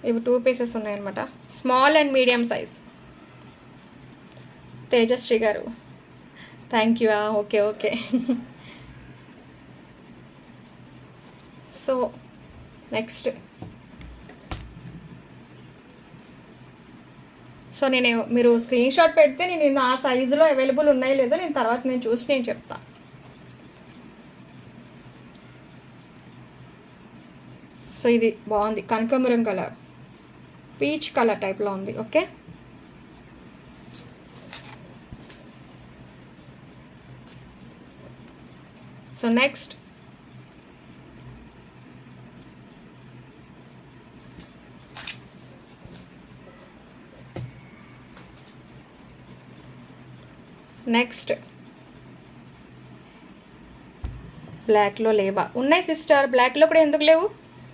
ఇవి 2 pieces ఉన్నాయన్నమాట. Small and medium size. Tejasri గారు thank you. Okay. So next. So మీరు స్క్రీన్ షాట్ పెడితే నేను నా సైజులో అవైలబుల్ ఉన్నాయో లేదో నేను తర్వాత చూసి నేను చెప్తా. సో ఇది బాగుంది, కనకాంబరం కలర్, పీచ్ కలర్ టైప్లో ఉంది. ఓకే, సో నెక్స్ట్ బ్లాక్లో లేవా? ఉన్నాయి సిస్టర్, బ్లాక్లో కూడా ఎందుకు లేవు?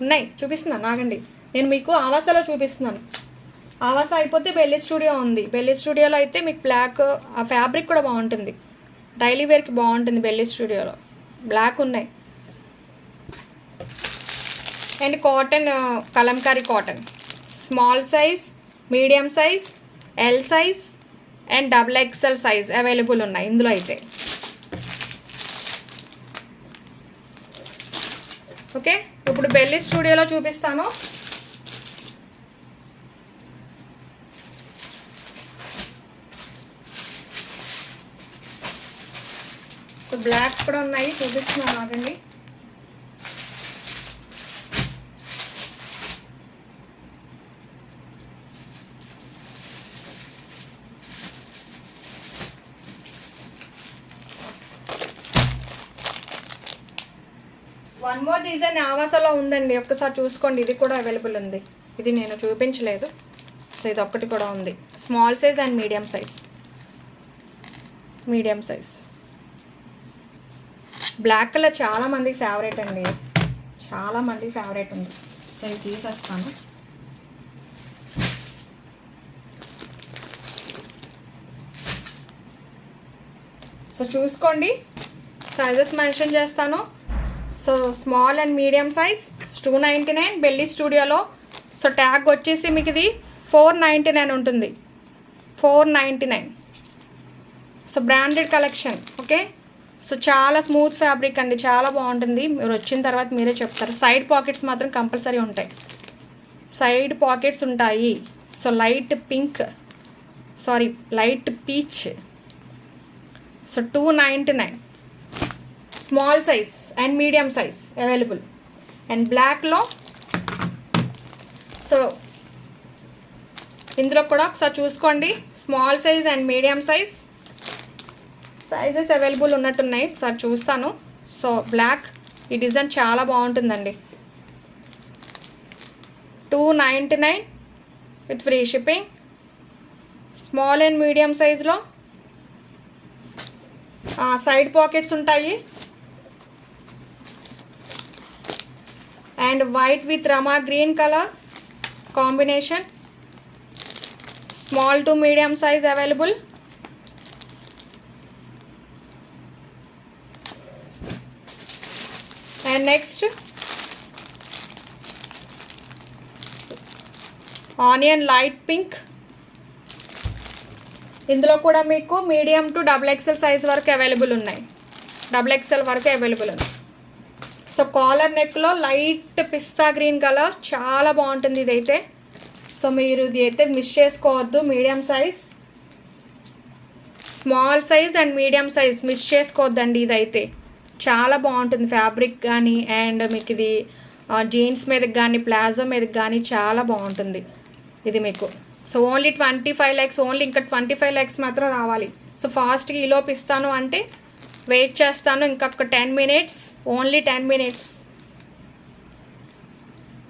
ఉన్నాయి, చూపిస్తున్నాను నాగండి. నేను మీకు ఆవాసాలో చూపిస్తున్నాను. ఆవాసా అయిపోతే బెల్లి స్టూడియో ఉంది. బెల్లి స్టూడియోలో అయితే మీకు బ్లాక్, ఆ ఫ్యాబ్రిక్ కూడా బాగుంటుంది, డైలీ వేర్కి బాగుంటుంది. బెల్లి స్టూడియోలో బ్లాక్ ఉన్నాయి. And cotton, Kalamkari cotton, small size, medium size, L size and XXL size available ఉన్నాయి ఇందులో అయితే. ఓకే, ఇప్పుడు బెల్లి స్టూడియోలో చూపిస్తాను. సో సో బ్లాక్ కూడా ఉన్నాయి, చూపిస్తున్నాను ఆగండి. వన్ మోర్ డిజైన్ ఆవాసలో ఉందండి, ఒక్కసారి చూసుకోండి. ఇది కూడా అవైలబుల్ ఉంది, ఇది నేను చూపించలేదు. సో ఇది ఒక్కటి కూడా ఉంది. Small size and medium size. Medium size black colour చాలా మందికి ఫేవరెట్ అండి, చాలా మంది ఫేవరెట్ ఉంది. సో ఇది తీసేస్తాను. సో చూసుకోండి, సైజెస్ మెన్షన్ చేస్తాను. So small and medium size 299 belly స్టూడియోలో. సో ట్యాగ్ వచ్చేసి మీకు ఇది 499 ఉంటుంది, 499. So branded collection. Okay, so చాలా స్మూత్ ఫ్యాబ్రిక్ అండి, చాలా బాగుంటుంది. మీరు వచ్చిన తర్వాత మీరే చెప్తారు. సైడ్ పాకెట్స్ మాత్రం కంపల్సరీ ఉంటాయి, సైడ్ పాకెట్స్ ఉంటాయి. So light pink, sorry light peach. So 299 small size and medium size available. And బ్లాక్లో సో ఇందులో కూడా ఒకసారి చూసుకోండి, small size and medium size sizes available ఉన్నట్టున్నాయి. ఒకసారి చూస్తాను. సో బ్లాక్, ఈ డిజైన్ చాలా బాగుంటుందండి. 299 with free shipping. Small and medium సైజ్లో సైడ్ పాకెట్స్ ఉంటాయి. And white with Rama green colour combination. Small to medium size available. And next onion light pink. ఇందులో కూడా మీకు మీడియం టు XXL సైజ్ వరకు available ఉన్నాయి, XXL వరకు అవైలబుల్ ఉంది. So collar నెక్లో లైట్ పిస్తా గ్రీన్ కలర్, చాలా బాగుంటుంది ఇదైతే. సో మీరు ఇది అయితే మిస్ చేసుకోవద్దు. Medium size, small size and medium size miss చేసుకోవద్దండి. ఇదైతే చాలా బాగుంటుంది ఫ్యాబ్రిక్ కానీ, అండ్ మీకు ఇది జీన్స్ మీదకి కానీ ప్లాజో మీదకి కానీ చాలా బాగుంటుంది ఇది మీకు. సో ఓన్లీ 25 lakhs, ఓన్లీ ఇంకా 25 lakhs మాత్రం రావాలి. సో ఫాస్ట్గా ఈలోపు ఇస్తాను అంటే వెయిట్ చేస్తాను ఇంకొక 10 minutes, only 10 minutes.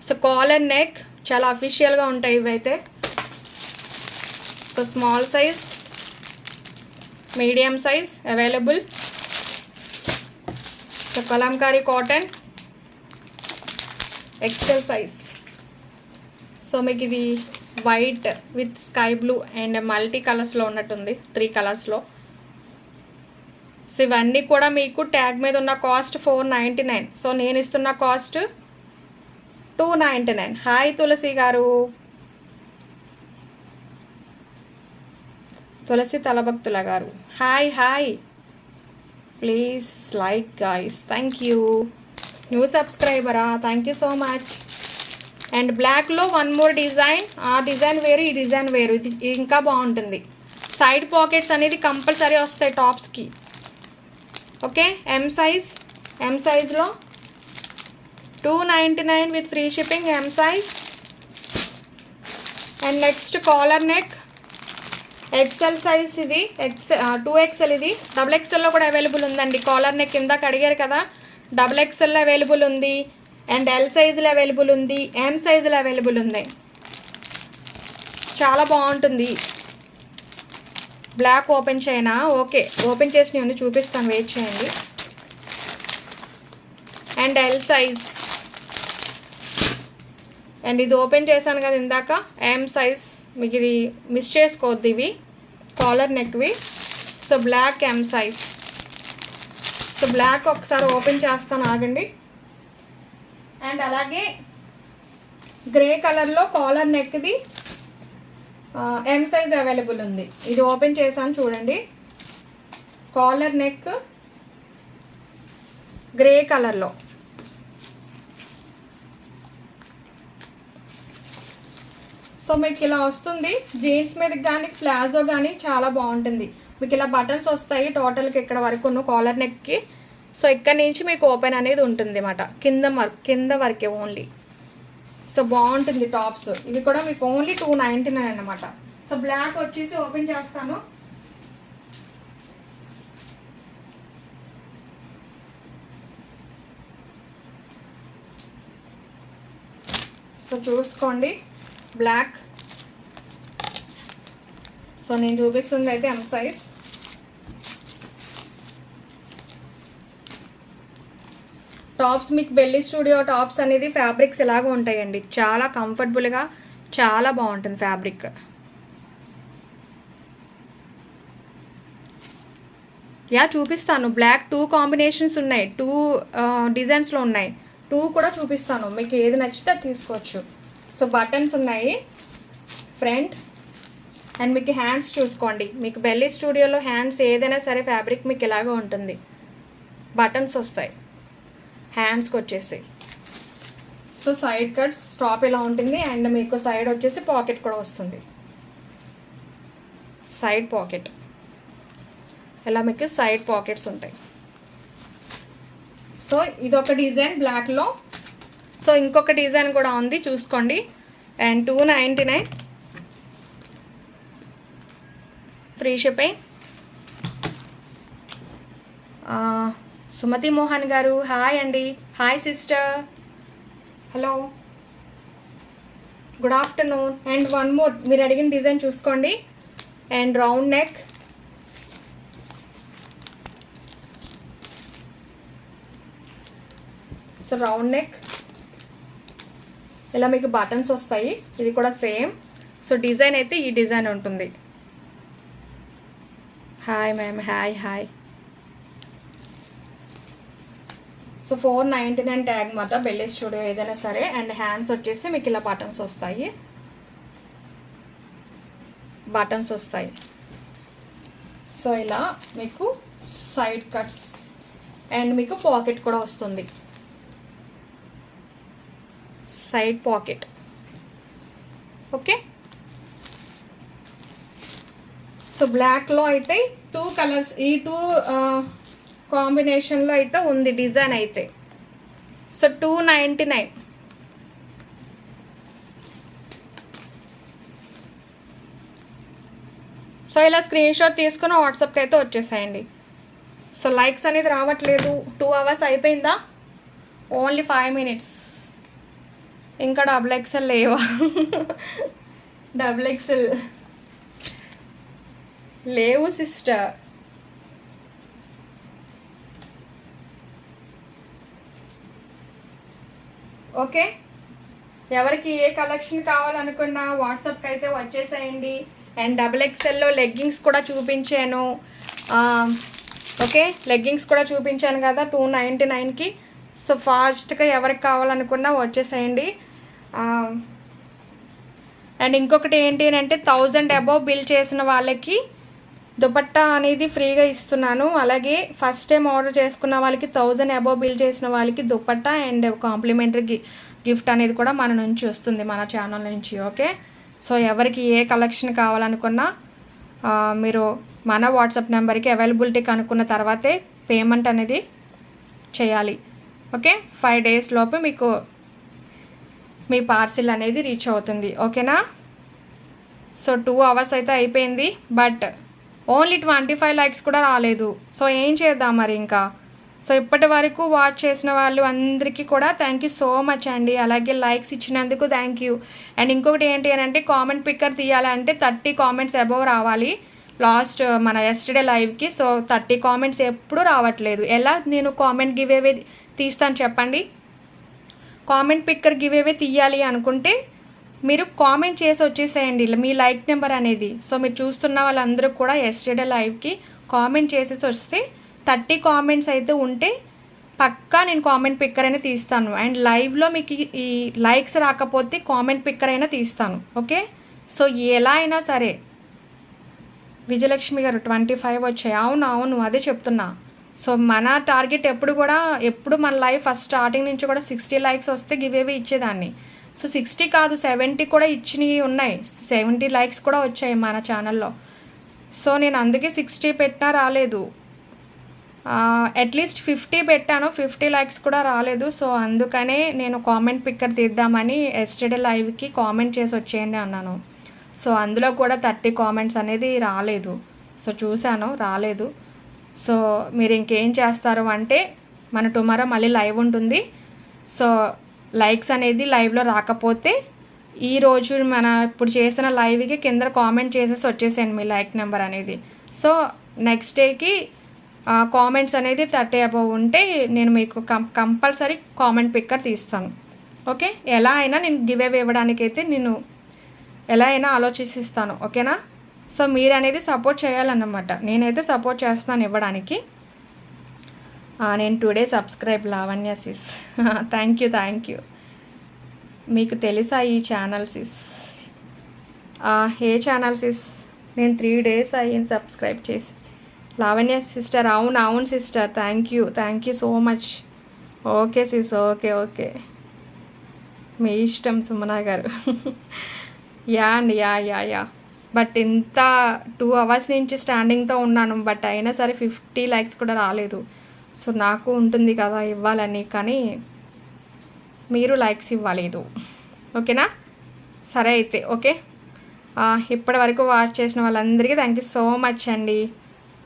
So collar neck చాలా అఫీషియల్గా ఉంటాయి ఇవైతే. So small size, medium size available. So Kalamkari cotton XL size. So మీకు ఇది white with sky blue and multi కలర్స్లో ఉన్నట్టుంది, 3 colorsలో. సో ఇవన్నీ కూడా మీకు ట్యాగ్ మీద ఉన్న కాస్ట్ 499. సో నేను ఇస్తున్న కాస్ట్ 299. హాయ్ తులసి గారు, తులసి తలభక్తుల గారు, hi hi. Please like guys, thank you. New సబ్స్క్రైబరా, thank you so much. And బ్లాక్లో వన్ మోర్ డిజైన్, ఆ డిజైన్ వేరు ఈ డిజైన్ వేరు, ఇది ఇంకా బాగుంటుంది. సైడ్ పాకెట్స్ అనేది కంపల్సరీ వస్తాయి టాప్స్కి. ఓకే, ఎం సైజ్లో 299 with free shipping, M size. And next collar neck XL size, ఇది 2XL, ఇది XXLలో కూడా అవైలబుల్ ఉందండి. కాలర్ నెక్ కింద అడిగారు కదా, XXLలో అవైలబుల్ ఉంది. అండ్ L సైజులో అవైలబుల్ ఉంది, M సైజులో అవైలబుల్ ఉంది. చాలా బాగుంటుంది. బ్లాక్ ఓపెన్ చేయనా? ఓకే, ఓపెన్ చేసి నేను చూపిస్తాను, వెయిట్ చేయండి. And L size. అండ్ ఇది ఓపెన్ చేశాను కదా ఇందాక, M సైజ్. మీకు ఇది మిస్ చేసుకోవద్దు, ఇవి కాలర్ నెక్వి. So black M size. So black ఒకసారి ఓపెన్ చేస్తాను, ఆగండి. అండ్ అలాగే గ్రే కలర్లో కాలర్ నెక్ది M సైజ్ అవైలబుల్ ఉంది. ఇది ఓపెన్ చేశాను చూడండి, కాలర్ నెక్ గ్రే కలర్లో. సో మీకు ఇలా వస్తుంది. జీన్స్ మీదకి కానీ ప్లాజో కానీ చాలా బాగుంటుంది. మీకు ఇలా బటన్స్ వస్తాయి టోటల్కి ఇక్కడ వరకు కాలర్ నెక్కి. సో ఇక్కడ నుంచి మీకు ఓపెన్ అనేది ఉంటుంది అన్నమాట, కింద వరకే ఓన్లీ. సో బాగుంటుంది టాప్స్. ఇవి కూడా మీకు ఓన్లీ 299 అన్నమాట. సో బ్లాక్ వచ్చేసి ఓపెన్ చేస్తాను. సో చూసుకోండి బ్లాక్. సో నేను చూపిస్తుంది అయితే ఎం సైజ్. టాప్స్ మీకు బెల్లీ స్టూడియో టాప్స్ అనేది ఫ్యాబ్రిక్స్ ఇలాగ ఉంటాయండి, చాలా కంఫర్టబుల్గా చాలా బాగుంటుంది ఫ్యాబ్రిక్. చూపిస్తాను. బ్లాక్ 2 కాంబినేషన్స్ ఉన్నాయి, 2 డిజైన్స్లో ఉన్నాయి. 2 కూడా చూపిస్తాను, మీకు ఏది నచ్చితే అది తీసుకోవచ్చు. సో బటన్స్ ఉన్నాయి ఫ్రంట్. అండ్ మీకు హ్యాండ్స్ చూసుకోండి, మీకు బెల్లీ స్టూడియోలో హ్యాండ్స్ ఏదైనా సరే ఫ్యాబ్రిక్ మీకు ఇలాగ ఉంటుంది. బటన్స్ వస్తాయి హ్యాండ్స్కి వచ్చేసి. సో సైడ్ కట్స్ టాప్ ఇలా ఉంటుంది. అండ్ మీకు సైడ్ వచ్చేసి పాకెట్ కూడా వస్తుంది, సైడ్ పాకెట్. ఇలా మీకు సైడ్ పాకెట్స్ ఉంటాయి. సో ఇదొక డిజైన్ బ్లాక్లో. సో ఇంకొక డిజైన్ కూడా ఉంది చూసుకోండి. And 299 free shipping. Sumathi Mohan గారు హాయ్ అండి. Hi sister, hello, good afternoon. And one more మీరు అడిగిన డిజైన్ చూసుకోండి. And round neck. So round neck ఇలా మీకు బటన్స్ వస్తాయి. ఇది కూడా సేమ్. సో డిజైన్ అయితే ఈ డిజైన్ ఉంటుంది. Hi ma'am, hi. So 499 tag మాట బెల్లీ స్టూడియో ఏదైనా సరే. అండ్ హ్యాండ్స్ వచ్చేసి మీకు ఇలా బటన్స్ వస్తాయి. సో ఇలా మీకు సైడ్ కట్స్ అండ్ మీకు పాకెట్ కూడా వస్తుంది, సైడ్ పాకెట్. ఓకే. సో బ్లాక్లో అయితే 2 కలర్స్, ఈ 2 కాంబినేషన్లో అయితే ఉంది డిజైన్ అయితే. సో 299. సో ఇలా స్క్రీన్ షాట్ తీసుకుని వాట్సాప్కి అయితే వచ్చేసాయండి. సో లైక్స్ అనేది రావట్లేదు. 2 hours అయిపోయిందా? Only 5 minutes. ఇంకా XXL లేవా? XXL లేవు సిస్టర్. ఓకే, ఎవరికి ఏ కలెక్షన్ కావాలనుకున్నా వాట్సాప్కి అయితే వచ్చేసేయండి. అండ్ XXLలో లెగ్గింగ్స్ కూడా చూపించాను. ఓకే, లెగ్గింగ్స్ కూడా చూపించాను కదా 299కి. సో ఫాస్ట్గా ఎవరికి కావాలనుకున్నా వచ్చేసేయండి. అండ్ ఇంకొకటి ఏంటి అంటే 1000 అబోవ్ బిల్ చేసిన వాళ్ళకి దుపట్టా అనేది ఫ్రీగా ఇస్తున్నాను. అలాగే ఫస్ట్ టైం ఆర్డర్ చేసుకున్న వాళ్ళకి 1000 అబోవ్ బిల్ చేసిన వాళ్ళకి దుపట్టా అండ్ కాంప్లిమెంటరీ గిఫ్ట్ అనేది కూడా మన నుంచి వస్తుంది, మన ఛానల్ నుంచి. ఓకే, సో ఎవరికి ఏ కలెక్షన్ కావాలనుకున్నా మీరు మన వాట్సాప్ నెంబర్కి అవైలబిలిటీ కనుక్కున్న తర్వాతే పేమెంట్ అనేది చేయాలి. ఓకే, 5 days లోపు మీకు మీ పార్సిల్ అనేది రీచ్ అవుతుంది. ఓకేనా? సో 2 hours అయితే అయిపోయింది, బట్ ఓన్లీ 25 likes కూడా రాలేదు. సో ఏం చేద్దాం మరి ఇంకా. సో ఇప్పటి వరకు వాచ్ చేసిన వాళ్ళు అందరికీ కూడా థ్యాంక్ యూ సో మచ్ అండి. అలాగే లైక్స్ ఇచ్చినందుకు థ్యాంక్ యూ. అండ్ ఇంకొకటి ఏంటి అని అంటే కామెంట్ పిక్కర్ తీయాలంటే 30 comments అబోవ్ రావాలి లాస్ట్ మన ఎస్టర్డే లైవ్కి. సో 30 comments ఎప్పుడు రావట్లేదు. ఎలా నేను కామెంట్ గివేవే తీస్తాను చెప్పండి? కామెంట్ పిక్కర్ గివేవే తీయాలి అనుకుంటే మీరు కామెంట్ చేసి వచ్చేసేయండి మీ లైక్ నెంబర్ అనేది. సో మీరు చూస్తున్న వాళ్ళందరూ కూడా ఎస్టర్డే లైవ్కి కామెంట్ చేసేసి వస్తే 30 comments అయితే ఉంటే పక్కా నేను కామెంట్ పిక్కర్ అయినా తీస్తాను. అండ్ లైవ్లో మీకు ఈ లైక్స్ రాకపోతే కామెంట్ పిక్కర్ అయినా తీస్తాను. ఓకే, సో ఎలా అయినా సరే. విజయలక్ష్మి గారు 25 వచ్చాయి. అవును అదే చెప్తున్నా. సో మన టార్గెట్ ఎప్పుడు మన లైవ్ ఫస్ట్ స్టార్టింగ్ నుంచి కూడా 60 likes వస్తే గివేవే ఇచ్చేదాన్ని. సో 60 కాదు 70 కూడా ఇచ్చినవి ఉన్నాయి. 70 likes కూడా వచ్చాయి మన ఛానల్లో. సో నేను అందుకే 60 పెట్టినా రాలేదు. అట్లీస్ట్ 50 పెట్టాను, 50 లైక్స్ కూడా రాలేదు. సో అందుకనే నేను కామెంట్ పిక్కర్ తీద్దామని ఎస్టర్డే లైవ్కి కామెంట్ చేసి వచ్చేయండి అన్నాను. సో అందులో కూడా 30 కామెంట్స్ అనేది రాలేదు. సో చూశాను, రాలేదు. సో మీరు ఇంకేం చేస్తారు అంటే, మన టుమారో మళ్ళీ లైవ్ ఉంటుంది. సో లైక్స్ అనేది లైవ్లో రాకపోతే ఈరోజు మన ఇప్పుడు చేసిన లైవ్కి కింద కామెంట్ చేసేసి వచ్చేసేయండి మీ లైక్ నెంబర్ అనేది. సో నెక్స్ట్ డేకి కామెంట్స్ అనేది 30 అబవ్ ఉంటే నేను మీకు కంపల్సరీ కామెంట్ పిక్కర్ తీస్తాను. ఓకే, ఎలా అయినా నేను గివ్ అవే ఇవ్వడానికైతే నేను ఎలా అయినా ఆలోచిస్తాను. ఓకేనా? సో మీరు అనేది సపోర్ట్ చేయాలన్నమాట. నేనైతే సపోర్ట్ చేస్తున్నాను ఇవ్వడానికి. నేను today subscribe Lavanya sis. Thank you. మీకు తెలుసా ఈ ఛానల్ సిస్? ఏ ఛానల్ సిస్? నేను 3 days అయ్యింది సబ్స్క్రైబ్ చేసి. లావణ్య సిస్టర్, అవును sister, thank you so much. Okay sis, okay మీ ఇష్టం సుమనా గారు. యా అండి, యా. బట్ ఇంత 2 hours నుంచి స్టాండింగ్తో ఉన్నాను, బట్ అయినా సరే 50 లైక్స్ కూడా రాలేదు. సో నాకు ఉంటుంది కదా ఇవ్వాలని, కానీ మీరు లైక్స్ ఇవ్వలేదు. ఓకేనా? సరే అయితే ఓకే. ఇప్పటి వరకు వాచ్ చేసిన వాళ్ళందరికీ థ్యాంక్ యూ సో మచ్ అండి.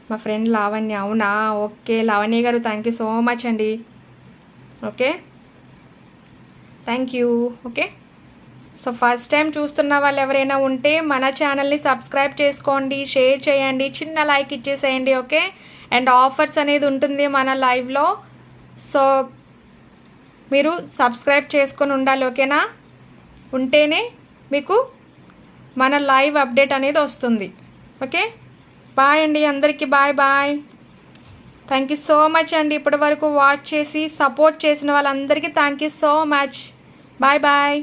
మా ఫ్రెండ్ లావణ్య, అవునా? ఓకే లావణ్య గారు, థ్యాంక్ యూ సో మచ్ అండి. Okay, thank you. Okay, so first time చూస్తున్న వాళ్ళు ఎవరైనా ఉంటే మన ఛానల్ని సబ్స్క్రైబ్ చేసుకోండి, షేర్ చేయండి, చిన్న లైక్ ఇచ్చేసేయండి. ఓకే, అండ్ ఆఫర్స్ అనేది ఉంటుంది మన లైవ్లో. సో మీరు సబ్స్క్రైబ్ చేసుకొని ఉండాలి. ఓకేనా? ఉంటేనే మీకు మన లైవ్ అప్డేట్ అనేది వస్తుంది. ఓకే, బాయ్ అండి అందరికీ, bye. Thank you so much అండి. ఇప్పటి వరకు వాచ్ చేసి సపోర్ట్ చేసిన వాళ్ళందరికీ thank you so much. Bye.